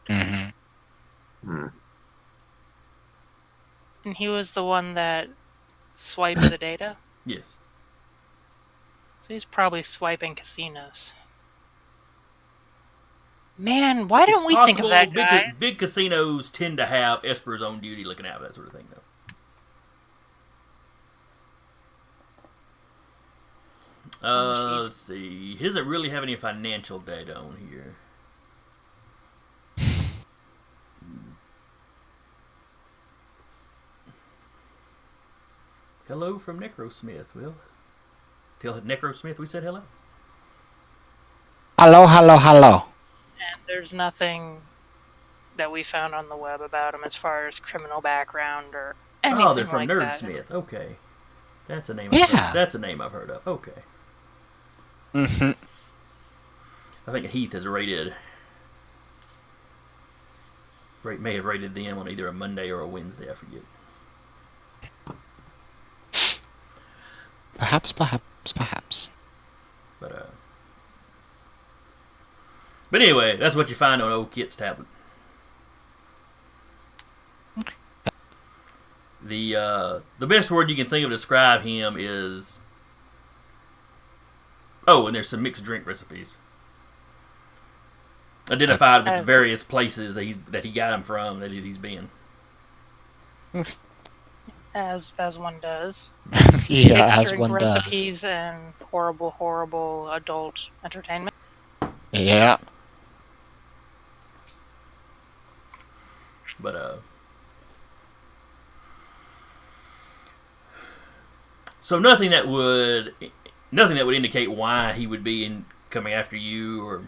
[SPEAKER 2] Mm-hmm.
[SPEAKER 3] And he was the one that swiped the data?
[SPEAKER 1] Yes.
[SPEAKER 3] So he's probably swiping casinos. Man, why don't
[SPEAKER 1] It's
[SPEAKER 3] we think of
[SPEAKER 1] possible
[SPEAKER 3] that,
[SPEAKER 1] big,
[SPEAKER 3] guys?
[SPEAKER 1] big casinos tend to have Esper's on duty looking out for that sort of thing, though. Let's see. He doesn't really have any financial data on here. Hello from Necrosmith, Will. Tell Necrosmith we said hello.
[SPEAKER 2] Hello.
[SPEAKER 3] And there's nothing that we found on the web about him as far as criminal background or anything
[SPEAKER 1] Oh, they're from
[SPEAKER 3] like that.
[SPEAKER 1] Nerdsmith. Okay. That's a name.
[SPEAKER 2] Yeah.
[SPEAKER 1] That's a name I've heard of. Okay.
[SPEAKER 2] Mm-hmm.
[SPEAKER 1] I think Heath has rated. May have rated them on either a Monday or a Wednesday. I forget.
[SPEAKER 2] Perhaps.
[SPEAKER 1] But But anyway, that's what you find on old Kit's tablet. The best word you can think of to describe him is... Oh, and there's some mixed drink recipes. Identified with the various places that he got them from, that he's been.
[SPEAKER 3] As one does.
[SPEAKER 2] Yeah,
[SPEAKER 3] Mixed
[SPEAKER 2] as
[SPEAKER 3] drink
[SPEAKER 2] one does.
[SPEAKER 3] recipes and horrible adult entertainment.
[SPEAKER 2] Yeah.
[SPEAKER 1] But so nothing that would indicate why he would be coming after you, or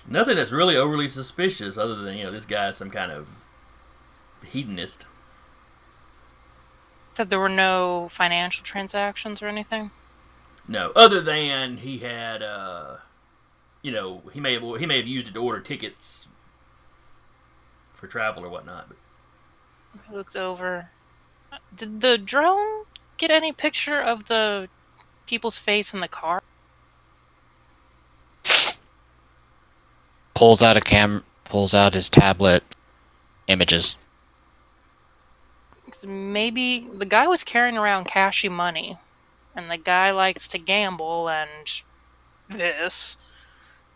[SPEAKER 1] nothing that's really overly suspicious, other than this guy is some kind of hedonist.
[SPEAKER 3] Said there were no financial transactions or anything.
[SPEAKER 1] No, other than he had, he may have used it to order tickets for travel or whatnot. But
[SPEAKER 3] He looks over. Did the drone get any picture of the people's face in the car?
[SPEAKER 2] Pulls out his tablet. Images.
[SPEAKER 3] Maybe the guy was carrying around cashy money, and the guy likes to gamble and this.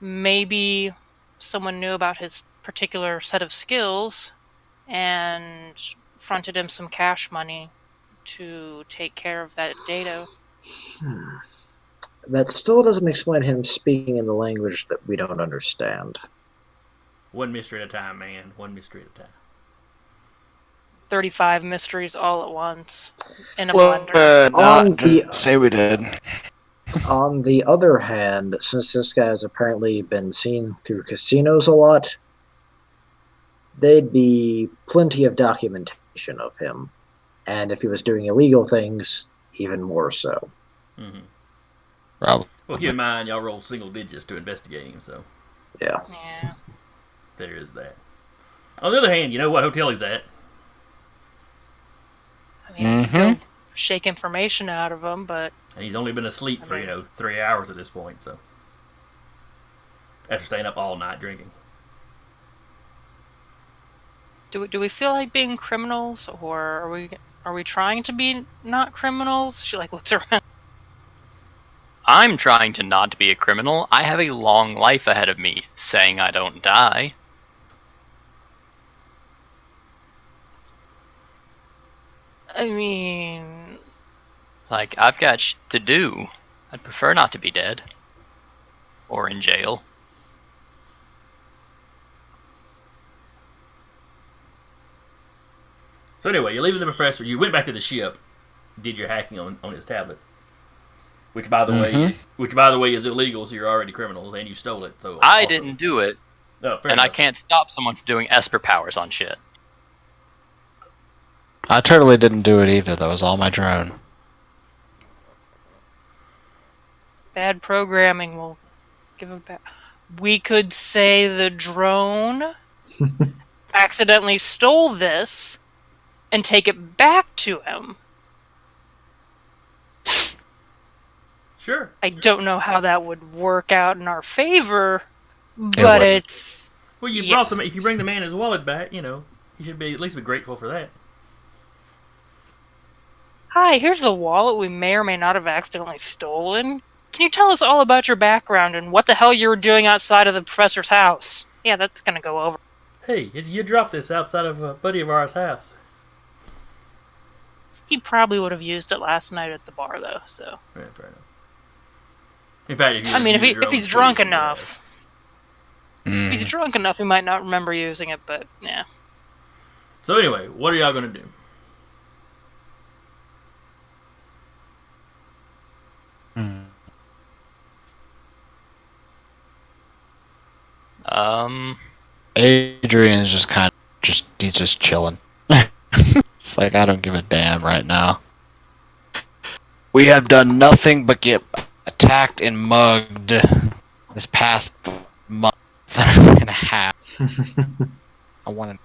[SPEAKER 3] Maybe someone knew about his particular set of skills and fronted him some cash money to take care of that data.
[SPEAKER 5] That still doesn't explain him speaking in the language that we don't understand.
[SPEAKER 1] one mystery at a time, man. One mystery at a time.
[SPEAKER 3] 35 mysteries all at once in a blender.
[SPEAKER 2] Say we did.
[SPEAKER 5] On the other hand, since this guy has apparently been seen through casinos a lot, there'd be plenty of documentation of him. And if he was doing illegal things, even more so.
[SPEAKER 1] Mm-hmm.
[SPEAKER 2] Probably.
[SPEAKER 1] Well, keep in mind, y'all rolled single digits to investigate him, so
[SPEAKER 5] Yeah.
[SPEAKER 1] there is that. On the other hand, you know what hotel he's at.
[SPEAKER 3] I mean, don't shake information out of him, but...
[SPEAKER 1] And he's only been asleep for, 3 hours at this point, so... After staying up all night drinking.
[SPEAKER 3] Do we feel like being criminals, or are we trying to be not criminals? She looks around.
[SPEAKER 4] I'm trying to not be a criminal. I have a long life ahead of me, saying I don't die.
[SPEAKER 3] I mean...
[SPEAKER 4] I've got shit to do. I'd prefer not to be dead. Or in jail.
[SPEAKER 1] So anyway, you're leaving the professor. You went back to the ship, did your hacking on his tablet, which by the way is illegal. So you're already criminals, and you stole it. So
[SPEAKER 4] I didn't do it,
[SPEAKER 1] fair
[SPEAKER 4] and
[SPEAKER 1] enough.
[SPEAKER 4] I can't stop someone from doing Esper powers on shit.
[SPEAKER 2] I totally didn't do it either. That was all my drone.
[SPEAKER 3] Bad programming will give it back. We could say the drone accidentally stole this and take it back to him.
[SPEAKER 1] Sure.
[SPEAKER 3] I don't know how that would work out in our favor, but it's...
[SPEAKER 1] Well, you brought if you bring the man his wallet back, he should be at least be grateful for that.
[SPEAKER 3] Hi, here's the wallet we may or may not have accidentally stolen. Can you tell us all about your background and what the hell you were doing outside of the professor's house? Yeah, that's gonna go over.
[SPEAKER 1] Hey, you dropped this outside of a buddy of ours' house.
[SPEAKER 3] He probably would have used it last night at the bar, though, so...
[SPEAKER 1] Yeah, fair enough. In fact,
[SPEAKER 3] if he's drunk enough... If he's drunk enough, he might not remember using it, but, yeah.
[SPEAKER 1] So anyway, what are y'all gonna do?
[SPEAKER 2] Adrian's he's just chilling. It's like, I don't give a damn right now. We have done nothing but get attacked and mugged this past month and a half. I want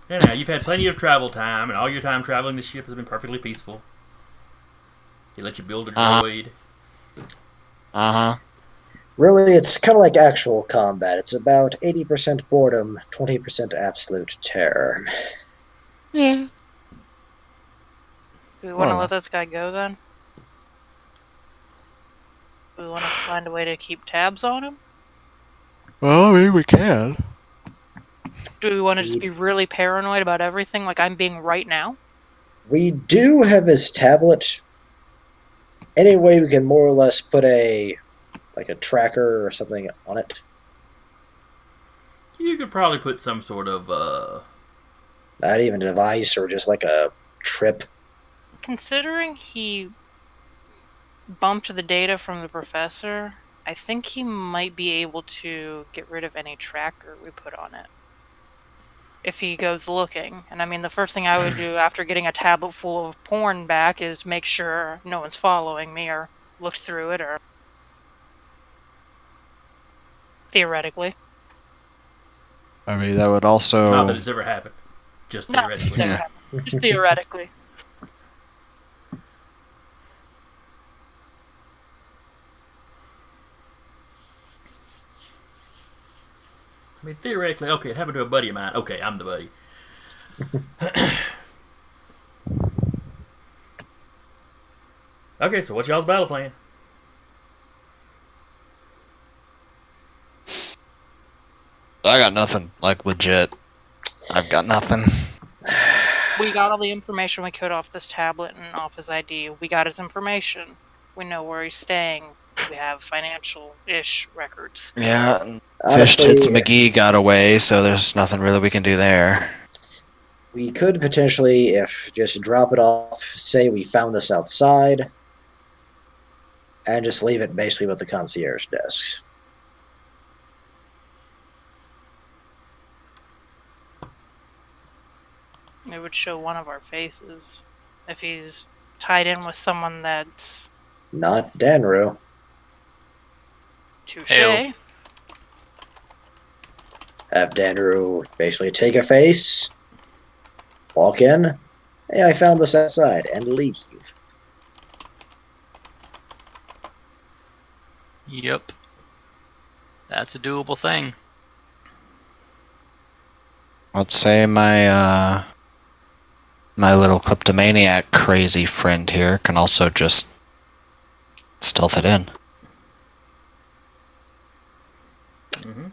[SPEAKER 2] to...
[SPEAKER 1] Anyhow, you've had plenty of travel time, and all your time traveling the ship has been perfectly peaceful. He let you build a droid.
[SPEAKER 2] Uh huh.
[SPEAKER 5] Really, it's kind of like actual combat. It's about 80% boredom, 20% absolute terror.
[SPEAKER 2] Yeah.
[SPEAKER 3] Do we
[SPEAKER 2] More
[SPEAKER 3] want
[SPEAKER 2] or
[SPEAKER 3] to let
[SPEAKER 2] less.
[SPEAKER 3] this guy go then? Do we want to find a way to keep tabs on him?
[SPEAKER 2] Well, I mean, we can.
[SPEAKER 3] Do we want to just
[SPEAKER 5] We,
[SPEAKER 3] be really paranoid about everything like I'm being right now?
[SPEAKER 5] we do have his tablet. Anyway, we can more or less put a tracker or something on it.
[SPEAKER 1] You could probably put some sort of
[SPEAKER 5] Not even a device or just like a trip.
[SPEAKER 3] Considering he bumped the data from the professor, I think he might be able to get rid of any tracker we put on it. If he goes looking. And I mean, the first thing I would do after getting a tablet full of porn back is make sure no one's following me or looked through it or. Theoretically.
[SPEAKER 2] I mean, that would
[SPEAKER 1] not
[SPEAKER 2] also.
[SPEAKER 1] that it's ever happened, just
[SPEAKER 3] No,
[SPEAKER 1] theoretically.
[SPEAKER 3] never
[SPEAKER 2] Yeah.
[SPEAKER 3] happened. Just theoretically.
[SPEAKER 1] I mean, theoretically, okay, it happened to a buddy of mine. Okay, I'm the buddy. Okay, so what's y'all's battle plan?
[SPEAKER 2] I got nothing. Like, legit. I've got nothing.
[SPEAKER 3] We got all the information we could off this tablet and off his ID. We got his information. We know where he's staying. We have financial-ish records.
[SPEAKER 2] Yeah. Fish
[SPEAKER 5] Honestly,
[SPEAKER 2] Tits McGee got away, so there's nothing really we can do there.
[SPEAKER 5] we could potentially, if just drop it off, say we found this outside, and just leave it basically with the concierge desks.
[SPEAKER 3] It would show one of our faces. If he's tied in with someone that's
[SPEAKER 5] Not Danru.
[SPEAKER 3] touche.
[SPEAKER 4] Ew.
[SPEAKER 5] Have Danru basically take a face, walk in, hey, I found this outside, and leave.
[SPEAKER 4] Yep. That's a doable thing.
[SPEAKER 2] Let's say my my little kleptomaniac crazy friend here can also just stealth it in.
[SPEAKER 1] Mm-hmm.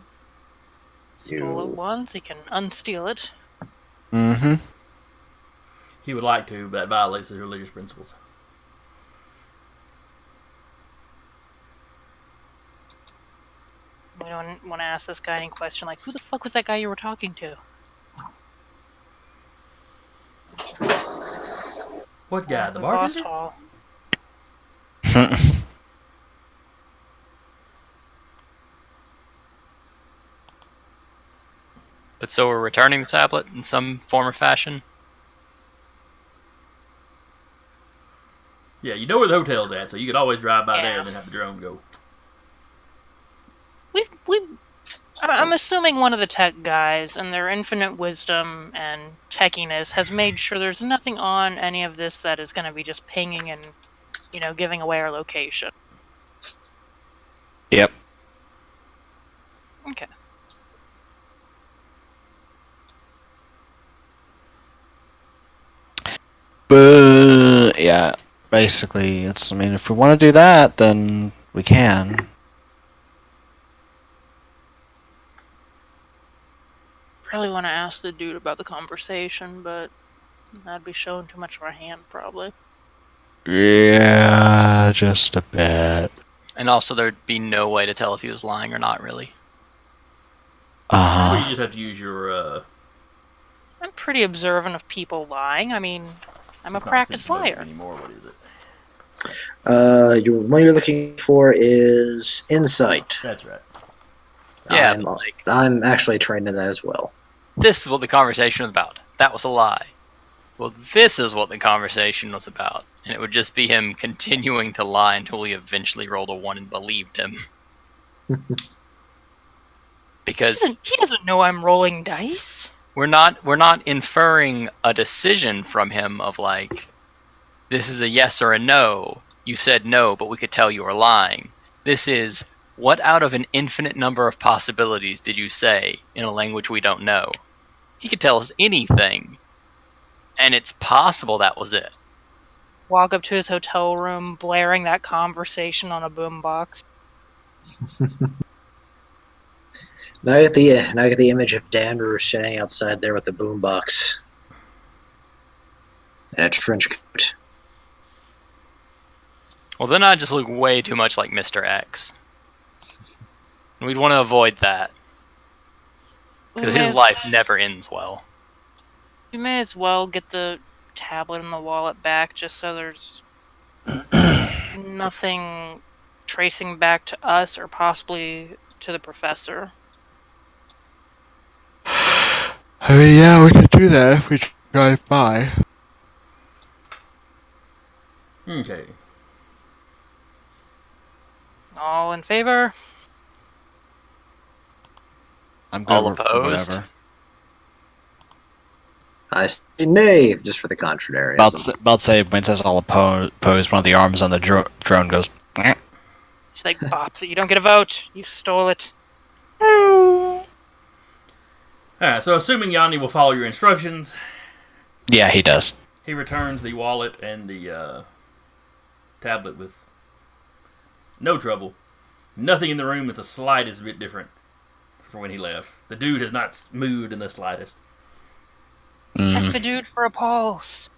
[SPEAKER 3] Stole it once, he can unsteal it.
[SPEAKER 2] Mm-hmm.
[SPEAKER 1] He would like to, but that violates his religious principles.
[SPEAKER 3] We don't want to ask this guy any question like, who the fuck was that guy you were talking to?
[SPEAKER 1] What guy? The
[SPEAKER 3] We've lost
[SPEAKER 1] bartender?
[SPEAKER 3] Hall.
[SPEAKER 4] But so we're returning the tablet in some form or fashion.
[SPEAKER 1] Yeah, you know where the hotel's at, so you could always drive by there
[SPEAKER 3] Yeah.
[SPEAKER 1] and then have the drone go.
[SPEAKER 3] I'm assuming one of the tech guys, in their infinite wisdom and techiness, has made sure there's nothing on any of this that is going to be just pinging and, giving away our location.
[SPEAKER 2] Yep.
[SPEAKER 3] Okay.
[SPEAKER 2] But yeah, basically, it's. I mean, if we want to do that, then we can.
[SPEAKER 3] Really want to ask the dude about the conversation, but that'd be showing too much of our hand, probably.
[SPEAKER 2] Yeah, just a bit.
[SPEAKER 4] And also, there'd be no way to tell if he was lying or not, really.
[SPEAKER 2] Uh
[SPEAKER 1] Or you
[SPEAKER 2] huh.
[SPEAKER 1] just have to use your.
[SPEAKER 3] I'm pretty observant of people lying. I mean, I'm a
[SPEAKER 1] It's not
[SPEAKER 3] practiced
[SPEAKER 1] sense motive
[SPEAKER 3] liar.
[SPEAKER 1] anymore. What is it?
[SPEAKER 5] What you're looking for is insight.
[SPEAKER 1] That's right.
[SPEAKER 4] Yeah,
[SPEAKER 5] I'm,
[SPEAKER 4] but like,
[SPEAKER 5] I'm actually trained in that as well.
[SPEAKER 4] this is what the conversation was about. That was a lie. Well, this is what the conversation was about. And it would just be him continuing to lie until we eventually rolled a 1 and believed him. Because
[SPEAKER 3] He doesn't know I'm rolling dice.
[SPEAKER 4] we're not inferring a decision from him of like, this is a yes or a no. You said no, but we could tell you were lying. This is, what out of an infinite number of possibilities did you say in a language we don't know? He could tell us anything. And it's possible that was it.
[SPEAKER 3] Walk up to his hotel room, blaring that conversation on a boombox.
[SPEAKER 5] Now I get the image of Danvers standing outside there with the boombox and a trench coat.
[SPEAKER 4] Well, then I just look way too much like Mr. X. And we'd want to avoid that. Because his life never ends well.
[SPEAKER 3] We may as well get the tablet and the wallet back just so there's nothing tracing back to us or possibly to the professor.
[SPEAKER 2] I mean, yeah, we could do that if we drive by.
[SPEAKER 1] Okay.
[SPEAKER 3] All in favor?
[SPEAKER 2] I'm good
[SPEAKER 4] All
[SPEAKER 2] with
[SPEAKER 4] opposed?
[SPEAKER 2] whatever.
[SPEAKER 5] I say nay, just for the contrarianism.
[SPEAKER 2] About to say, when it says all opposed, one of the arms on the drone goes. "Eh."
[SPEAKER 3] She like bops it. You don't get a vote. You stole it.
[SPEAKER 1] Alright, so assuming Yanni will follow your instructions,
[SPEAKER 2] Yeah, he does.
[SPEAKER 1] he returns the wallet and the tablet with no trouble. Nothing in the room is the slightest bit different from when he left. The dude has not moved in the slightest.
[SPEAKER 3] Check the dude for a pulse.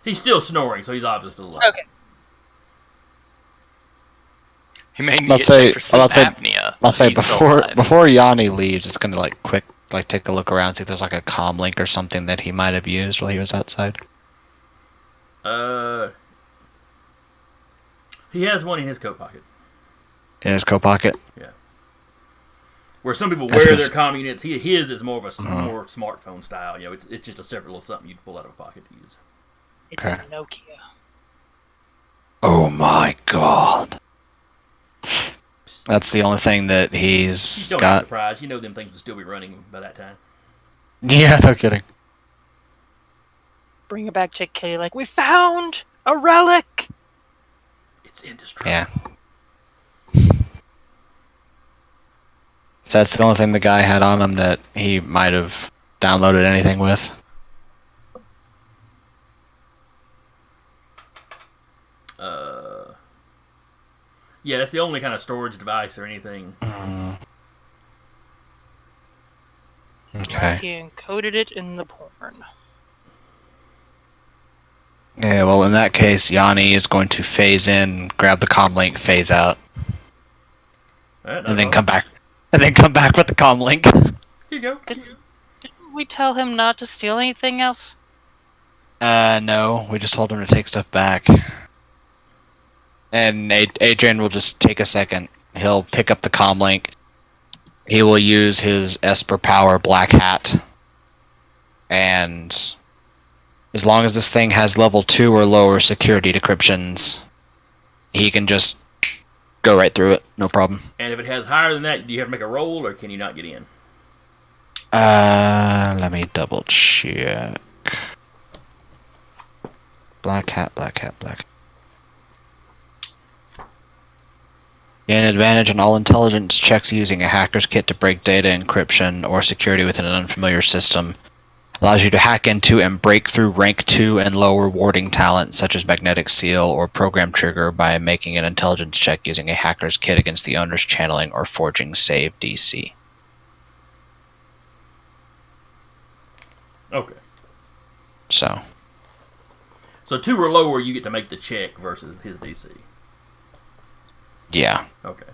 [SPEAKER 1] He's still snoring, so he's obviously still alive.
[SPEAKER 3] Okay.
[SPEAKER 4] He may need
[SPEAKER 2] I'll say-
[SPEAKER 4] extra sleep
[SPEAKER 2] I'll say-
[SPEAKER 4] apnea.
[SPEAKER 2] I'll say
[SPEAKER 4] He's still alive.
[SPEAKER 2] before Yanni leaves, it's gonna take a look around, see if there's like a comm link or something that he might have used while he was outside.
[SPEAKER 1] He has one in his coat pocket.
[SPEAKER 2] In his coat pocket.
[SPEAKER 1] Where some people
[SPEAKER 2] That's
[SPEAKER 1] wear
[SPEAKER 2] 'cause-
[SPEAKER 1] their comm units, his is more of a more smartphone style. You know, it's just a separate little something you'd pull out of a pocket to use.
[SPEAKER 3] It's
[SPEAKER 2] Okay.
[SPEAKER 3] a Nokia.
[SPEAKER 2] Oh my god. That's the only thing that he's
[SPEAKER 1] Don't be
[SPEAKER 2] got.
[SPEAKER 1] surprised. You know them things would still be running by that time.
[SPEAKER 2] Yeah, no kidding.
[SPEAKER 3] Bring it back, Chick K. Like, we found a relic!
[SPEAKER 1] It's indestructible.
[SPEAKER 2] Yeah. So that's the only thing the guy had on him that he might have downloaded anything with.
[SPEAKER 1] Yeah, that's the only kind of storage device or anything.
[SPEAKER 3] Unless
[SPEAKER 2] Okay.
[SPEAKER 3] he encoded it in the porn.
[SPEAKER 2] Yeah, well, in that case, Yanni is going to phase in, grab the comm link, phase out,
[SPEAKER 1] Alright,
[SPEAKER 2] and then come back. And then come back with the comm link.
[SPEAKER 1] Here you go.
[SPEAKER 3] Didn't we tell him not to steal anything else?
[SPEAKER 2] No, we just told him to take stuff back. And Adrian will just take a second. He'll pick up the comm link. He will use his Esper Power Black Hat. And as long as this thing has level 2 or lower security decryptions, he can just go right through it. No problem.
[SPEAKER 1] And if it has higher than that, do you have to make a roll, or can you not get in?
[SPEAKER 2] Let me double check. Black hat, black hat, black. Gain advantage on all intelligence checks using a hacker's kit to break data encryption or security within an unfamiliar system. Allows you to hack into and break through rank 2 and lower warding talent such as magnetic seal or program trigger by making an intelligence check using a hacker's kit against the owner's channeling or forging save DC.
[SPEAKER 1] Okay.
[SPEAKER 2] So,
[SPEAKER 1] So 2 or lower, you get to make the check versus his DC.
[SPEAKER 2] yeah.
[SPEAKER 1] Okay.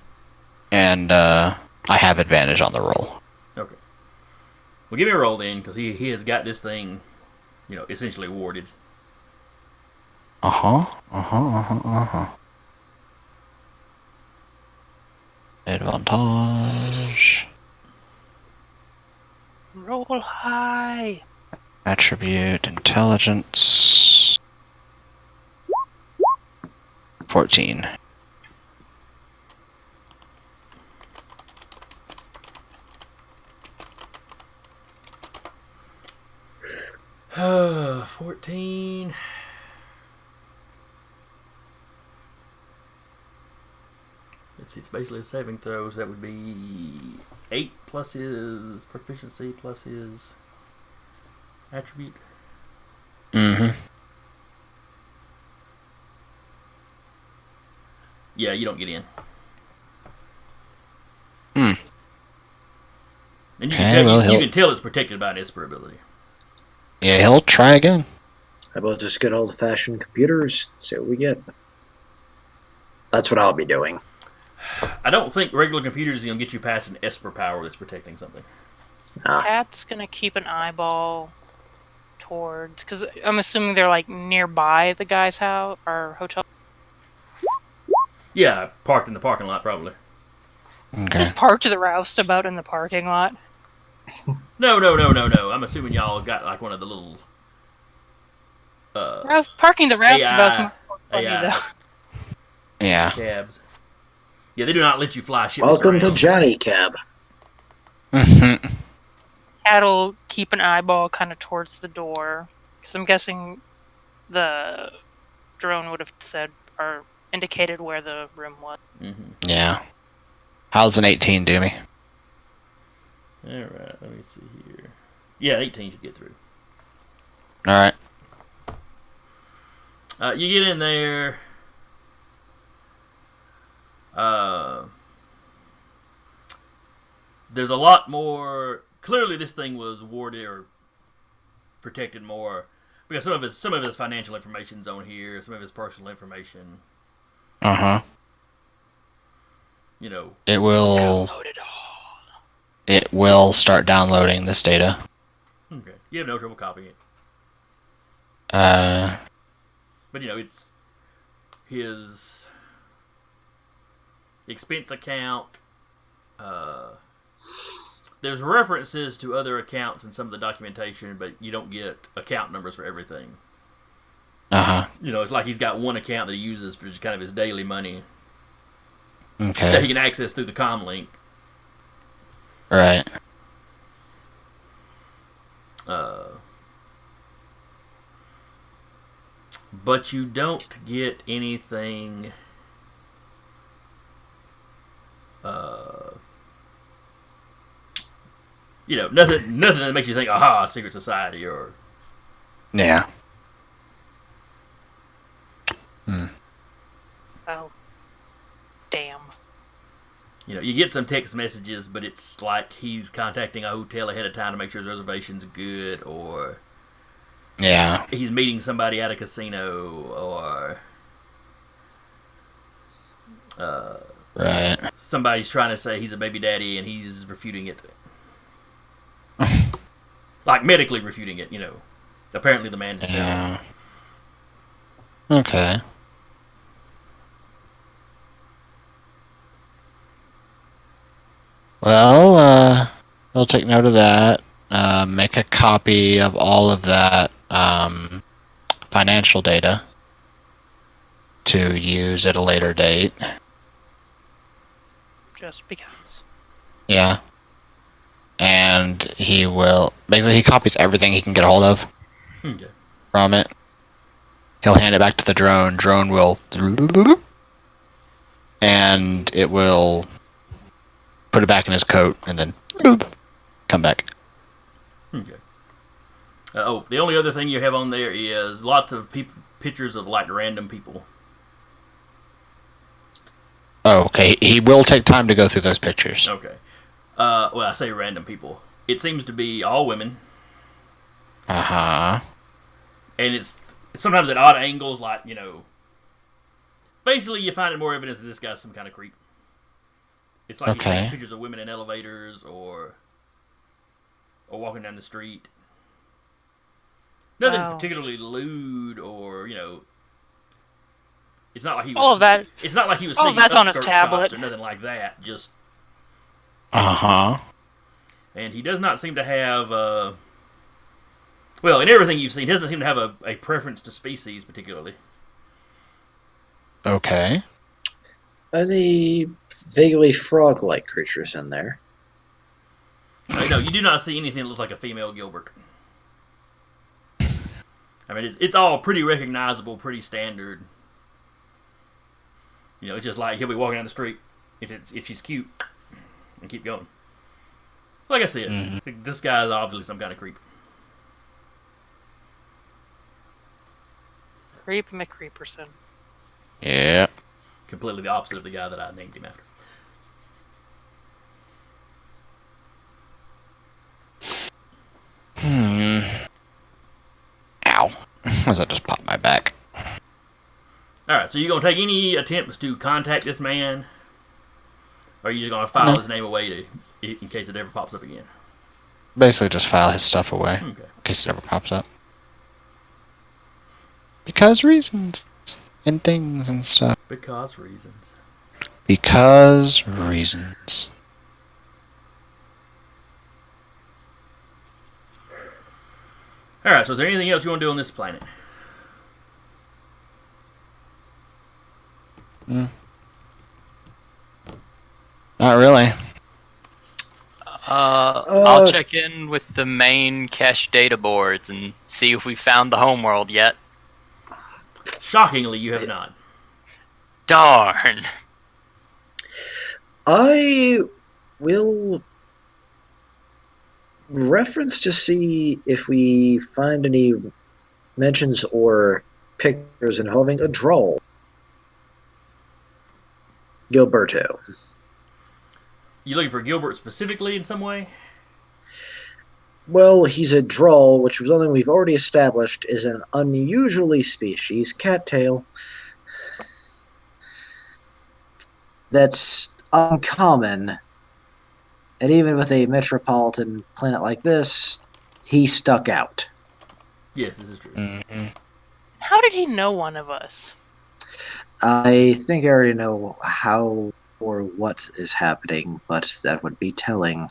[SPEAKER 2] And I have advantage on the roll.
[SPEAKER 1] Okay. Well, give me a roll then, because he has got this thing, essentially warded.
[SPEAKER 2] Advantage.
[SPEAKER 3] Roll high.
[SPEAKER 2] Attribute intelligence. 14.
[SPEAKER 1] Uh, 14. see, it's basically a saving throw, so that would be 8 plus his proficiency plus his attribute.
[SPEAKER 2] Mm-hmm.
[SPEAKER 1] Yeah, you don't get in.
[SPEAKER 2] Hmm.
[SPEAKER 1] And you,
[SPEAKER 2] Okay,
[SPEAKER 1] can tell,
[SPEAKER 2] well,
[SPEAKER 1] you
[SPEAKER 2] he'll-
[SPEAKER 1] can tell it's protected by an Esper ability.
[SPEAKER 2] Yeah, he'll try again.
[SPEAKER 5] How about just good old-fashioned computers? See what we get. That's what I'll be doing.
[SPEAKER 1] I don't think regular computers is going to get you past an Esper power that's protecting something.
[SPEAKER 3] Cat's gonna keep an eyeball towards, because I'm assuming they're like nearby the guy's house or hotel.
[SPEAKER 1] Yeah, parked in the parking lot, probably.
[SPEAKER 2] Okay.
[SPEAKER 3] Just parked the roustabout in the parking lot.
[SPEAKER 1] No. I'm assuming y'all got like one of the little
[SPEAKER 3] Parking the roustabout's
[SPEAKER 1] AI,
[SPEAKER 3] more funny though.
[SPEAKER 2] Yeah.
[SPEAKER 1] cabs. Yeah, they do not let you fly ships
[SPEAKER 5] Welcome to
[SPEAKER 1] around.
[SPEAKER 5] Johnny Cab.
[SPEAKER 3] Cat'll keep an eyeball kind of towards the door, because I'm guessing the drone would have said or indicated where the room was.
[SPEAKER 2] Yeah. How's an 18 do me?
[SPEAKER 1] Alright, let me see here. Yeah, 18 should get through.
[SPEAKER 2] Alright.
[SPEAKER 1] You get in there. There's a lot more. Clearly, this thing was warded or protected more because some of his financial information's on here, some of his personal information.
[SPEAKER 2] Uh-huh.
[SPEAKER 1] You know,
[SPEAKER 2] It will...
[SPEAKER 3] Download it all.
[SPEAKER 2] It will start downloading this data.
[SPEAKER 1] okay, you have no trouble copying it. But you know, it's his expense account. There's references to other accounts in some of the documentation, but you don't get account numbers for everything.
[SPEAKER 2] Uh-huh.
[SPEAKER 1] You know, it's like he's got one account that he uses for just kind of his daily money that
[SPEAKER 2] Okay.
[SPEAKER 1] he can access through the comm link.
[SPEAKER 2] Right.
[SPEAKER 1] But you don't get anything. You know, nothing that makes you think, aha, secret society or.
[SPEAKER 2] Yeah.
[SPEAKER 3] Oh, damn.
[SPEAKER 1] You know, you get some text messages, but it's like he's contacting a hotel ahead of time to make sure his reservation's good, or
[SPEAKER 2] Yeah.
[SPEAKER 1] he's meeting somebody at a casino, or
[SPEAKER 2] Right.
[SPEAKER 1] somebody's trying to say he's a baby daddy and he's refuting it. Like medically refuting it, you know. Apparently the man is dead.
[SPEAKER 2] Yeah. Okay. Well, we'll take note of that. Make a copy of all of that financial data to use at a later date.
[SPEAKER 3] Just because.
[SPEAKER 2] Yeah. And he will... Basically, he copies everything he can get a hold of
[SPEAKER 1] Okay.
[SPEAKER 2] from it. He'll hand it back to the drone. Drone will... And it will put it back in his coat and then come back.
[SPEAKER 1] Okay. The only other thing you have on there is lots of pictures of like random people.
[SPEAKER 2] Oh, okay. He will take time to go through those pictures.
[SPEAKER 1] Okay. Well, I say random people. It seems to be all women,
[SPEAKER 2] Uh-huh.
[SPEAKER 1] and it's sometimes at odd angles, like, you know. Basically, you find more evidence that this guy's some kind of creep. It's like he's
[SPEAKER 2] Okay.
[SPEAKER 1] taking pictures of women in elevators or walking down the street. Nothing
[SPEAKER 3] Wow.
[SPEAKER 1] particularly lewd or, you know. It's not like he was.
[SPEAKER 3] All of that-
[SPEAKER 1] It's not like he was.
[SPEAKER 3] all of
[SPEAKER 1] sneaking
[SPEAKER 3] that's on his
[SPEAKER 1] upskirt
[SPEAKER 3] tablet.
[SPEAKER 1] shots or nothing like that. Just.
[SPEAKER 2] Uh-huh.
[SPEAKER 1] And he does not seem to have. Well, in everything you've seen, he doesn't seem to have a preference to species particularly.
[SPEAKER 2] Okay.
[SPEAKER 5] Any vaguely frog-like creatures in there?
[SPEAKER 1] No, you do not see anything that looks like a female Gilbert. I mean, it's all pretty recognizable, pretty standard. You know, it's just like he'll be walking down the street, if she's cute, and keep going. Like I said, this guy is obviously some kind of creep.
[SPEAKER 3] Creep McCreeperson.
[SPEAKER 2] Yeah.
[SPEAKER 1] Completely the opposite of the guy that I named him after.
[SPEAKER 2] Ow. As I just popped my back.
[SPEAKER 1] Alright, so you going to take any attempts to contact this man? Or are you just going to file his name away in case it ever pops up again?
[SPEAKER 2] Basically just file his stuff away.
[SPEAKER 1] Okay.
[SPEAKER 2] In case it ever pops up. Because reasons. And things and stuff.
[SPEAKER 1] Because reasons.
[SPEAKER 2] Because reasons.
[SPEAKER 1] Alright, so is there anything else you want to do on this planet?
[SPEAKER 2] Not really.
[SPEAKER 4] I'll check in with the main cache data boards and see if we found the homeworld yet.
[SPEAKER 1] Shockingly, you have not.
[SPEAKER 4] Darn.
[SPEAKER 5] I will reference to see if we find any mentions or pictures involving a droll. Gilberto.
[SPEAKER 1] You looking for Gilbert specifically in some way?
[SPEAKER 5] Well, he's a droll, which was something we've already established is an unusually species cattail. That's uncommon. And even with a metropolitan planet like this, he stuck out.
[SPEAKER 1] Yes, this is true.
[SPEAKER 2] Mm-hmm.
[SPEAKER 3] How did he know one of us?
[SPEAKER 5] I think I already know how or what is happening, but that would be telling.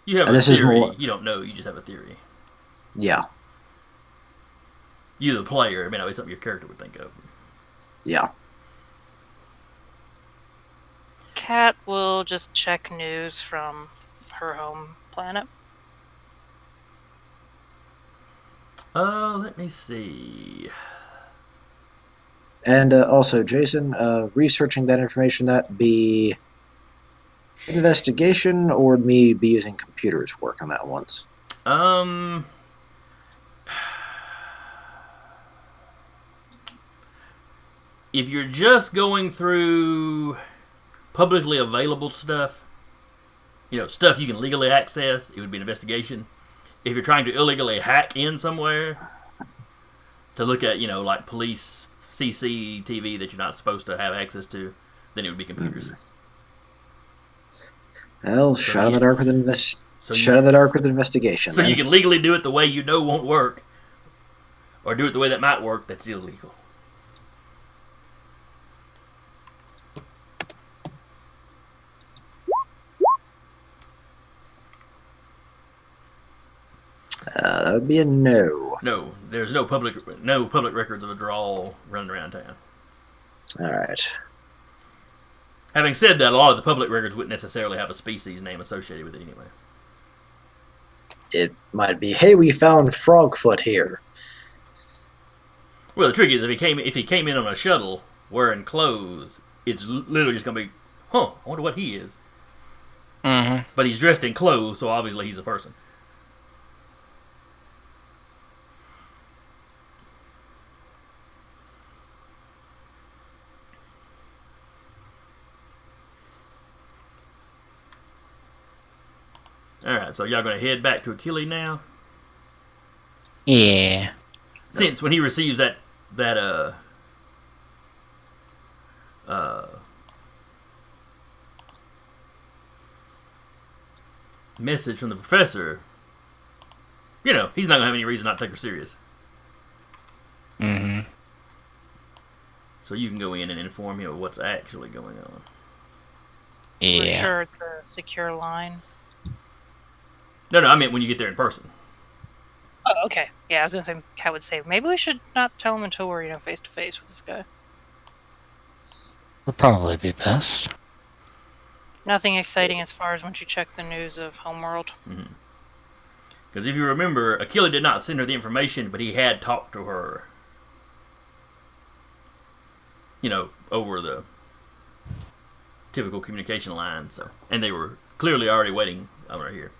[SPEAKER 1] You have
[SPEAKER 5] And
[SPEAKER 1] a
[SPEAKER 5] this is
[SPEAKER 1] theory.
[SPEAKER 5] more-
[SPEAKER 1] You don't know. You just have a theory.
[SPEAKER 5] Yeah,
[SPEAKER 1] You, the player, it may not be something your character would think of.
[SPEAKER 5] yeah.
[SPEAKER 3] Kat will just check news from her home planet.
[SPEAKER 1] Let me see.
[SPEAKER 5] And also, Jason, researching that information, that be investigation or me be using computers work on that once?
[SPEAKER 1] If you're just going through publicly available stuff, stuff you can legally access, it would be an investigation. If you're trying to illegally hack in somewhere to look at, like police CCTV that you're not supposed to have access to, then it would be computers.
[SPEAKER 5] Well, shot in the dark with investigation.
[SPEAKER 1] So
[SPEAKER 5] then.
[SPEAKER 1] you can legally do it the way you know won't work, or do it the way that might work that's illegal.
[SPEAKER 5] That would be a no.
[SPEAKER 1] No, there's no public records of a draw running around town.
[SPEAKER 5] All right.
[SPEAKER 1] Having said that, a lot of the public records wouldn't necessarily have a species name associated with it anyway.
[SPEAKER 5] It might be, hey, we found Frogfoot here.
[SPEAKER 1] Well, the trick is if he came in on a shuttle wearing clothes, it's literally just gonna be, I wonder what he is.
[SPEAKER 2] Mm-hmm.
[SPEAKER 1] But he's dressed in clothes, so obviously he's a person. Alright, so y'all gonna head back to Achilles now?
[SPEAKER 2] Yeah.
[SPEAKER 1] Since when he receives that message from the professor, he's not gonna have any reason not to take her serious.
[SPEAKER 2] Mm-hmm.
[SPEAKER 1] So you can go in and inform him of what's actually going on.
[SPEAKER 3] We're
[SPEAKER 2] Yeah.
[SPEAKER 3] sure it's a secure line.
[SPEAKER 1] No, I meant when you get there in person.
[SPEAKER 3] Oh, okay. Yeah, I was gonna say, Kat would say, maybe we should not tell him until we're, face to face with this guy.
[SPEAKER 2] Would probably be best.
[SPEAKER 3] Nothing exciting as far as once you check the news of Homeworld.
[SPEAKER 1] Because if you remember, Achille did not send her the information, but he had talked to her. Over the typical communication line. So, and they were clearly already waiting over here.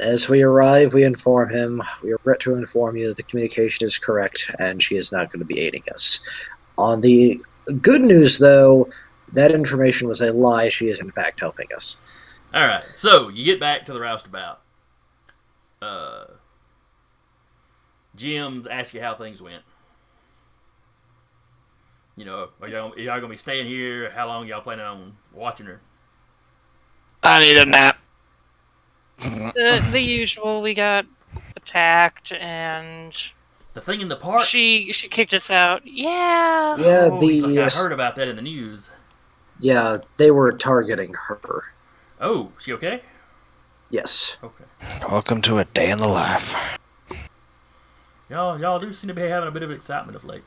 [SPEAKER 5] As we arrive, we inform him. We regret to inform you that the communication is correct, and she is not going to be aiding us. On the good news, though, that information was a lie. She is, in fact, helping us.
[SPEAKER 1] All right, so you get back to the roustabout. Jim asks you how things went. You know, are y'all going to be staying here? How long y'all planning on watching her?
[SPEAKER 2] I need a nap.
[SPEAKER 3] The usual. We got attacked, and
[SPEAKER 1] The thing in the park?
[SPEAKER 3] she kicked us out. Yeah.
[SPEAKER 5] Yeah,
[SPEAKER 1] he's like, I heard about that in the news.
[SPEAKER 5] Yeah, they were targeting her.
[SPEAKER 1] Oh, she okay?
[SPEAKER 5] Yes.
[SPEAKER 1] Okay.
[SPEAKER 2] Welcome to a day in the life.
[SPEAKER 1] Y'all do seem to be having a bit of excitement of late.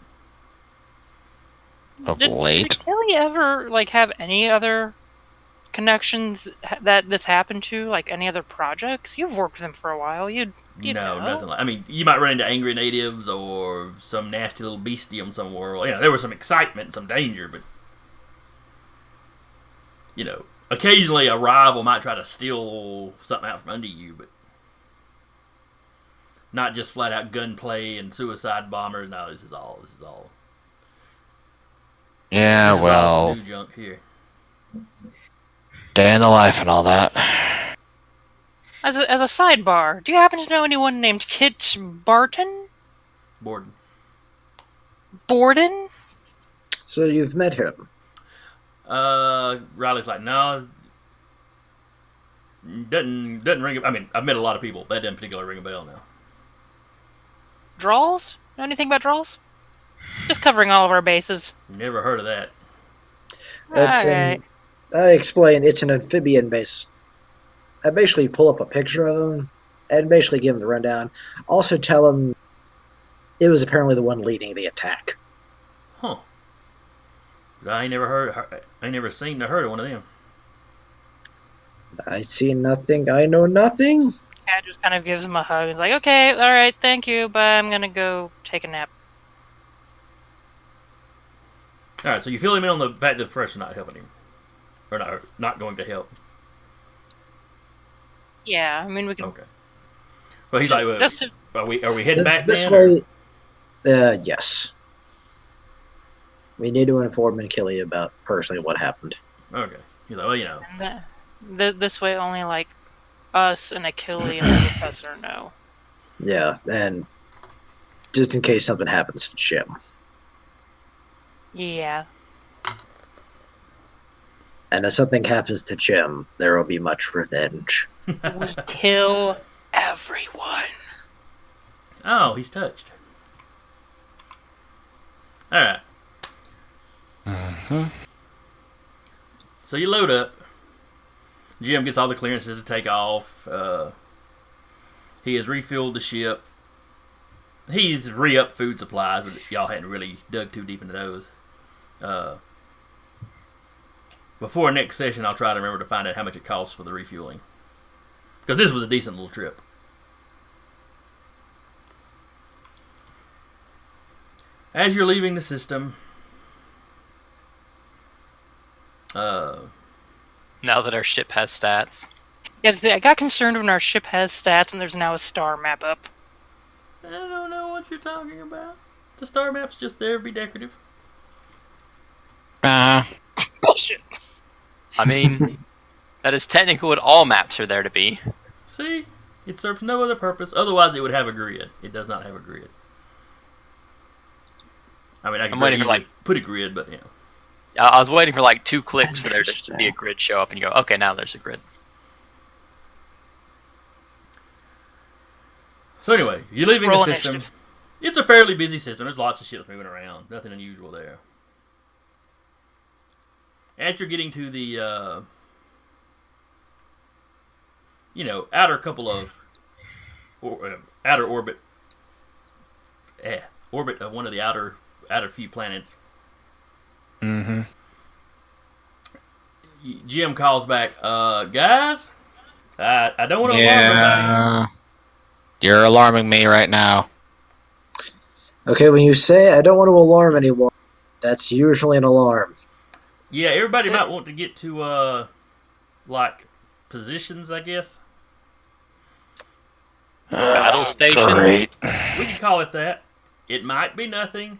[SPEAKER 2] Of
[SPEAKER 3] Did
[SPEAKER 2] late.
[SPEAKER 3] Kelly ever have any other connections that this happened to? Like any other projects? You've worked with him for a while. You'd
[SPEAKER 1] No,
[SPEAKER 3] know.
[SPEAKER 1] nothing like. I mean, you might run into angry natives or some nasty little bestium somewhere. You know, there was some excitement, and some danger, but you know, occasionally a rival might try to steal something out from under you, but not just flat out gunplay and suicide bombers. No, this is all.
[SPEAKER 2] Yeah,
[SPEAKER 1] this is all
[SPEAKER 2] well,
[SPEAKER 1] some new junk here.
[SPEAKER 2] day in the life and all that.
[SPEAKER 3] As a sidebar, do you happen to know anyone named Kit Barton?
[SPEAKER 1] Borden.
[SPEAKER 3] Borden?
[SPEAKER 5] So you've met him.
[SPEAKER 1] Riley's like, no, doesn't ring. I mean, I've met a lot of people. That doesn't particularly ring a bell now.
[SPEAKER 3] Drawls? Know anything about Drawls? Just covering all of our bases.
[SPEAKER 1] Never heard of that.
[SPEAKER 5] It's
[SPEAKER 3] Alright.
[SPEAKER 5] I explain. It's an amphibian base. I basically pull up a picture of him and basically give him the rundown. Also tell him it was apparently the one leading the attack.
[SPEAKER 1] Huh. But I ain't never seen or heard of one of them.
[SPEAKER 5] I see nothing. I know nothing.
[SPEAKER 3] Cat just kind of gives him a hug. He's like, okay, alright, thank you, but I'm gonna go take a nap.
[SPEAKER 1] All right, so you fill him in on the fact that the pressure's not helping him, or not going to help.
[SPEAKER 3] Yeah, I mean, we can...
[SPEAKER 1] Okay. Well, he's like, well,
[SPEAKER 3] Just to...
[SPEAKER 1] are we heading back
[SPEAKER 5] This
[SPEAKER 1] then?
[SPEAKER 5] way, yes. We need to inform McKilly about personally what happened.
[SPEAKER 1] Okay. He's like, well, you know.
[SPEAKER 3] This way, only us and Achille and the professor know.
[SPEAKER 5] Yeah, and just in case something happens to Jim.
[SPEAKER 3] Yeah.
[SPEAKER 5] And if something happens to Jim, there will be much revenge.
[SPEAKER 3] We kill everyone.
[SPEAKER 1] Oh, he's touched. All right. So you load up. Jim gets all the clearances to take off. He has refilled the ship. He's re-upped food supplies, but y'all hadn't really dug too deep into those. Before next session, I'll try to remember to find out how much it costs for the refueling. Because this was a decent little trip. As you're leaving the system,
[SPEAKER 4] Now that our ship has stats.
[SPEAKER 3] Yes, I got concerned when our ship has stats and there's now a star map up.
[SPEAKER 1] I don't know what you're talking about. The star map's just there to be decorative.
[SPEAKER 3] Bullshit.
[SPEAKER 4] I mean, that is technically what all maps are there to be.
[SPEAKER 1] See? It serves no other purpose. Otherwise, it would have a grid. It does not have a grid. I mean, I can
[SPEAKER 4] waiting for,
[SPEAKER 1] easily put a grid, but, you know.
[SPEAKER 4] I was waiting for 2 clicks for there to be a grid show up, and you go, okay, now there's a grid.
[SPEAKER 1] So anyway, you're leaving
[SPEAKER 3] Roll
[SPEAKER 1] the system.
[SPEAKER 3] initiative.
[SPEAKER 1] It's a fairly busy system. There's lots of shit moving around. Nothing unusual there. As you're getting to the, outer couple of, outer orbit, orbit of one of the outer few planets, Jim calls back, guys, I don't want to alarm everybody.
[SPEAKER 2] You're alarming me right now.
[SPEAKER 5] Okay, when you say I don't want to alarm anyone, that's usually an alarm.
[SPEAKER 1] Yeah, everybody might want to get to like positions, I guess.
[SPEAKER 4] Battle station.
[SPEAKER 2] Great.
[SPEAKER 1] We can call it that. It might be nothing,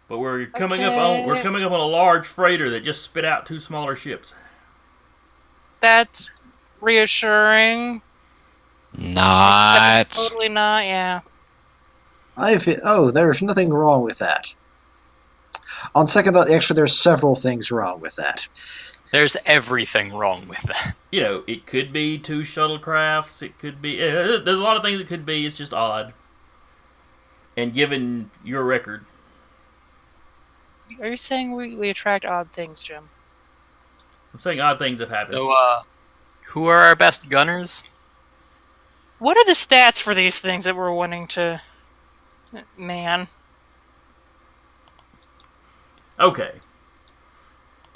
[SPEAKER 1] but we're coming up on a large freighter that just spit out 2 smaller ships.
[SPEAKER 3] That's reassuring.
[SPEAKER 2] Not.
[SPEAKER 3] Except totally not, yeah.
[SPEAKER 5] There's nothing wrong with that. On second thought, actually, there's several things wrong with that.
[SPEAKER 4] There's everything wrong with that.
[SPEAKER 1] You know, it could be 2 shuttlecrafts. It could be. There's a lot of things it could be. It's just odd. And given your record,
[SPEAKER 3] Are you saying we attract odd things, Jim?
[SPEAKER 1] I'm saying odd things have happened.
[SPEAKER 4] So, who are our best gunners?
[SPEAKER 3] What are the stats for these things that we're wanting to man?
[SPEAKER 1] Okay.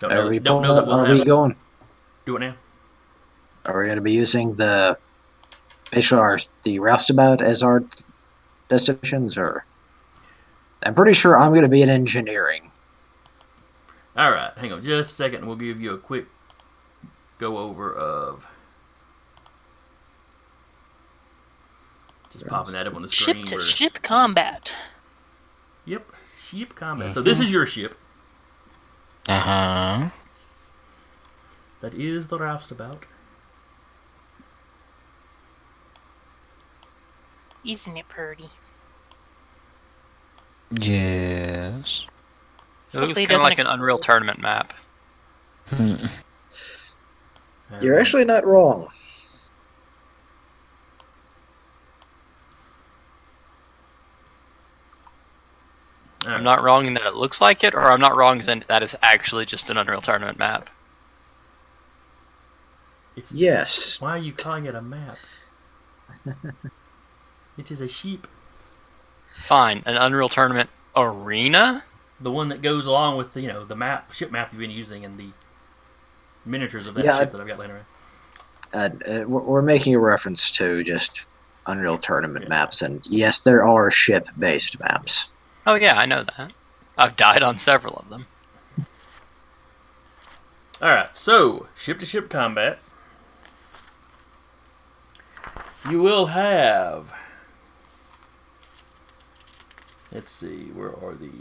[SPEAKER 5] Are we
[SPEAKER 1] don't know that we'll
[SPEAKER 5] are
[SPEAKER 1] have
[SPEAKER 5] we going?
[SPEAKER 1] Do it now.
[SPEAKER 5] Are we going to be using the roustabout as our destinations, or? I'm pretty sure I'm going to be in engineering.
[SPEAKER 1] All right, hang on just a second. And we'll give you a quick go over of just popping that up on the screen.
[SPEAKER 3] Ship to ship combat.
[SPEAKER 1] Yep, ship combat. So this is your ship.
[SPEAKER 2] Uh-huh.
[SPEAKER 1] That is the roustabout.
[SPEAKER 3] Isn't it pretty?
[SPEAKER 2] Yes.
[SPEAKER 4] It looks
[SPEAKER 3] Hopefully it
[SPEAKER 4] kind of like an
[SPEAKER 3] doesn't
[SPEAKER 4] Unreal Tournament map.
[SPEAKER 5] You're actually not wrong.
[SPEAKER 4] I'm not wrong in that it looks like it, or I'm not wrong in that is actually just an Unreal Tournament map.
[SPEAKER 5] Yes.
[SPEAKER 1] Why are you calling it a map? It is a sheep.
[SPEAKER 4] Fine, an Unreal Tournament arena?
[SPEAKER 1] The one that goes along with the ship map you've been using and the miniatures of that ship that I've got laying around.
[SPEAKER 5] We're making a reference to just Unreal Tournament maps, and yes, there are ship-based maps.
[SPEAKER 4] Oh yeah, I know that. I've died on several of them.
[SPEAKER 1] Alright, so ship-to-ship combat. You will have... Let's see, where are the...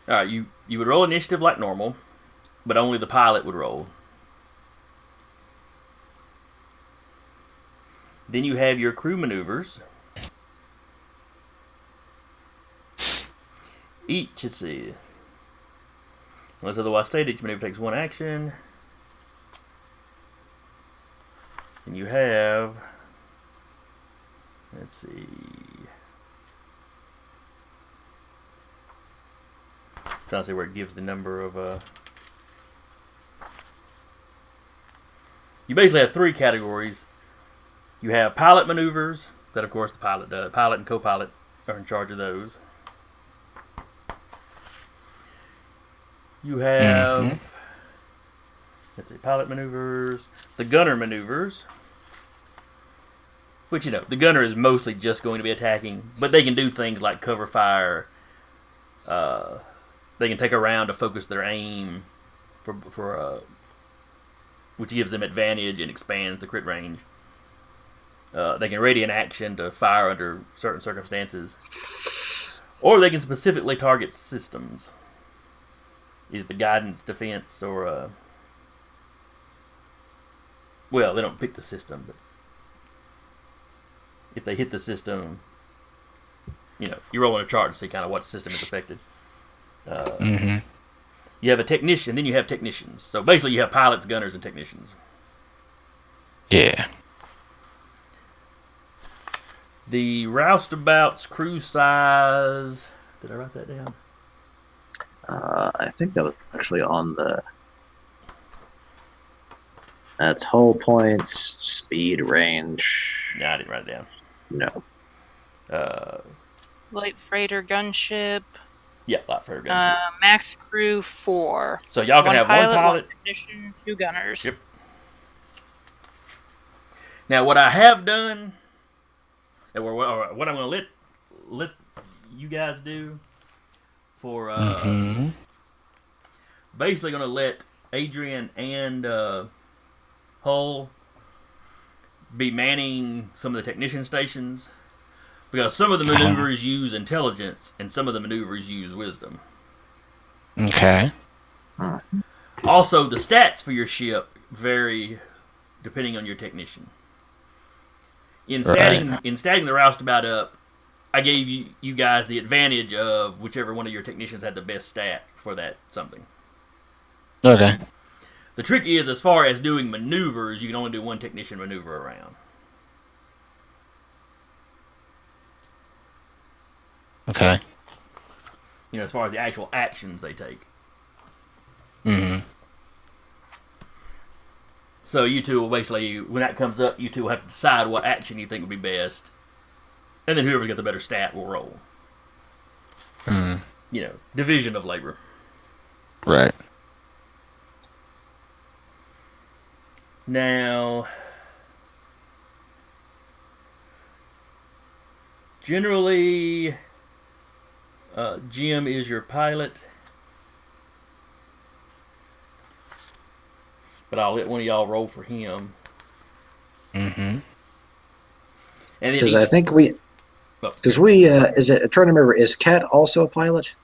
[SPEAKER 1] Alright, you would roll initiative like normal, but only the pilot would roll. Then you have your crew maneuvers. Each, let's see, unless otherwise stated, each maneuver takes 1 action. And you have, let's see, trying to see where it gives the number of, you basically have 3 categories. You have pilot maneuvers, that of course the pilot does. Pilot and co-pilot are in charge of those. You have, let's see, pilot maneuvers, the gunner maneuvers, which, the gunner is mostly just going to be attacking, but they can do things like cover fire. They can take a round to focus their aim, which gives them advantage and expands the crit range. They can ready an action to fire under certain circumstances, or they can specifically target systems. Either the guidance, defense, or well, they don't pick the system, but if they hit the system, you're rolling a chart to see kind of what system is affected. You have a technician, then you have technicians. So basically, you have pilots, gunners, and technicians.
[SPEAKER 2] Yeah.
[SPEAKER 1] The roustabout's crew size. Did I write that down?
[SPEAKER 5] I think that was actually on the... That's hull points, speed, range...
[SPEAKER 1] No, I didn't write it down.
[SPEAKER 5] No.
[SPEAKER 3] Light freighter gunship.
[SPEAKER 1] Yeah, light freighter gunship.
[SPEAKER 3] Max crew 4.
[SPEAKER 1] So y'all can have one pilot,
[SPEAKER 3] 1 technician, 2 gunners.
[SPEAKER 1] Yep. Now, what I have done, or what I'm going to let you guys do, for
[SPEAKER 2] Mm-hmm.
[SPEAKER 1] basically going to let Adrian and Hull be manning some of the technician stations, because some of the maneuvers use intelligence and some of the maneuvers use wisdom.
[SPEAKER 2] Okay.
[SPEAKER 1] Also, the stats for your ship vary depending on your technician. In statting the roustabout up, I gave you guys the advantage of whichever one of your technicians had the best stat for that something.
[SPEAKER 2] Okay.
[SPEAKER 1] The trick is, as far as doing maneuvers, you can only do one technician maneuver around.
[SPEAKER 2] Okay.
[SPEAKER 1] You know, as far as the actual actions they take.
[SPEAKER 2] Mm-hmm.
[SPEAKER 1] So you two will basically, when that comes up, you two will have to decide what action you think would be best. And then whoever's got the better stat will roll.
[SPEAKER 2] Mm.
[SPEAKER 1] You know, division of labor.
[SPEAKER 2] Right.
[SPEAKER 1] Now, generally, Jim is your pilot. But I'll let one of y'all roll for him.
[SPEAKER 2] Mm-hmm.
[SPEAKER 1] And then
[SPEAKER 5] Because I think we, because we, I'm trying to remember, is Cat also a pilot?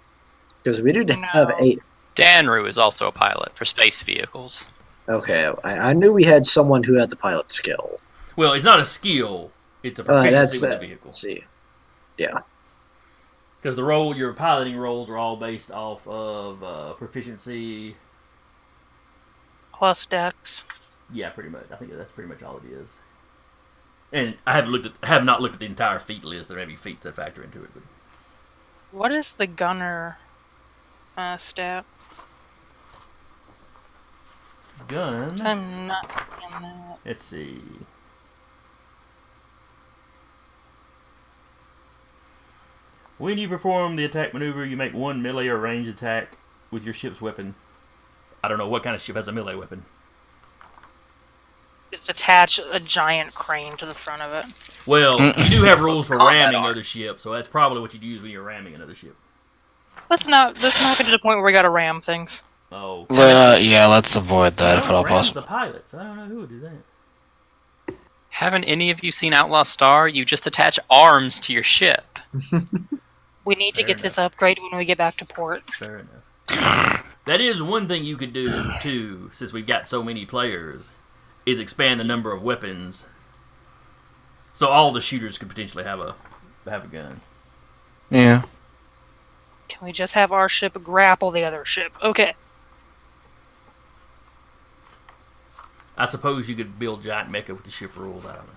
[SPEAKER 5] Because we do have
[SPEAKER 3] No.
[SPEAKER 4] Danru is also a pilot for space vehicles.
[SPEAKER 5] Okay, I knew we had someone who had the pilot skill.
[SPEAKER 1] well, it's not a skill; it's a proficiency with the vehicle.
[SPEAKER 5] Let's see. Yeah.
[SPEAKER 1] Because your piloting rolls are all based off of proficiency.
[SPEAKER 3] Plus Dex.
[SPEAKER 1] Yeah, pretty much. I think that's pretty much all it is. And I have not looked at the entire feat list. There may be feats that factor into it. But
[SPEAKER 3] What is the gunner stat?
[SPEAKER 1] gun.
[SPEAKER 3] 'Cause I'm not seeing that.
[SPEAKER 1] Let's see. When you perform the attack maneuver, you make one melee or ranged attack with your ship's weapon. I don't know what kind of ship has a melee weapon.
[SPEAKER 3] Just attach a giant crane to the front of it.
[SPEAKER 1] Well, you do have rules for
[SPEAKER 4] Combat
[SPEAKER 1] ramming
[SPEAKER 4] art.
[SPEAKER 1] other ships, so that's probably what you'd use when you're ramming another ship.
[SPEAKER 3] Let's not get to the point where we gotta ram things.
[SPEAKER 1] Oh.
[SPEAKER 2] Yeah, let's avoid that if at all
[SPEAKER 1] Ram's
[SPEAKER 2] possible.
[SPEAKER 1] the pilot, so I don't know who would do that.
[SPEAKER 4] Haven't any of you seen Outlaw Star? You just attach arms to your ship.
[SPEAKER 3] We need to
[SPEAKER 1] Fair
[SPEAKER 3] get this upgrade when we get back to port.
[SPEAKER 1] Fair enough. That is one thing you could do, too, since we've got so many players, is expand the number of weapons. So all the shooters could potentially have a gun.
[SPEAKER 2] Yeah.
[SPEAKER 3] Can we just have our ship grapple the other ship? Okay.
[SPEAKER 1] I suppose you could build giant mecha with the ship rules. I don't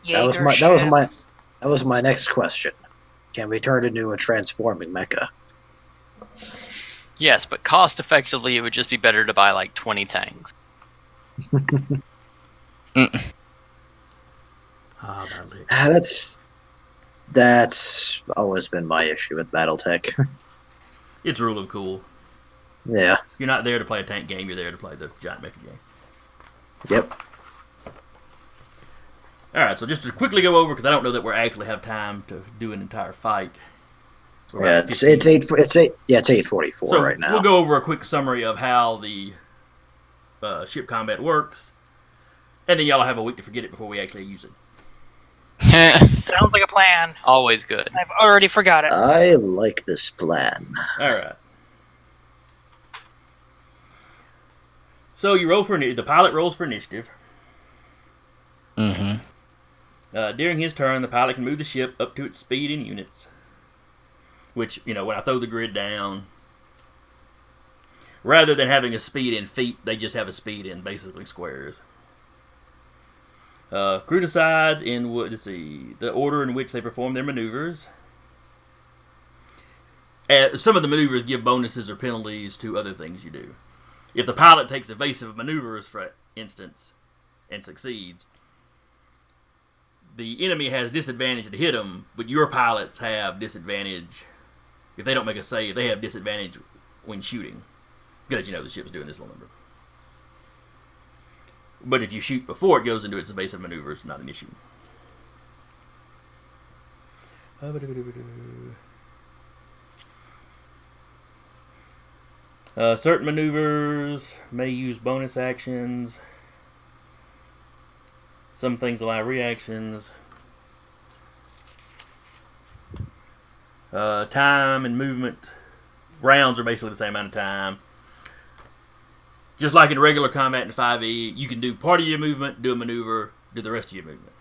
[SPEAKER 1] know.
[SPEAKER 5] That was my next question. Can we turn it into a transforming mecha?
[SPEAKER 4] Yes, but cost effectively, it would just be better to buy like 20 tanks.
[SPEAKER 5] That's always been my issue with BattleTech.
[SPEAKER 1] It's rule of cool.
[SPEAKER 5] Yeah.
[SPEAKER 1] You're not there to play a tank game. You're there to play the giant mecha game.
[SPEAKER 5] Yep.
[SPEAKER 1] All right. So just to quickly go over, because I don't know that we actually have time to do an entire fight. We're
[SPEAKER 5] Yeah,
[SPEAKER 1] about
[SPEAKER 5] it's
[SPEAKER 1] 15.
[SPEAKER 5] it's 8:44
[SPEAKER 1] So
[SPEAKER 5] right now.
[SPEAKER 1] we'll go over a quick summary of how the ship combat works, and then y'all will have a week to forget it before we actually use it.
[SPEAKER 3] Sounds like a plan.
[SPEAKER 4] Always good.
[SPEAKER 3] I've already forgot it.
[SPEAKER 5] I like this plan.
[SPEAKER 1] All right. So you roll for the pilot rolls for initiative.
[SPEAKER 2] Mm-hmm.
[SPEAKER 1] During his turn, the pilot can move the ship up to its speed in units. Which, when I throw the grid down, rather than having a speed in feet, they just have a speed in basically squares. Crew decides in the order in which they perform their maneuvers. Some of the maneuvers give bonuses or penalties to other things you do. If the pilot takes evasive maneuvers, for instance, and succeeds, the enemy has disadvantage to hit them, but your pilots have disadvantage. If they don't make a save, they have disadvantage when shooting, because the ship's doing this little number. But if you shoot before it goes into its evasive maneuvers, not an issue. Certain maneuvers may use bonus actions. Some things allow reactions. Time and movement. Rounds are basically the same amount of time. Just like in regular combat in 5e, you can do part of your movement, do a maneuver, do the rest of your movement.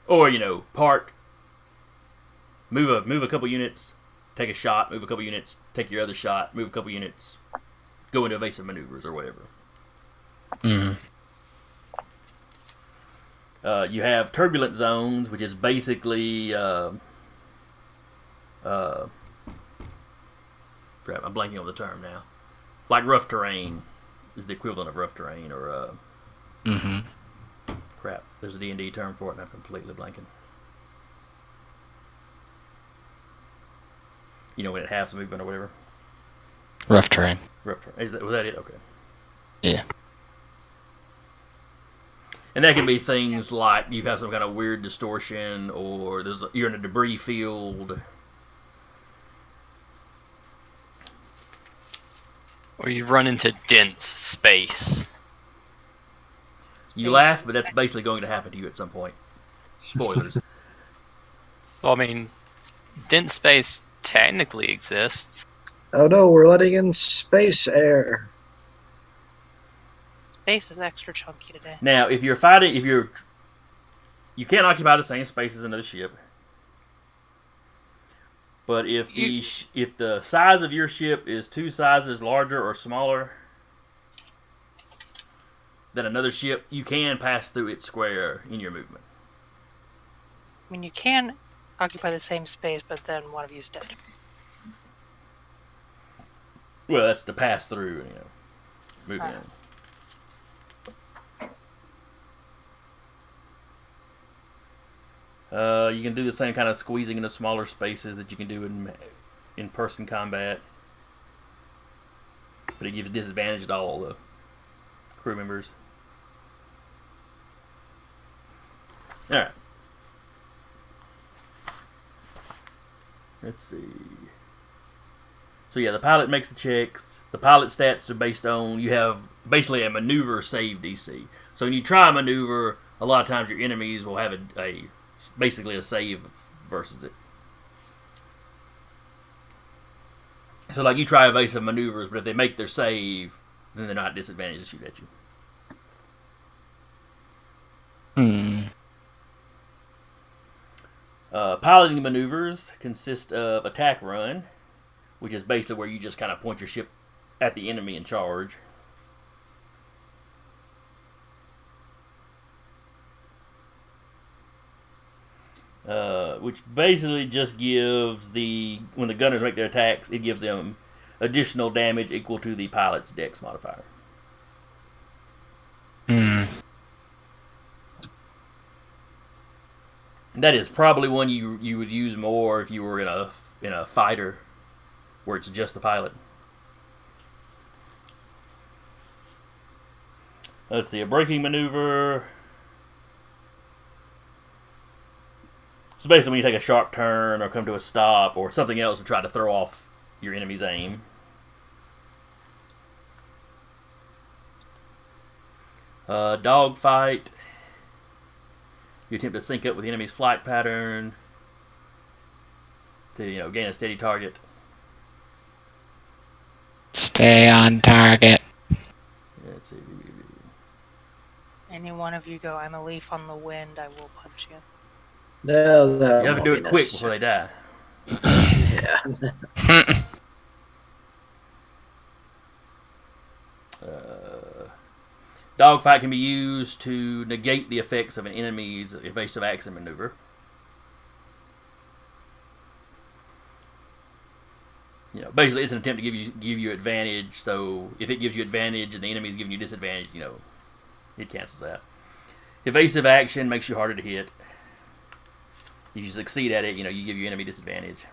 [SPEAKER 1] Or, part, move a couple units, take a shot, move a couple units, take your other shot, move a couple units, go into evasive maneuvers or whatever.
[SPEAKER 2] Mm.
[SPEAKER 1] You have turbulent zones, which is basically crap, I'm blanking on the term now. Like rough terrain is the equivalent of rough terrain, or crap. There's a D&D term for it, and I'm completely blanking. When it halves movement or whatever.
[SPEAKER 2] Rough terrain.
[SPEAKER 1] Rough terrain. Was that it? Okay.
[SPEAKER 2] Yeah.
[SPEAKER 1] And that can be things like you have some kind of weird distortion, or you're in a debris field.
[SPEAKER 4] Or you run into dense space.
[SPEAKER 1] You laugh, but that's basically going to happen to you at some point. Spoilers.
[SPEAKER 4] Well, I mean, dense space technically exists.
[SPEAKER 5] Oh no, we're letting in space air.
[SPEAKER 3] Space is extra chunky today.
[SPEAKER 1] Now, if you're fighting, you can't occupy the same space as another ship. But if the size of your ship is 2 sizes larger or smaller than another ship, you can pass through its square in your movement.
[SPEAKER 3] I mean, you can occupy the same space, but then one of you's dead.
[SPEAKER 1] Well, that's to pass through, moving in. You can do the same kind of squeezing into smaller spaces that you can do in person combat, but it gives disadvantage to all the crew members. All right. Let's see. So yeah, the pilot makes the checks. The pilot stats are based on you have basically a maneuver save DC. So when you try a maneuver, a lot of times your enemies will have basically a save versus it. So like you try evasive maneuvers, but if they make their save, then they're not disadvantaged to shoot at you. Piloting maneuvers consist of attack run, which is basically where you just kind of point your ship at the enemy and charge. Which basically just gives when the gunners make their attacks, it gives them additional damage equal to the pilot's dex modifier. And that is probably one you would use more if you were in a fighter where it's just the pilot. Let's see, a braking maneuver. So basically when you take a sharp turn or come to a stop or something else to try to throw off your enemy's aim. Dogfight. You attempt to sync up with the enemy's flight pattern to gain a steady target.
[SPEAKER 2] Stay on target.
[SPEAKER 1] Let's see.
[SPEAKER 3] Any one of you go, I'm a leaf on the wind, I will punch you.
[SPEAKER 5] No,
[SPEAKER 1] You have to do it quick before they die.
[SPEAKER 5] Yeah.
[SPEAKER 1] Dogfight can be used to negate the effects of an enemy's evasive action maneuver. Basically it's an attempt to give you advantage. So if it gives you advantage and the enemy is giving you disadvantage, it cancels that. Evasive action makes you harder to hit. If you succeed at it, you give your enemy disadvantage.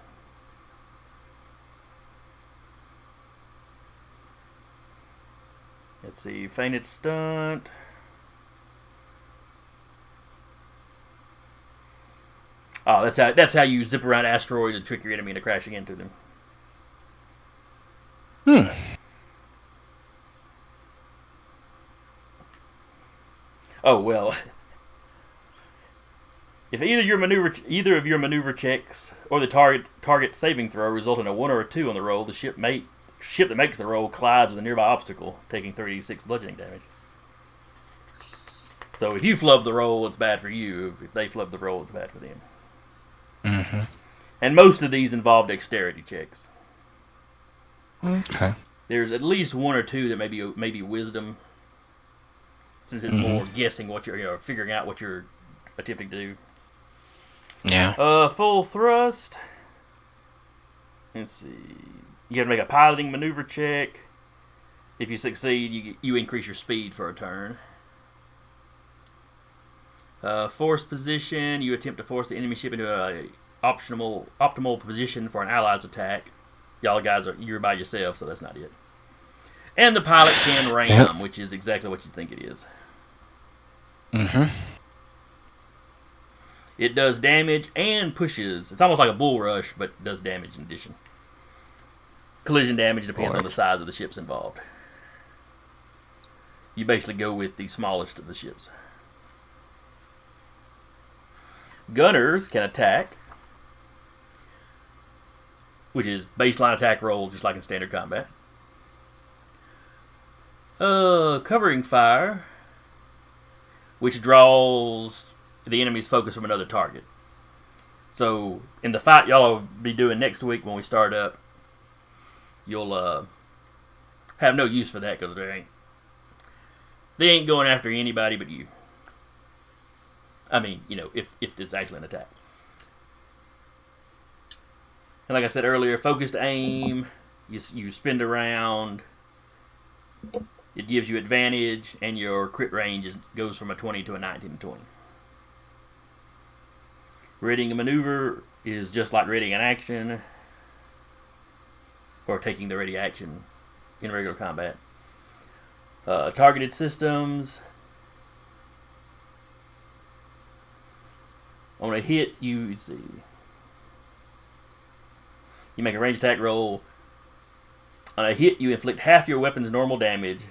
[SPEAKER 1] Let's see, feinted stunt. Oh, that's how you zip around asteroids and trick your enemy into crashing into them. Oh well. If either of your maneuver checks or the target saving throw result in a 1 or a 2 on the roll, the ship that makes the roll collides with a nearby obstacle, taking 3d6 bludgeoning damage. So if you flub the roll, it's bad for you. If they flub the roll, it's bad for them.
[SPEAKER 2] Mm-hmm.
[SPEAKER 1] And most of these involve dexterity checks.
[SPEAKER 2] Okay.
[SPEAKER 1] There's at least 1 or 2 that may be wisdom, since it's more guessing what you're, figuring out what you're attempting to do.
[SPEAKER 2] Yeah.
[SPEAKER 1] Full thrust. Let's see. You have to make a piloting maneuver check. If you succeed, you increase your speed for a turn. Force position. You attempt to force the enemy ship into a optimal position for an ally's attack. You're by yourself, so that's not it. And the pilot can ram, which is exactly what you think it is.
[SPEAKER 2] Mm-hmm.
[SPEAKER 1] It does damage and pushes. It's almost like a bull rush, but does damage in addition. Collision damage depends on the size of the ships involved. You basically go with the smallest of the ships. Gunners can attack, which is baseline attack roll, just like in standard combat. Covering fire, which draws the enemy's focus from another target. So, in the fight y'all will be doing next week when we start up, you'll have no use for that because they ain't going after anybody but you. I mean, if it's actually an attack. And like I said earlier, focused aim, you spin around. It gives you advantage, and your crit range goes from a 20 to a 19 to 20. Readying a maneuver is just like readying an action, or taking the ready action in regular combat. Targeted systems. On a hit, you make a ranged attack roll. On a hit, you inflict half your weapon's normal damage,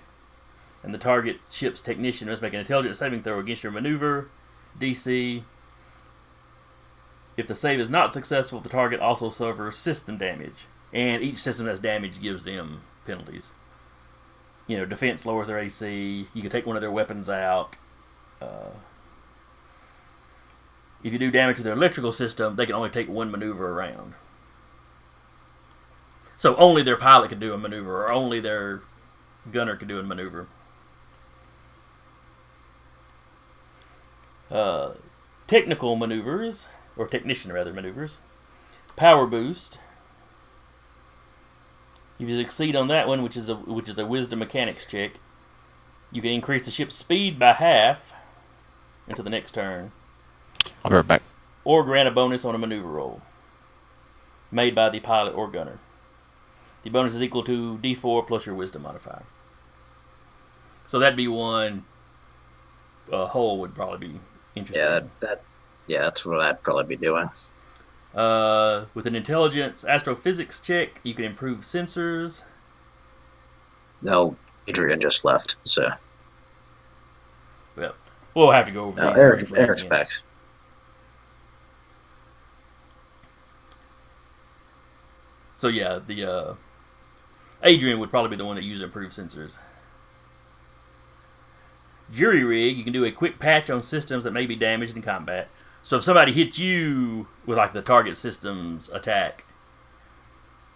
[SPEAKER 1] and the target ship's technician must make an intelligence saving throw against your maneuver DC. If the save is not successful, the target also suffers system damage, and each system that's damaged gives them penalties. Defense lowers their AC. You can take one of their weapons out. If you do damage to their electrical system, they can only take one maneuver around. So only their pilot can do a maneuver, or only their gunner can do a maneuver. Technical maneuvers, or technician rather maneuvers. Power boost. If you succeed on that one, which is a wisdom mechanics check, you can increase the ship's speed by half until the next turn.
[SPEAKER 2] I'll be right back.
[SPEAKER 1] Or grant a bonus on a maneuver roll made by the pilot or gunner. The bonus is equal to D4 plus your wisdom modifier. So that'd be one. Hull would probably be interesting.
[SPEAKER 5] That's what I'd probably be doing.
[SPEAKER 1] With an intelligence astrophysics check, you can improve sensors.
[SPEAKER 5] No, Adrian just left, so.
[SPEAKER 1] Well, we'll have to go over.
[SPEAKER 5] Eric's back.
[SPEAKER 1] So yeah, the Adrian would probably be the one that uses improved sensors. Jury rig, you can do a quick patch on systems that may be damaged in combat. So if somebody hits you with like the target system's attack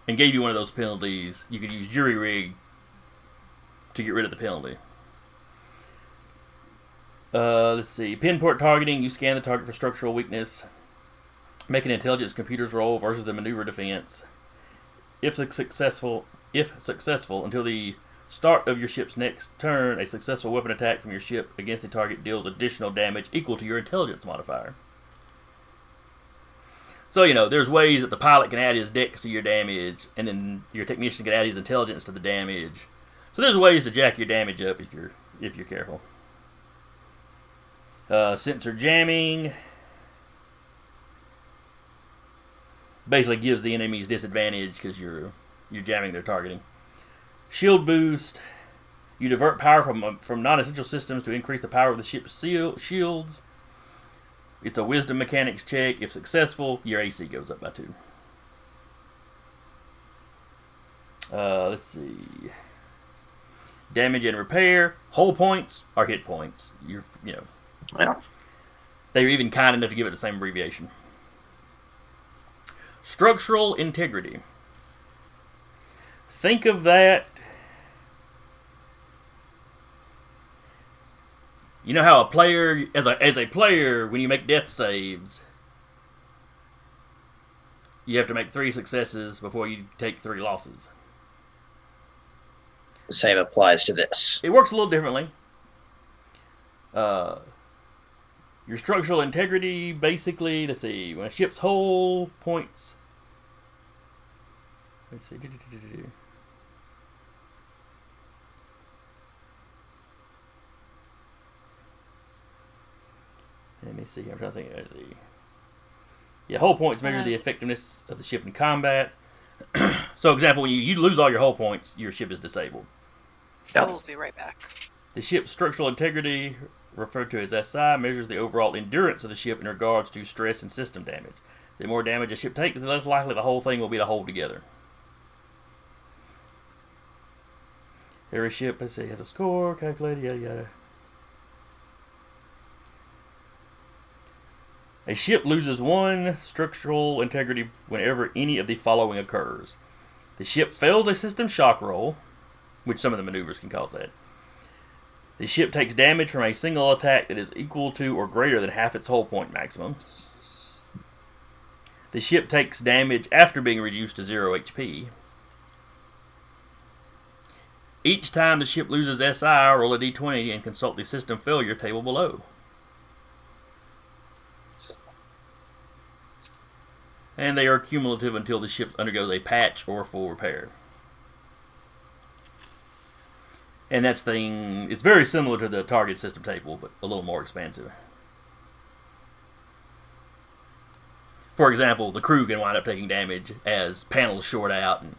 [SPEAKER 1] and gave you one of those penalties, you could use jury rig to get rid of the penalty. Let's see. Pinpoint targeting, you scan the target for structural weakness. Make an intelligence computers roll versus the maneuver defense. If successful, until the start of your ship's next turn, a successful weapon attack from your ship against the target deals additional damage equal to your intelligence modifier. So, there's ways that the pilot can add his dex to your damage, and then your technician can add his intelligence to the damage. So there's ways to jack your damage up if you're careful. Sensor jamming basically gives the enemies disadvantage because you're jamming their targeting. Shield boost. You divert power from non-essential systems to increase the power of the ship's shields. It's a wisdom mechanics check. If successful, your AC goes up by 2. Let's see. Damage and repair. Hull points are hit points.
[SPEAKER 5] Yeah.
[SPEAKER 1] They were even kind enough to give it the same abbreviation. Structural integrity. Think of that. You know how a player, as a player, when you make death saves, you have to make 3 successes before you take 3 losses.
[SPEAKER 5] The same applies to this.
[SPEAKER 1] It works a little differently. Your structural integrity, basically, let's see, when a ship's hull points. Let's see. Let me see. I'm trying to think. Let's see. Yeah, hull points measure the effectiveness of the ship in combat. So, example, when you lose all your hull points, your ship is disabled.
[SPEAKER 3] I will be right back.
[SPEAKER 1] The ship's structural integrity, referred to as SI, measures the overall endurance of the ship in regards to stress and system damage. The more damage a ship takes, the less likely the whole thing will be to hold together. Every ship, let's see, has a score, calculated, yada yada. A ship loses 1 structural integrity whenever any of the following occurs. The ship fails a system shock roll, which some of the maneuvers can cause that. The ship takes damage from a single attack that is equal to or greater than half its hull point maximum. The ship takes damage after being reduced to 0 HP. Each time the ship loses SI, roll a d20 and consult the system failure table below. And they are cumulative until the ship undergoes a patch or full repair. And that's thing, it's very similar to the target system table, but a little more expansive. For example, the crew can wind up taking damage as panels short out, and,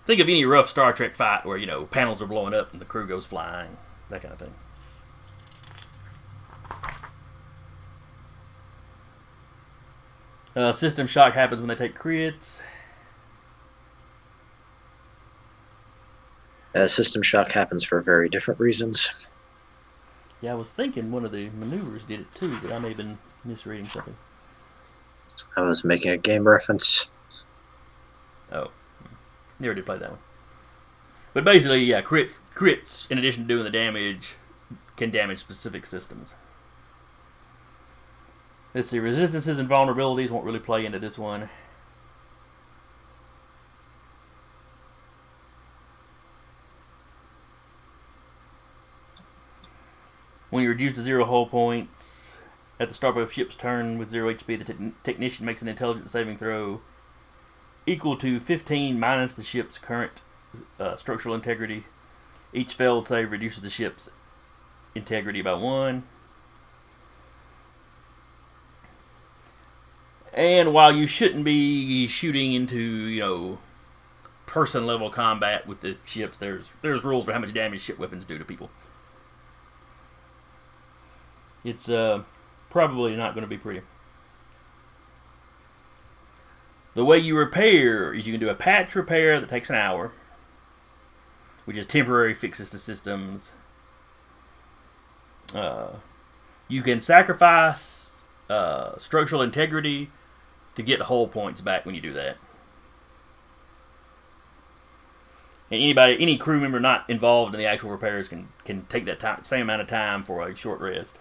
[SPEAKER 1] think of any rough Star Trek fight where, panels are blowing up and the crew goes flying, that kind of thing. System shock happens when they take crits.
[SPEAKER 5] System shock happens for very different reasons.
[SPEAKER 1] Yeah, I was thinking one of the maneuvers did it too, but I may have been misreading something.
[SPEAKER 5] I was making a game reference.
[SPEAKER 1] Oh. Never did play that one. But basically, yeah, crits, in addition to doing the damage, can damage specific systems. Let's see, resistances and vulnerabilities won't really play into this one. When you're reduced to 0 hull points, at the start of a ship's turn with 0 HP, the technician makes an intelligence saving throw equal to 15 minus the ship's current structural integrity. Each failed save reduces the ship's integrity by 1. And while you shouldn't be shooting into, person level combat with the ships, there's rules for how much damage ship weapons do to people. It's probably not going to be pretty. The way you repair is you can do a patch repair that takes an hour, which is temporary fixes to systems. You can sacrifice structural integrity to get hull points back when you do that. And any crew member not involved in the actual repairs can take that same amount of time for a short rest.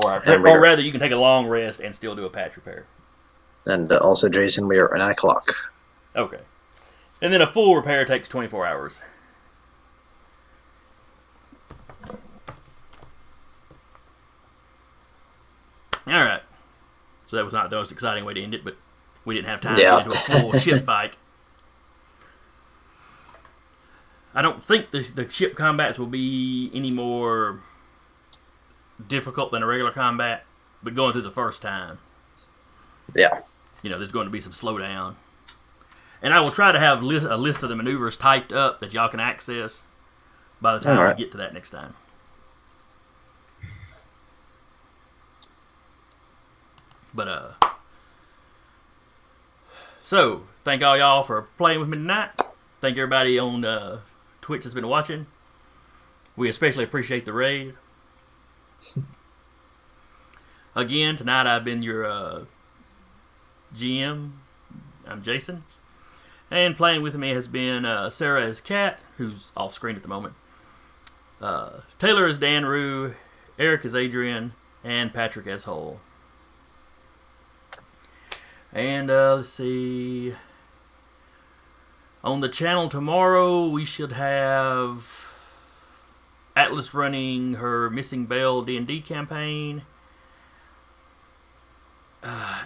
[SPEAKER 1] Or rather, you can take a long rest and still do a patch repair.
[SPEAKER 5] And also, Jason, we are at 9 o'clock.
[SPEAKER 1] Okay. And then a full repair takes 24 hours. Alright. So that was not the most exciting way to end it, but we didn't have time to get into a full ship fight. I don't think the ship combats will be any more difficult than a regular combat, but going through the first time.
[SPEAKER 5] Yeah.
[SPEAKER 1] there's going to be some slowdown. And I will try to have a list of the maneuvers typed up that y'all can access by the time
[SPEAKER 5] Alright.
[SPEAKER 1] we get to that next time. But, so, thank all y'all for playing with me tonight. Thank everybody on Twitch that's been watching. We especially appreciate the raid. Again, tonight I've been your GM. I'm Jason. And playing with me has been Sarah as Kat, who's off screen at the moment. Taylor as Dan Rue, Eric as Adrian, and Patrick as Hull. And let's see. On the channel tomorrow, we should have Atlas running her Missing Bell D&D campaign.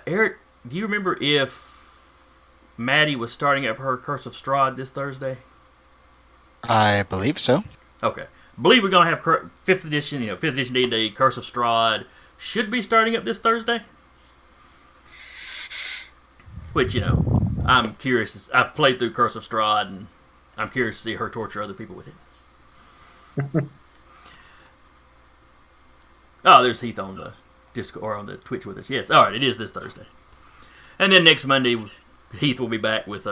[SPEAKER 1] Eric, do you remember if Maddie was starting up her Curse of Strahd this Thursday?
[SPEAKER 2] I believe so.
[SPEAKER 1] Okay. I believe we're going to have 5th edition, 5th edition D&D, Curse of Strahd should be starting up this Thursday. Which, I'm curious. I've played through Curse of Strahd, and I'm curious to see her torture other people with it. Oh, there's Heath on the Discord or on the Twitch with us. Yes, all right, it is this Thursday. And then next Monday, Heath will be back with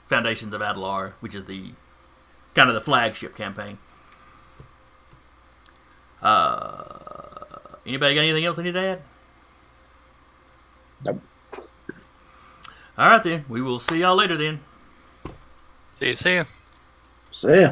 [SPEAKER 1] Foundations of Adalar, which is the kind of the flagship campaign. Anybody got anything else they need to add?
[SPEAKER 5] Nope.
[SPEAKER 1] All right, then. We will see y'all later then.
[SPEAKER 4] See you.
[SPEAKER 5] See ya.